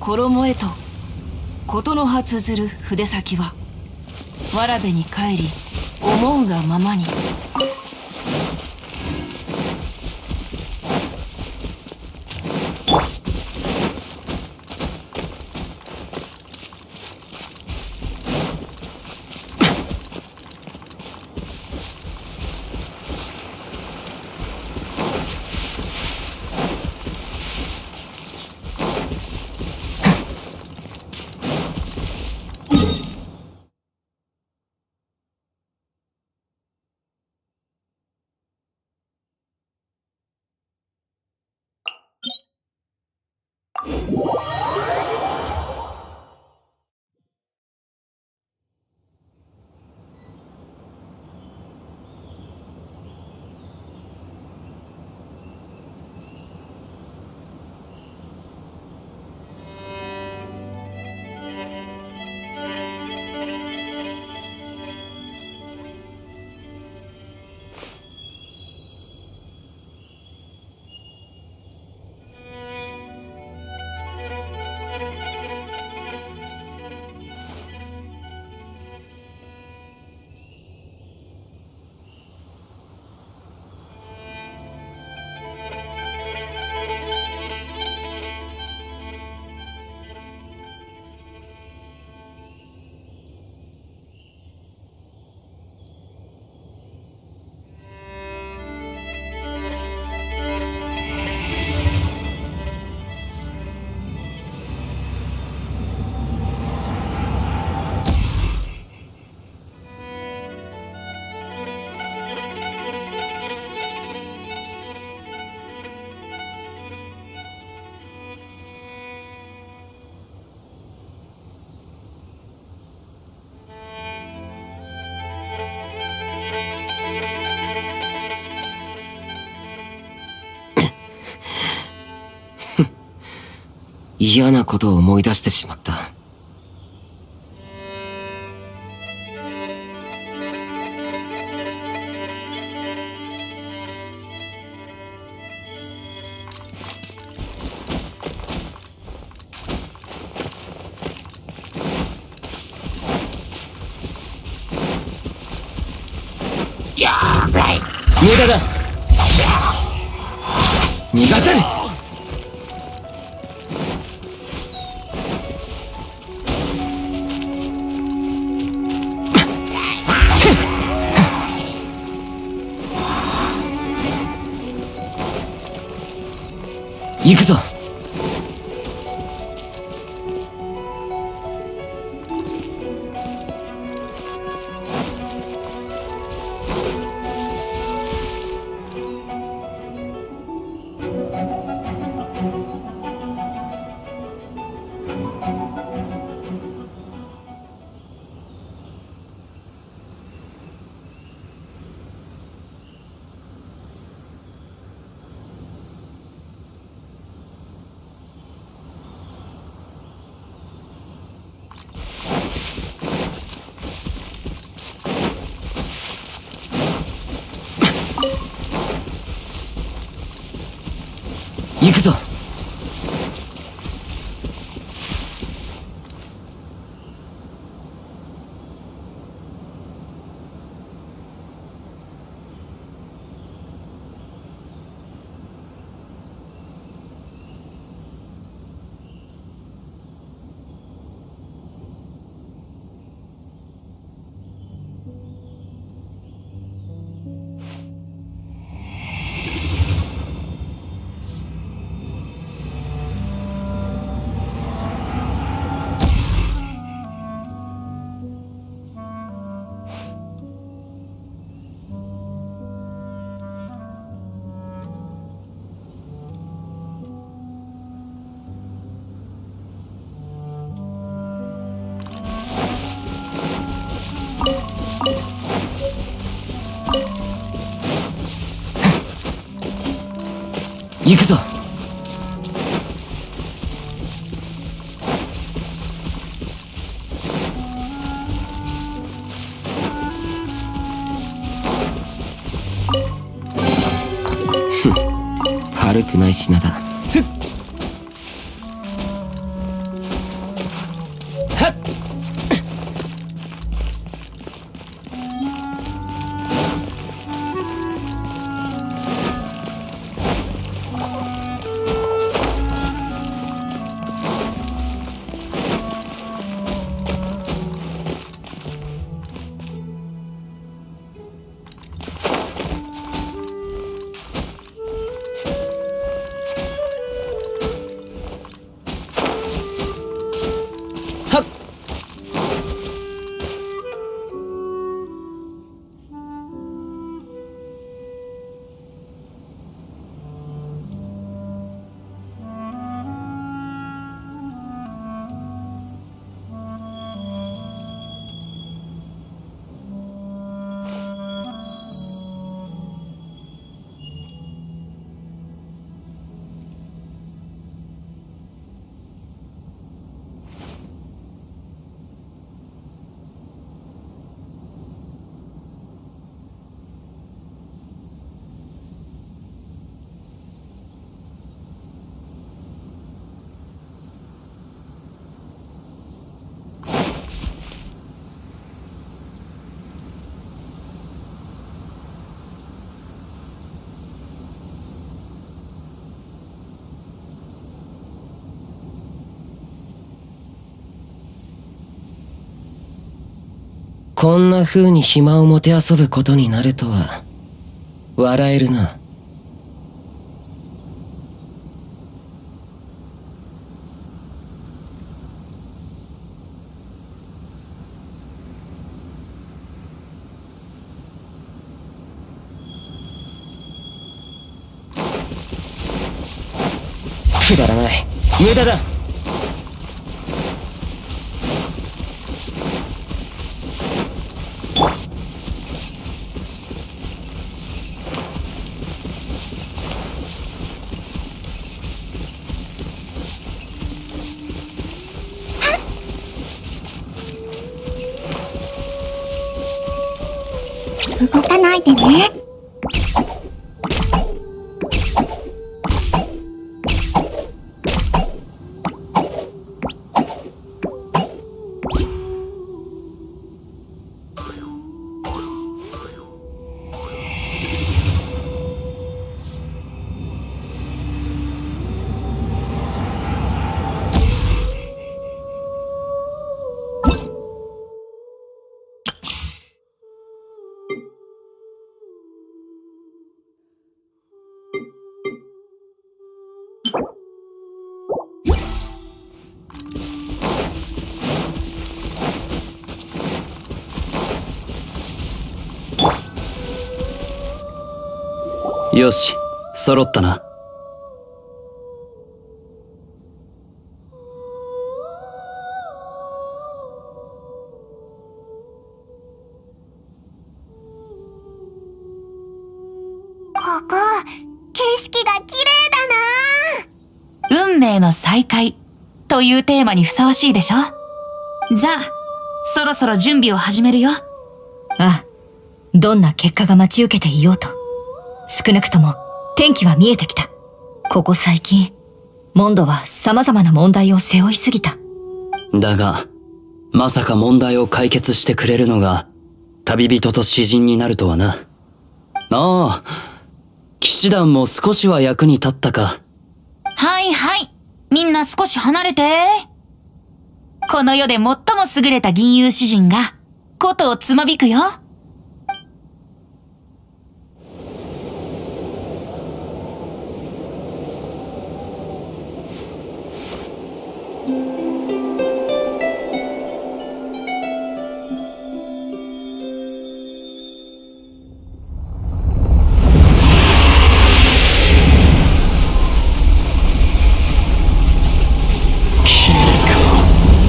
衣へと事の葉綴る筆先はわらべに帰り思うがままに。嫌なことを思い出してしまった。無駄だ。逃がせる。行くぞ。行くぞ。行くぞ。ふん、悪くない品だ。こんな風に暇をもてあそぶことになるとは笑えるな。くだらない。無駄だ。動かないでね。よし、揃ったな。ここ、景色が綺麗だな。運命の再会というテーマにふさわしいでしょ。じゃあ、そろそろ準備を始めるよ。ああ、どんな結果が待ち受けていようと。少なくとも天気は見えてきた。ここ最近、モンドは様々な問題を背負いすぎた。だが、まさか問題を解決してくれるのが、旅人と詩人になるとはな。ああ、騎士団も少しは役に立ったか。はいはい。みんな少し離れて。この世で最も優れた銀融詩人が、琴をつまびくよ。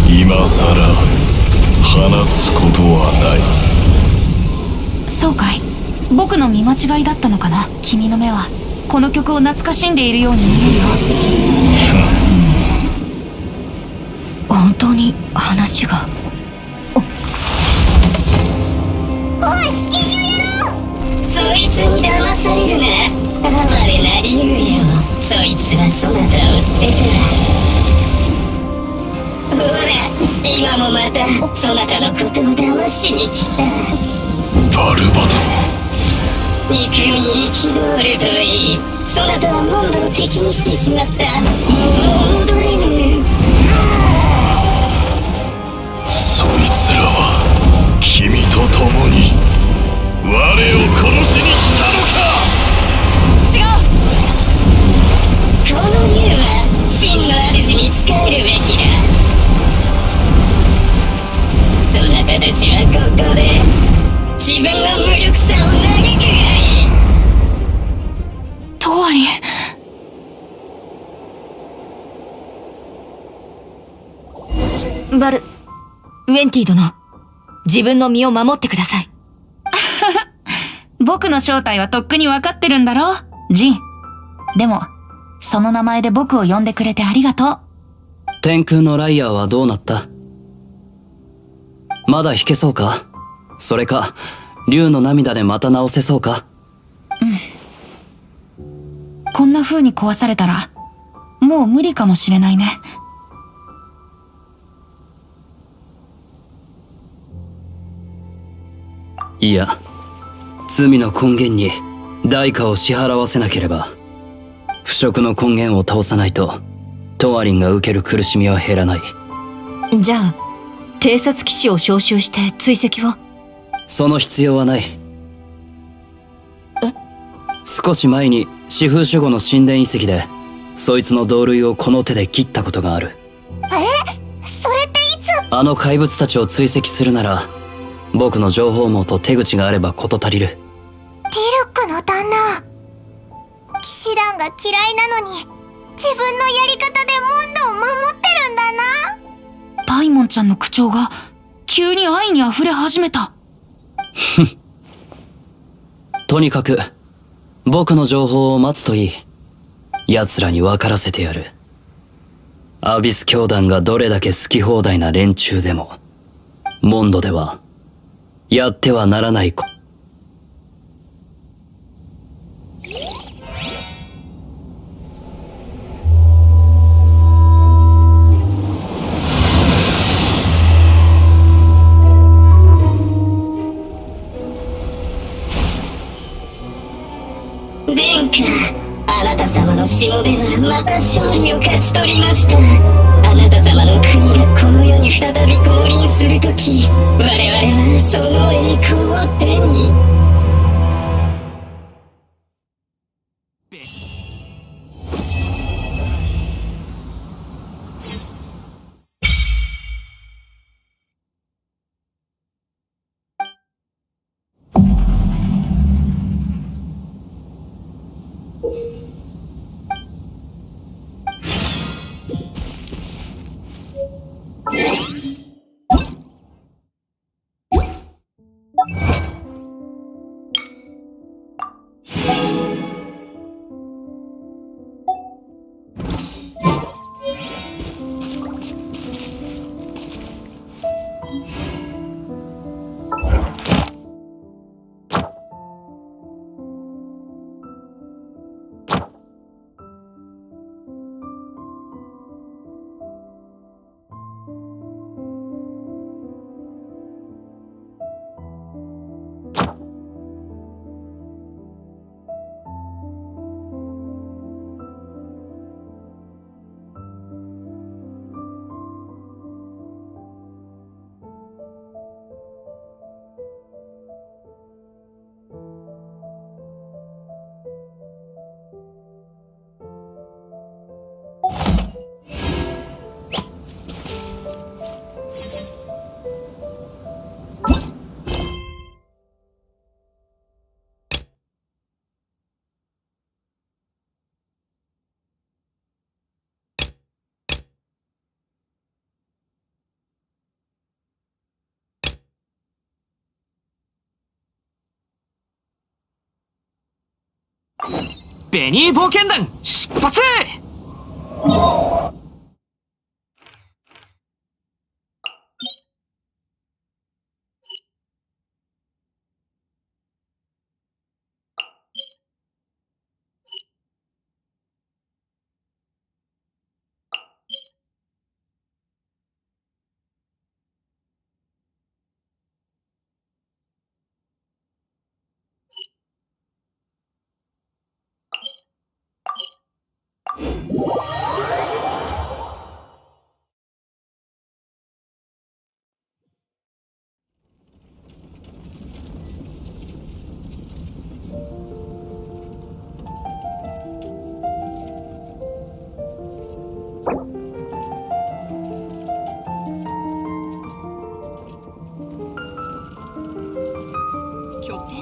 今さら話すことはない。そうかい。僕の見間違いだったのかな。君の目はこの曲を懐かしんでいるように見えるよ。本当に話が。おい、金融野郎！そいつに騙されるな。哀れな理由よ。そいつはそなたを捨てた。ほら、今もまたそなたのことを騙しに来た。バルバトス、憎み憤るといい。そなたはモンドを敵にしてしまった。もう戻れぬ。そいつらは君と共に我を殺しに来たのか。違う。この竜は真の主に仕えるべきだ。そなたたちはここで自分の無力さを嘆くがいい。トワリン。ウェンティ殿、自分の身を守ってください。僕の正体はとっくにわかってるんだろ、ジン。でも、その名前で僕を呼んでくれてありがとう。天空のライアーはどうなった？まだ弾けそうか？それか、竜の涙でまた直せそうか？こんな風に壊されたら、もう無理かもしれないね。いや、罪の根源に代価を支払わせなければ、腐食の根源を倒さないと、トワリンが受ける苦しみは減らない。じゃあ、偵察騎士を招集して追跡を？その必要はない。少し前に四風守護の神殿遺跡で、そいつの同類をこの手で切ったことがある。それっていつ？あの怪物たちを追跡するなら、僕の情報網と手口があれば事足りる。ティルックの旦那。騎士団が嫌いなのに、自分のやり方でモンドを守ってるんだな。パイモンちゃんの口調が急に愛に溢れ始めた。とにかく僕の情報を待つといい。奴らに分からせてやる。アビス教団がどれだけ好き放題な連中でも、モンドではやってはならない殿下、あなた様のしもべはまた勝利を勝ち取りました。あなた様の国がこの世に再び降臨するとき、我々はその栄光を手に。ベニー冒険団出発！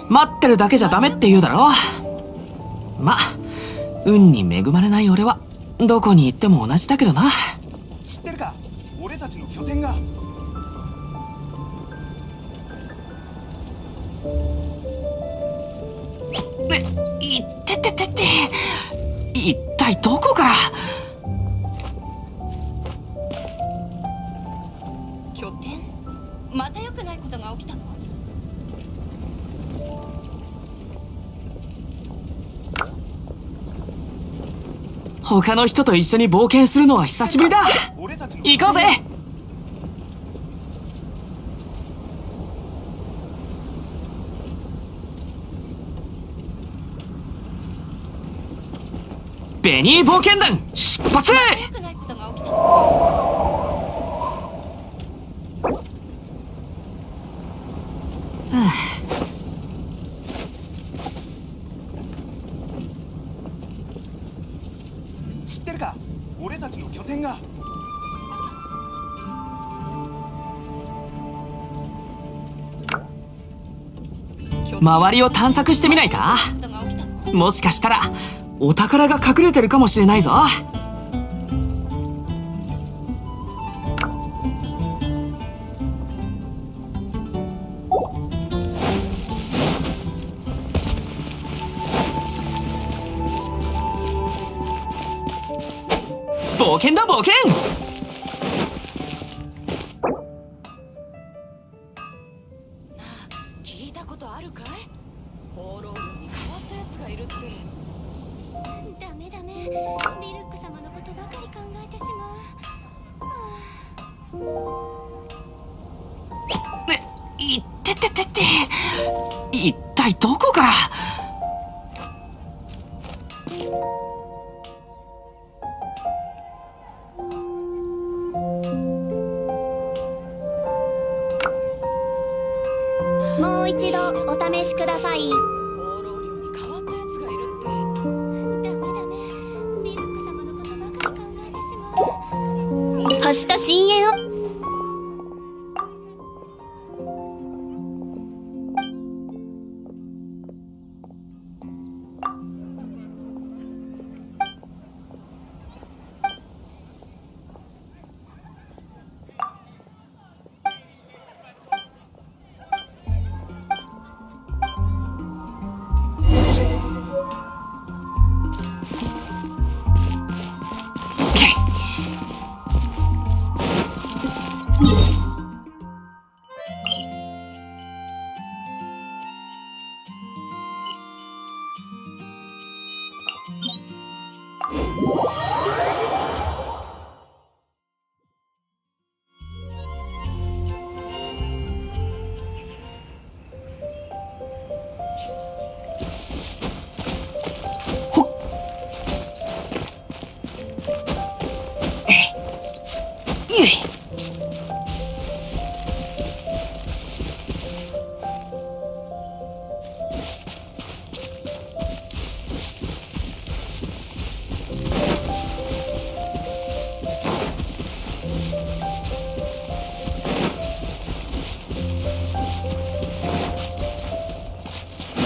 待ってるだけじゃダメって言うだろ。ま、運に恵まれない俺はどこに行っても同じだけどな。知ってるか、俺たちの拠点が。いってってってって、一体どこから。拠点？また良くないことが起きたの？他の人と一緒に冒険するのは久しぶりだ。行こうぜ。ベニー冒険団出発！知ってるか、俺たちの拠点が。周りを探索してみないか？もしかしたらお宝が隠れてるかもしれないぞ。冒険だ冒険！聞いたことあるかい？放浪軍に変わったやつがいるって。リルック様のことばかり考えてしまう。いってててって、一体どこから。もう一度お試しください。星と深淵を。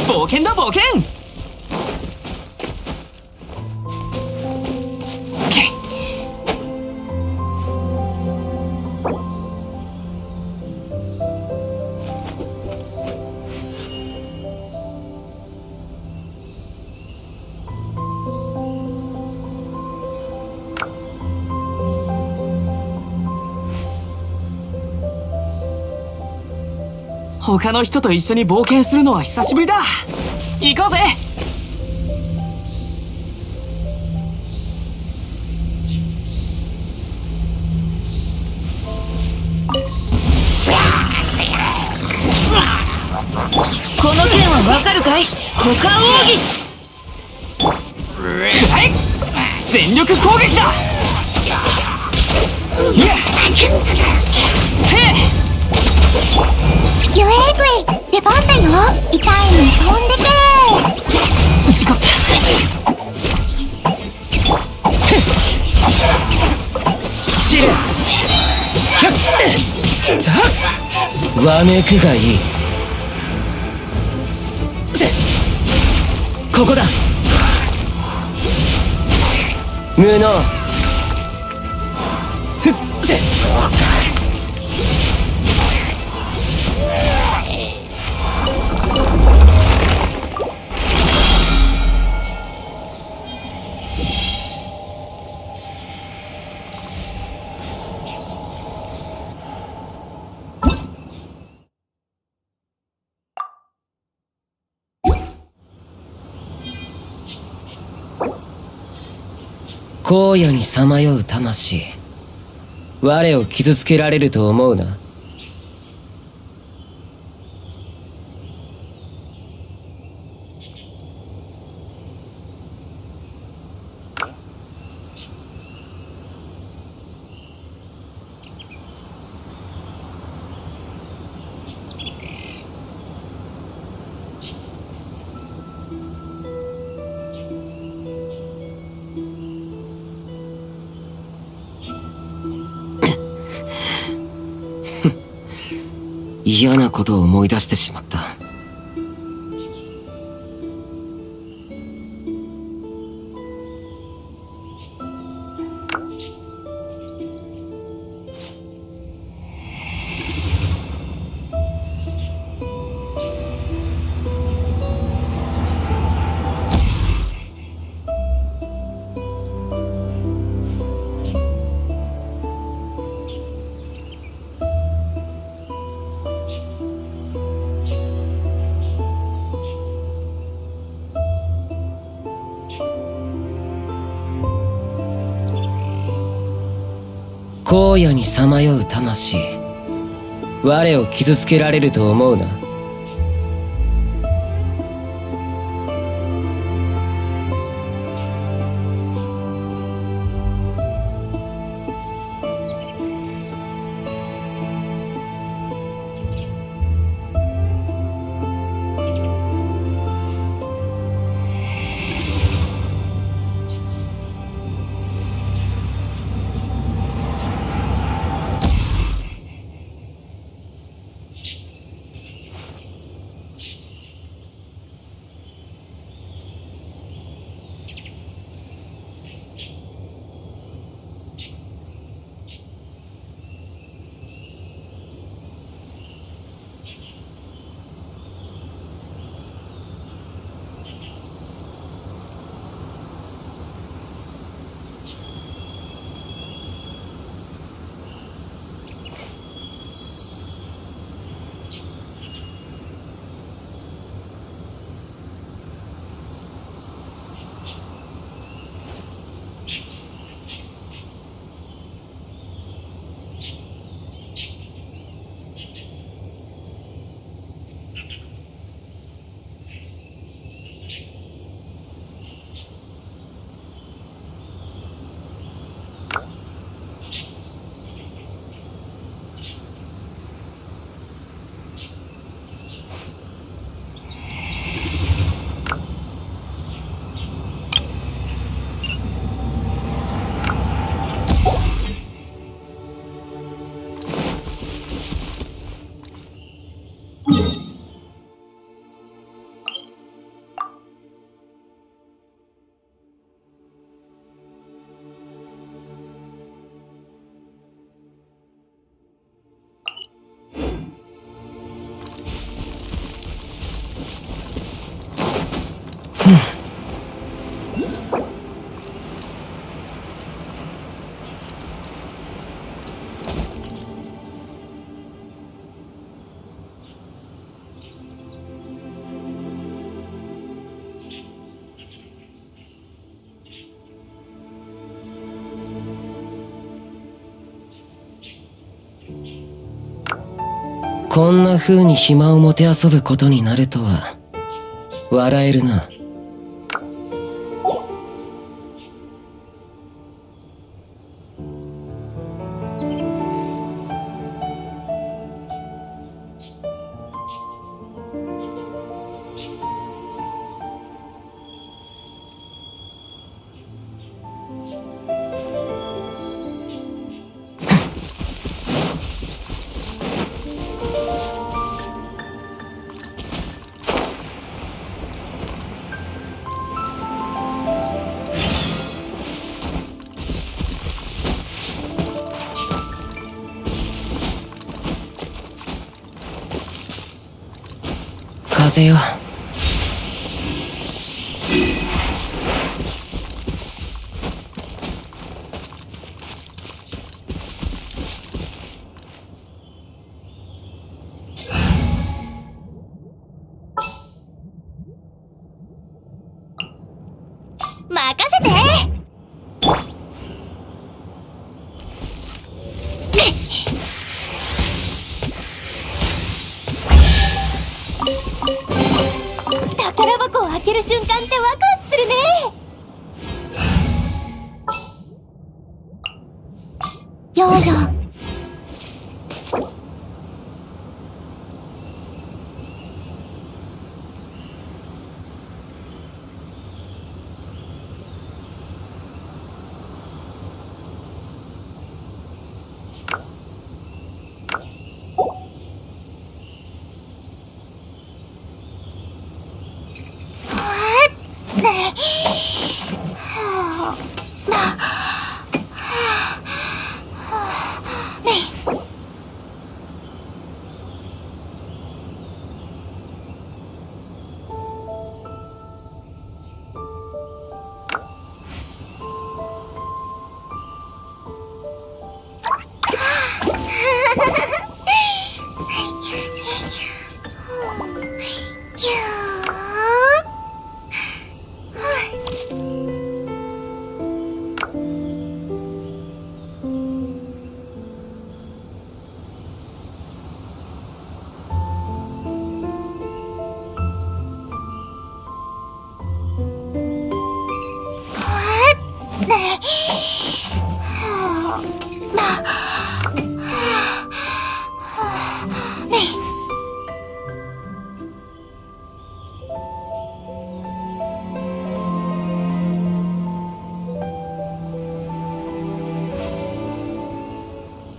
冒険だ冒険。他の人と一緒に冒険するのは久しぶりだ。行こうぜ。この剣はわかるかい？股間奥義。はい、全力攻撃だ。ユエーグイ、出番だよ。痛いに飛んでけ。事故った。チルわめくがいい。ここだ。無能。荒野にさまよう魂、我を傷つけられると思うな。嫌なことを思い出してしまった。荒野にさまよう魂、我を傷つけられると思うな。こんな風に暇をもてあそぶことになるとは笑えるな。風よ。任せて。宝箱を開ける瞬間ってワクワクするね。ヨーヨー。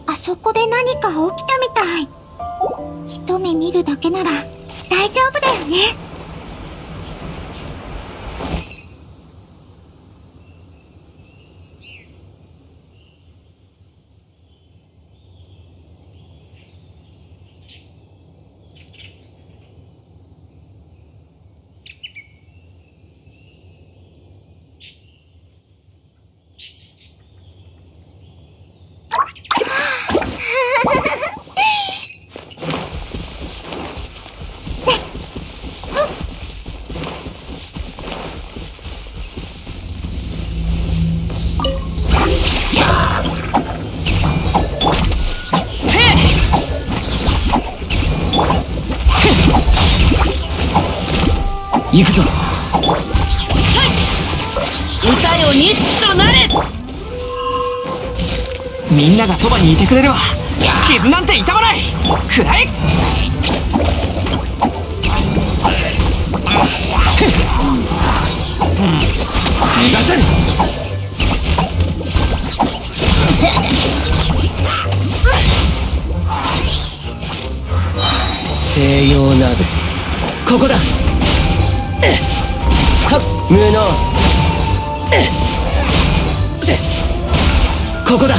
あそこで何か起きたみたい。一目見るだけなら大丈夫だよね。行くぞ。歌よ錦となれ。みんながそばにいてくれれば傷なんて痛まない。くらえ。逃がせる。西洋鍋、ここだ。無能、ここだ。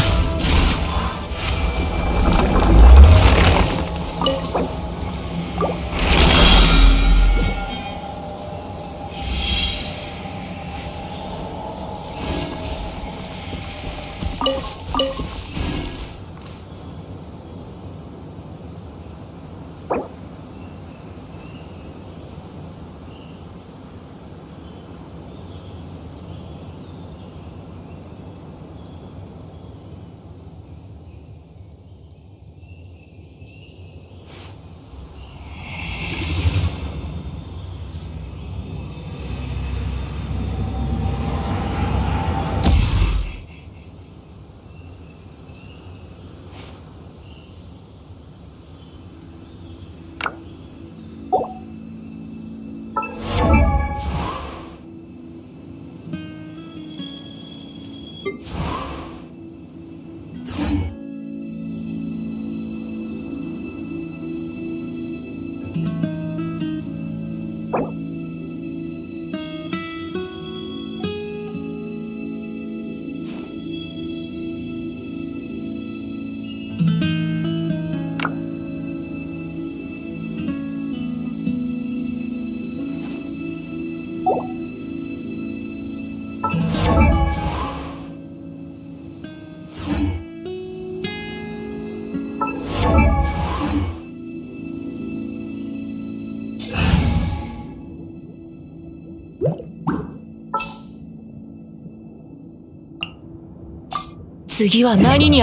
次は何に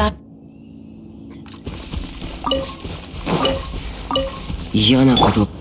嫌なこと